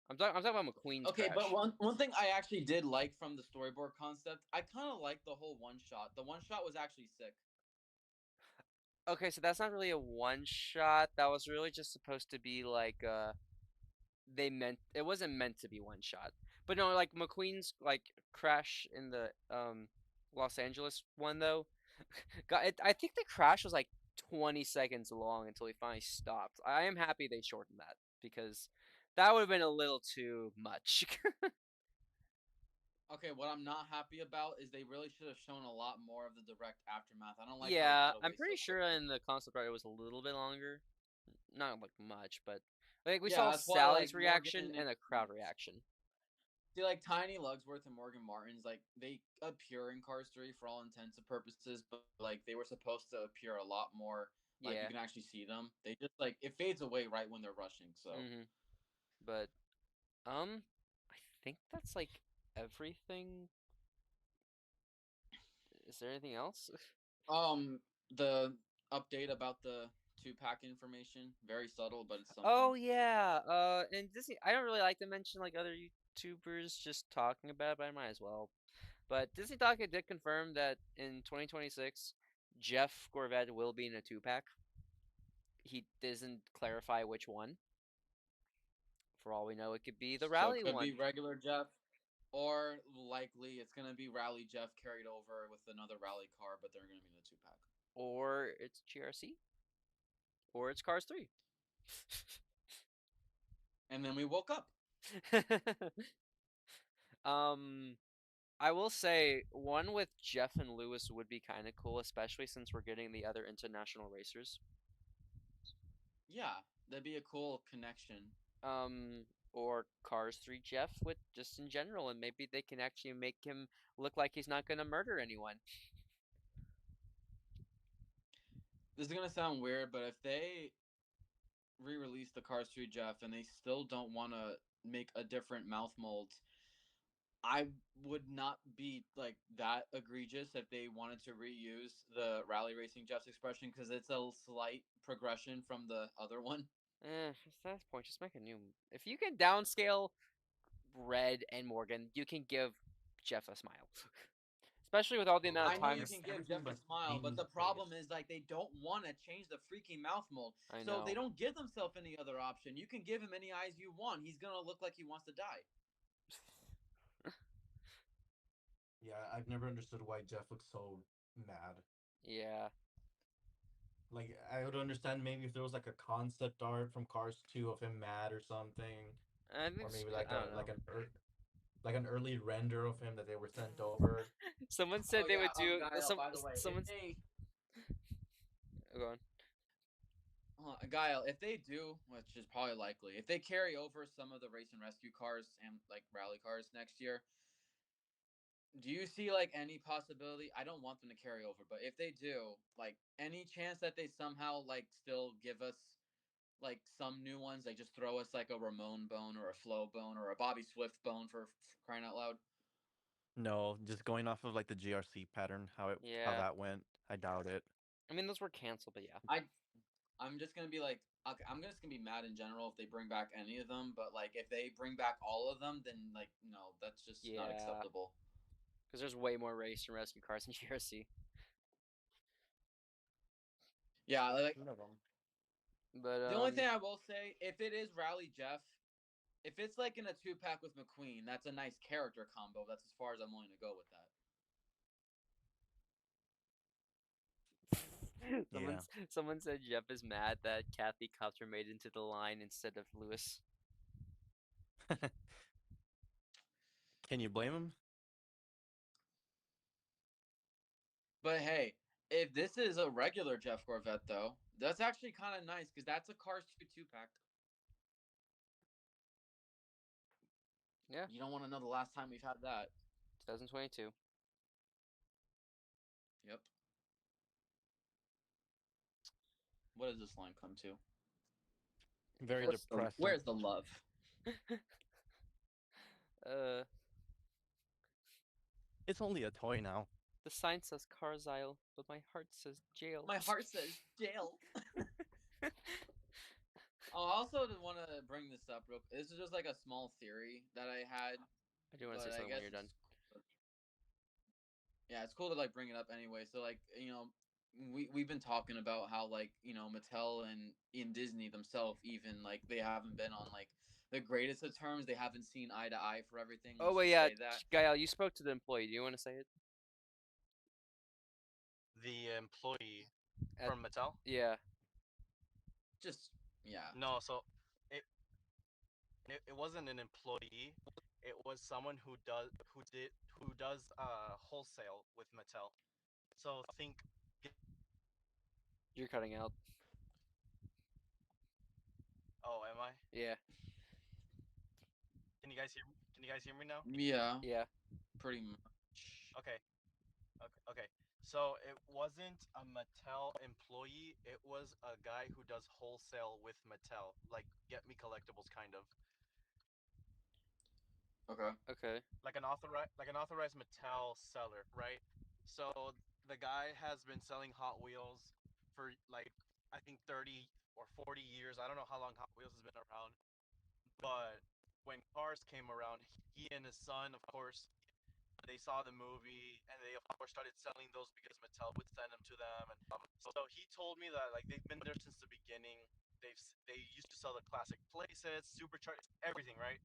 I'm talking about McQueen's Okay, but Crash. one thing I actually did like from the storyboard concept, I kind of liked the whole one shot. The one shot was actually sick. Okay, so that's not really a one shot. That was really just supposed to be like they meant it wasn't meant to be one shot. But no, like McQueen's like crash in the Los Angeles one though. I think the crash was like 20 seconds long until he finally stopped. I am happy they shortened that because that would have been a little too much. Okay, what I'm not happy about is they really should have shown a lot more of the direct aftermath. I don't like how it Yeah, cut I'm away so pretty sure quickly. in the concept art it was a little bit longer. Not like much, but like we Yeah, saw that's why like Sally's reaction Morgan and and a crowd reaction. see like Tiny Lugsworth and Morgan Martin's like they appear in Cars 3 for all intents and purposes, but like they were supposed to appear a lot more. Like you Yeah. can actually see them. They just like it fades away right when they're rushing. So Mhm. But I think that's like everything. Is there anything else? the update about the 2-pack information, very subtle, but it's something. Oh yeah. And Disney. I don't really like to mention like other YouTubers just talking about it, but I might as well. But Disney Talk did confirm that in 2026, Jeff Gorvet will be in a 2-pack. He doesn't clarify which one. For all we know, it could be the So it rally could be one, regular Jeff, or likely it's gonna be Rally Jeff carried over with another rally car, but they're gonna be in the 2-pack. or it's GRC, or it's Cars 3. And then we woke up. um, I will say one with Jeff and Lewis would be kind of cool, especially since we're getting the other international racers. Yeah, that'd be a cool connection. Um, or Cars 3 Jeff with just in general, and maybe they can actually make him look like he's not gonna murder anyone. This is gonna sound weird, but if they re-release the Cars 3 Jeff and they still don't want to make a different mouth mold, I would not be like that egregious if they wanted to reuse the rally racing Jeff's expression because it's a slight progression from the other one. At that point, just make a new. If you can downscale Red and Morgan, you can give Jeff a smile. Especially with all the Bro, amount I of know time. you every, can give everything Jeff a but smile, but Amy's the face. problem is like they don't want to change the freaking mouth mold. I So they know. don't give themselves any other option. You can give him any eyes you want. He's gonna look like he wants to die. Yeah, I've never understood why Jeff looks so mad. Yeah. Like, I would understand maybe if there was like a concept art from Cars 2 of him mad or something, I think or maybe like I don't know. like an early render of him that they were sent over. Someone Oh said they yeah, would do Guile. some. By the way, if Someone. they Go on. Guile, if they do, which is probably likely, if they carry over some of the race and rescue cars and like rally cars next year, do you see like any possibility? I don't want them to carry over, but if they do, like any chance that they somehow like still give us like some new ones, like just throw us like a Ramon bone or a Flo bone or a Bobby Swift bone for crying out loud. No, just going off of like the GRC pattern, how Yeah. that went. I doubt it. I mean, those were canceled, but yeah. I'm just gonna be like, okay, I'm just gonna be mad in general if they bring back any of them. But like, if they bring back all of them, then no, that's just not Yeah. acceptable. Because there's way more race and rescue cars in GRC. Yeah, like One of them. But the only thing I will say, if it is Rally Jeff, if it's like in a 2-pack with McQueen, that's a nice character combo. That's as far as I'm willing to go with that. Yeah. someone said Jeff is mad that Kathy Copter made it into the line instead of Lewis. Can you blame him? But hey, if this is a regular Jeff Corvette, though, that's actually kind of nice because that's a Cars 2 pack. Yeah, You don't want to know the last time we've had that. 2022. Yep. What does this line come to? Very depressing. Where's the love? uh, It's only a toy now. the sign says Cars Aisle, but my heart says jail. My heart says jail. Oh, I also want to bring this up real quick. This is just like a small theory that I had. I do want to say But I something when guess you're done. yeah, it's cool to like bring it up anyway. So like we've been talking about how like Mattel and in Disney themselves even like they haven't been on like the greatest of terms. They haven't seen eye to eye for everything. Oh Let's wait, just yeah, say that. Gael, you spoke to the employee. Do you want to say it? The employee At- from Mattel? Yeah. Just yeah. No, so it wasn't an employee. It was someone who does wholesale with Mattel. So think You're cutting out. oh, am I? Yeah. Can you guys hear me now? Yeah, Yeah. pretty much. Okay. Okay. So it wasn't a Mattel employee. It was a guy who does wholesale with Mattel, like Get Me Collectibles kind of. Okay. Okay. Like an authorized Mattel seller, right? So the guy has been selling Hot Wheels for like I think 30 or 40 years. I don't know how long Hot Wheels has been around, but when Cars came around, he and his son, of course, they saw the movie and they of course started selling those because Mattel would send them to them. And so he told me that like they've been there since the beginning. They used to sell the classic playsets, supercharged, everything, right?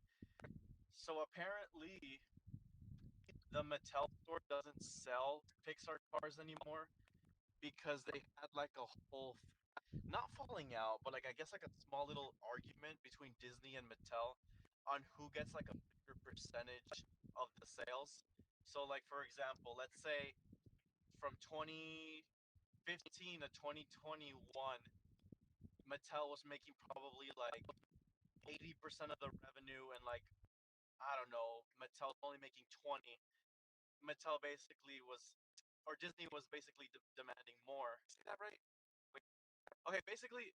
So apparently the Mattel store doesn't sell Pixar cars anymore because they had like a whole not falling out, but like I guess like a small little argument between Disney and Mattel on who gets like a bigger percentage of the sales. So like for example, let's say from 2015 to 2021, Mattel was making probably like 80% of the revenue and like I don't know, Mattel's only making 20. Mattel basically was, or Disney was basically demanding more. Is that right? Wait. Okay, basically,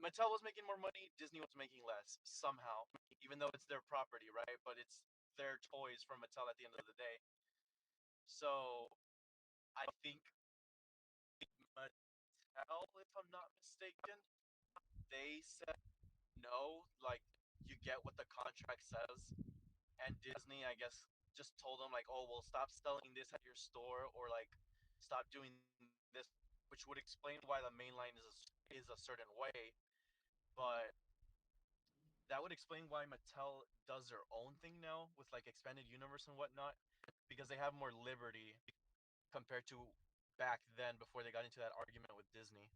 Mattel was making more money, Disney was making less somehow, even though it's their property, right? But it's their toys from Mattel at the end of the day. So I think Mattel, if I'm not mistaken, they said no, like you get what the contract says, and Disney, I guess, just told them like, oh, well, stop selling this at your store, or like, stop doing this, which would explain why the main line is a certain way, but that would explain why Mattel does their own thing now with like expanded universe and whatnot, because they have more liberty compared to back then before they got into that argument with Disney.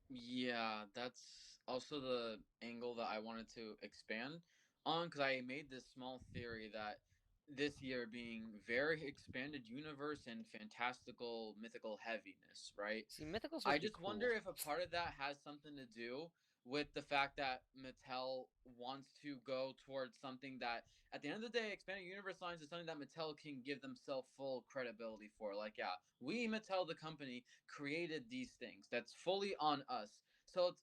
Yeah, that's also the angle that I wanted to expand on because I made this small theory that this year being very expanded universe and fantastical mythical heaviness, right? See, Mythical's I supposed to be just cool. wonder if a part of that has something to do with the fact that Mattel wants to go towards something that, at the end of the day, expanded universe lines is something that Mattel can give themselves full credibility for. Like, yeah, we Mattel, the company, created these things. That's fully on us. So it's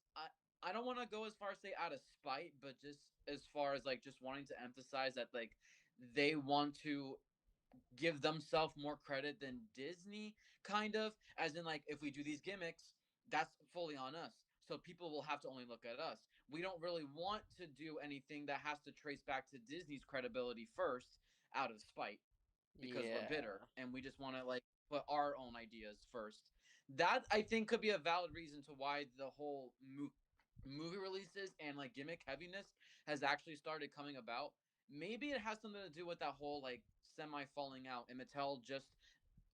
I don't want to go as far as say out of spite, but just as far as like just wanting to emphasize that like they want to give themselves more credit than Disney, kind of, as in like if we do these gimmicks, that's fully on us. So people will have to only look at us. We don't really want to do anything that has to trace back to Disney's credibility first out of spite because we're bitter and we just want to like put our own ideas first. That I think could be a valid reason to why the whole movie releases and like gimmick heaviness has actually started coming about. Maybe it has something to do with that whole like semi falling out and Mattel just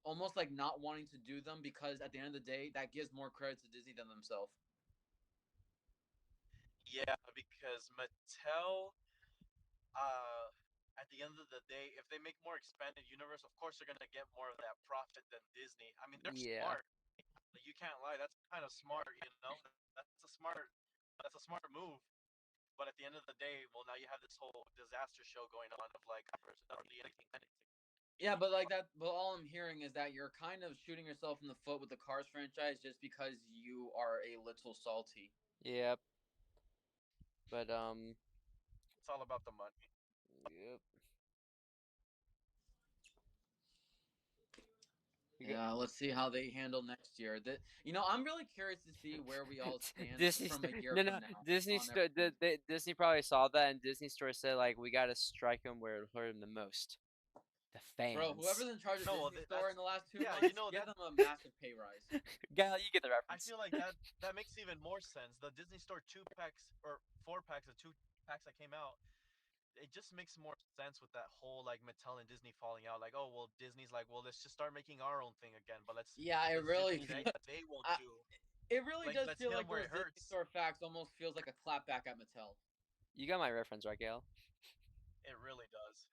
almost like not wanting to do them because at the end of the day that gives more credit to Disney than themselves. Yeah, because Mattel, uh, at the end of the day, if they make more expanded universe, of course they're gonna get more of that profit than Disney. I mean, they're Yeah. smart. Like, you can't lie. That's kind of smart, you know. That's a smart move. But at the end of the day, well, now you have this whole disaster show going on of like personality and anything. Yeah, but like that. But all I'm hearing is that you're kind of shooting yourself in the foot with the Cars franchise just because you are a little salty. Yep. But It's all about the money. yep. You got Yeah, let's see how they handle next year. I'm really curious to see where we all stand Disney. from a year No, from no. now Disney. on everything. Disney probably saw that, and Disney Store said like, we gotta strike them where it hurt them the most. The Bro, whoever's fans. in charge of No, Disney Store in the last two yeah, months, give them a massive pay rise. Gal, you get the I reference. feel like that makes even more sense. The Disney Store 2 packs or 4 packs, the 2 packs that came out, it just makes more sense with that whole like Mattel and Disney falling out. Like, oh well, Disney's like, well, let's just start making our own thing again, but Yeah, it let's do really, things that they won't I, do. it really Like, does let's feel hit them like where those it Disney hurts. Store facts almost feels like a clapback at Mattel. You got my reference, right, Gail? It really does.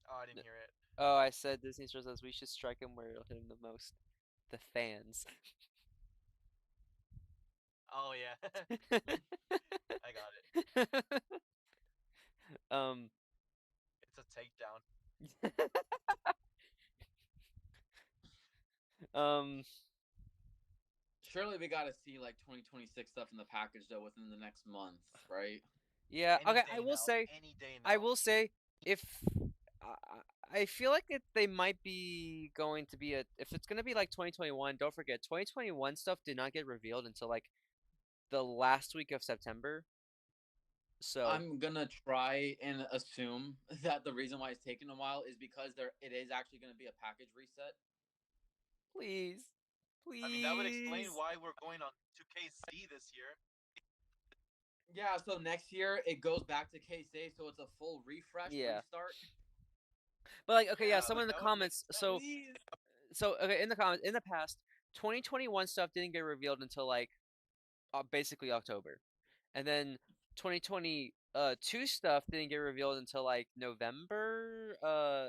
Oh, I didn't hear it. Oh, I said Disney Store says we should strike them where it'll hit them the most. The fans. Oh yeah, I got it. um. It's a takedown. um. Surely we got to see like 2026 stuff in the package though within the next month, right? Yeah. Any Okay. day now. Any day now. I will say, if I feel like they might be going to be if it's gonna be like 2021. Don't forget, 2021 stuff did not get revealed until like the last week of September. So I'm gonna try and assume that the reason why it's taking a while is because it is actually gonna be a package reset. please, I mean, that would explain please. why we're going on to KC this year. Yeah, so next year it goes back to KC, so it's a full refresh Yeah. restart. But like, okay, yeah, Yeah, someone like, in the that would make comments. sense. So okay, in the comments, in the past, 2021 stuff didn't get revealed until like basically October, and then 2022 stuff didn't get revealed until like November,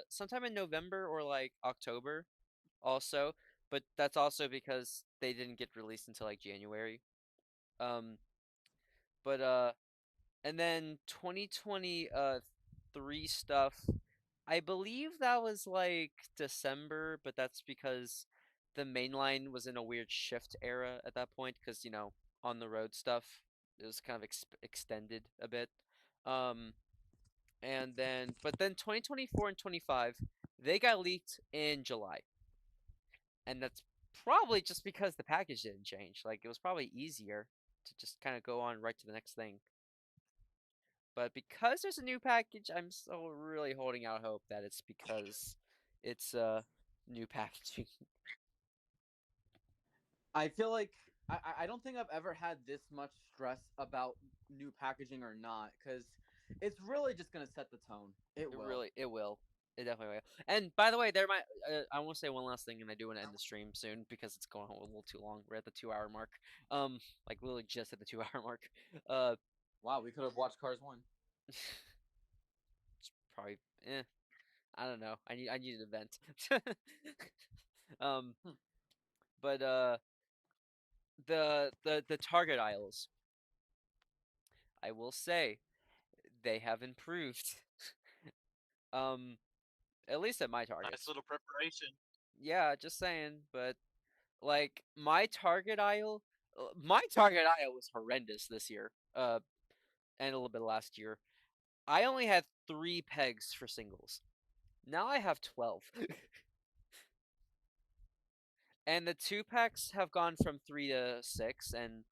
sometime in November or like October, also. But that's also because they didn't get released until like January. Um, but and then 2023 stuff, I believe that was like December, but that's because the mainline was in a weird shift era at that point because, on the road stuff, it was kind of extended a bit. Um, but then 2024 and 25, they got leaked in July. And that's probably just because the package didn't change. Like, it was probably easier to just kind of go on right to the next thing. But because there's a new package, I'm still really holding out hope that it's because it's new packaging. I feel like I don't think I've ever had this much stress about new packaging or not, because it's really just gonna set the tone. It will. It will. It definitely will. And by the way, I want to say one last thing, and I do want to end the stream soon because it's going on a little too long. We're at the 2 hour mark. Like literally just at the 2 hour mark. Wow, we could have watched Cars 1. It's probably I don't know. I need an event. um, but the Target aisles, I will say, they have improved. At least at my Nice Targets. little preparation. Yeah, just saying. But like my Target aisle was horrendous this year. And a little bit last year. I only had 3 pegs for singles. Now I have 12. And the 2 packs have gone from 3 to 6, and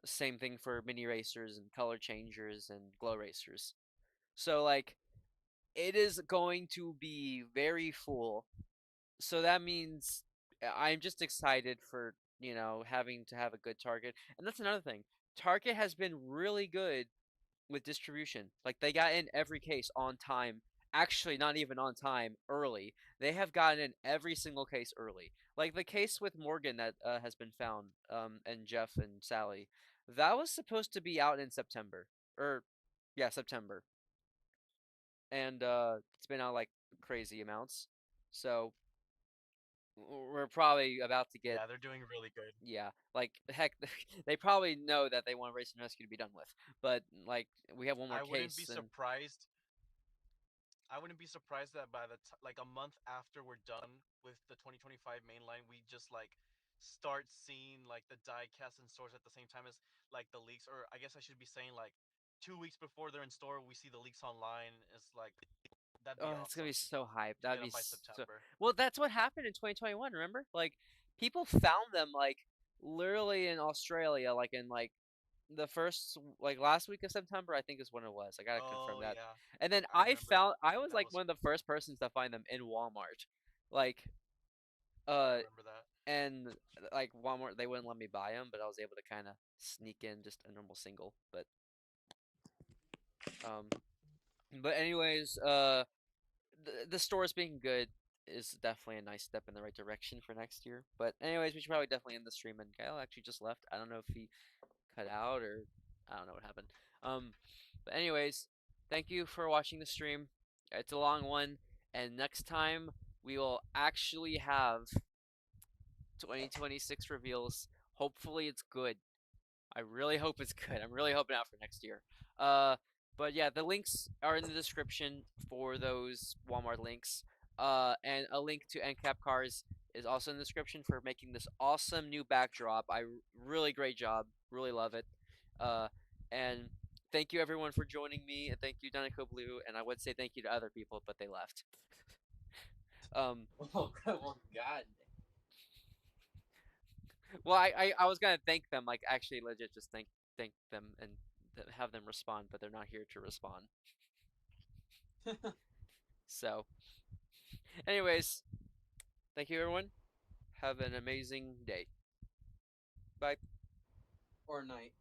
same thing for mini racers and color changers and glow racers. So like, it is going to be very full. So that means I'm just excited for, having to have a good Target. And that's another thing. Target has been really good with distribution. Like they got in every case on time. Actually, not even on time, early. They have gotten in every single case early. Like the case with Morgan that has been found, and Jeff and Sally, that was supposed to be out in September, or yeah, September, and it's been out like crazy amounts. So we're probably about to get, Yeah, they're doing really good. yeah, like heck, they probably know that they want Race and Rescue to be done with, but like we have one more I wouldn't be case and surprised. I wouldn't be surprised that by like a month after we're done with the 2025 mainline, we just like start seeing like the diecast in stores at the same time as like the leaks. Or I guess I should be saying like 2 weeks before they're in store, we see the leaks online. It's like that'd be oh, it's gonna be awesome so hyped. to That'd get be them by so. September. Well, that's what happened in 2021. Remember, like people found them like literally in Australia, like in like the first like last week of September, I think is when it was. I gotta confirm Oh that. yeah, And then I remember. I was That like was one of the first persons to find them in Walmart, like I uh, remember that. and like Walmart they wouldn't let me buy them, but I was able to kind of sneak in just a normal single. Um, but anyways, the stores being good is definitely a nice step in the right direction for next year. But anyways, we should probably definitely end the stream. And Kyle actually just left. I don't know if he cut out or I don't know what happened. But anyways, thank you for watching the stream. It's a long one, and next time we will actually have 2026 reveals. Hopefully, it's good. I really hope it's good. I'm really hoping out for next year. Uh, but yeah, the links are in the description for those Walmart links. And a link to NCAP Cars is also in the description for making this awesome new backdrop. Really great job. Really love it. Uh, and thank you everyone for joining me, and thank you Danico Blue. And I would say thank you to other people, but they left. um, Oh, well, God. well, I was gonna thank them, like actually legit, just thank them and have them respond, but they're not here to respond. So, anyways, thank you everyone. Have an amazing day. Bye. Or night.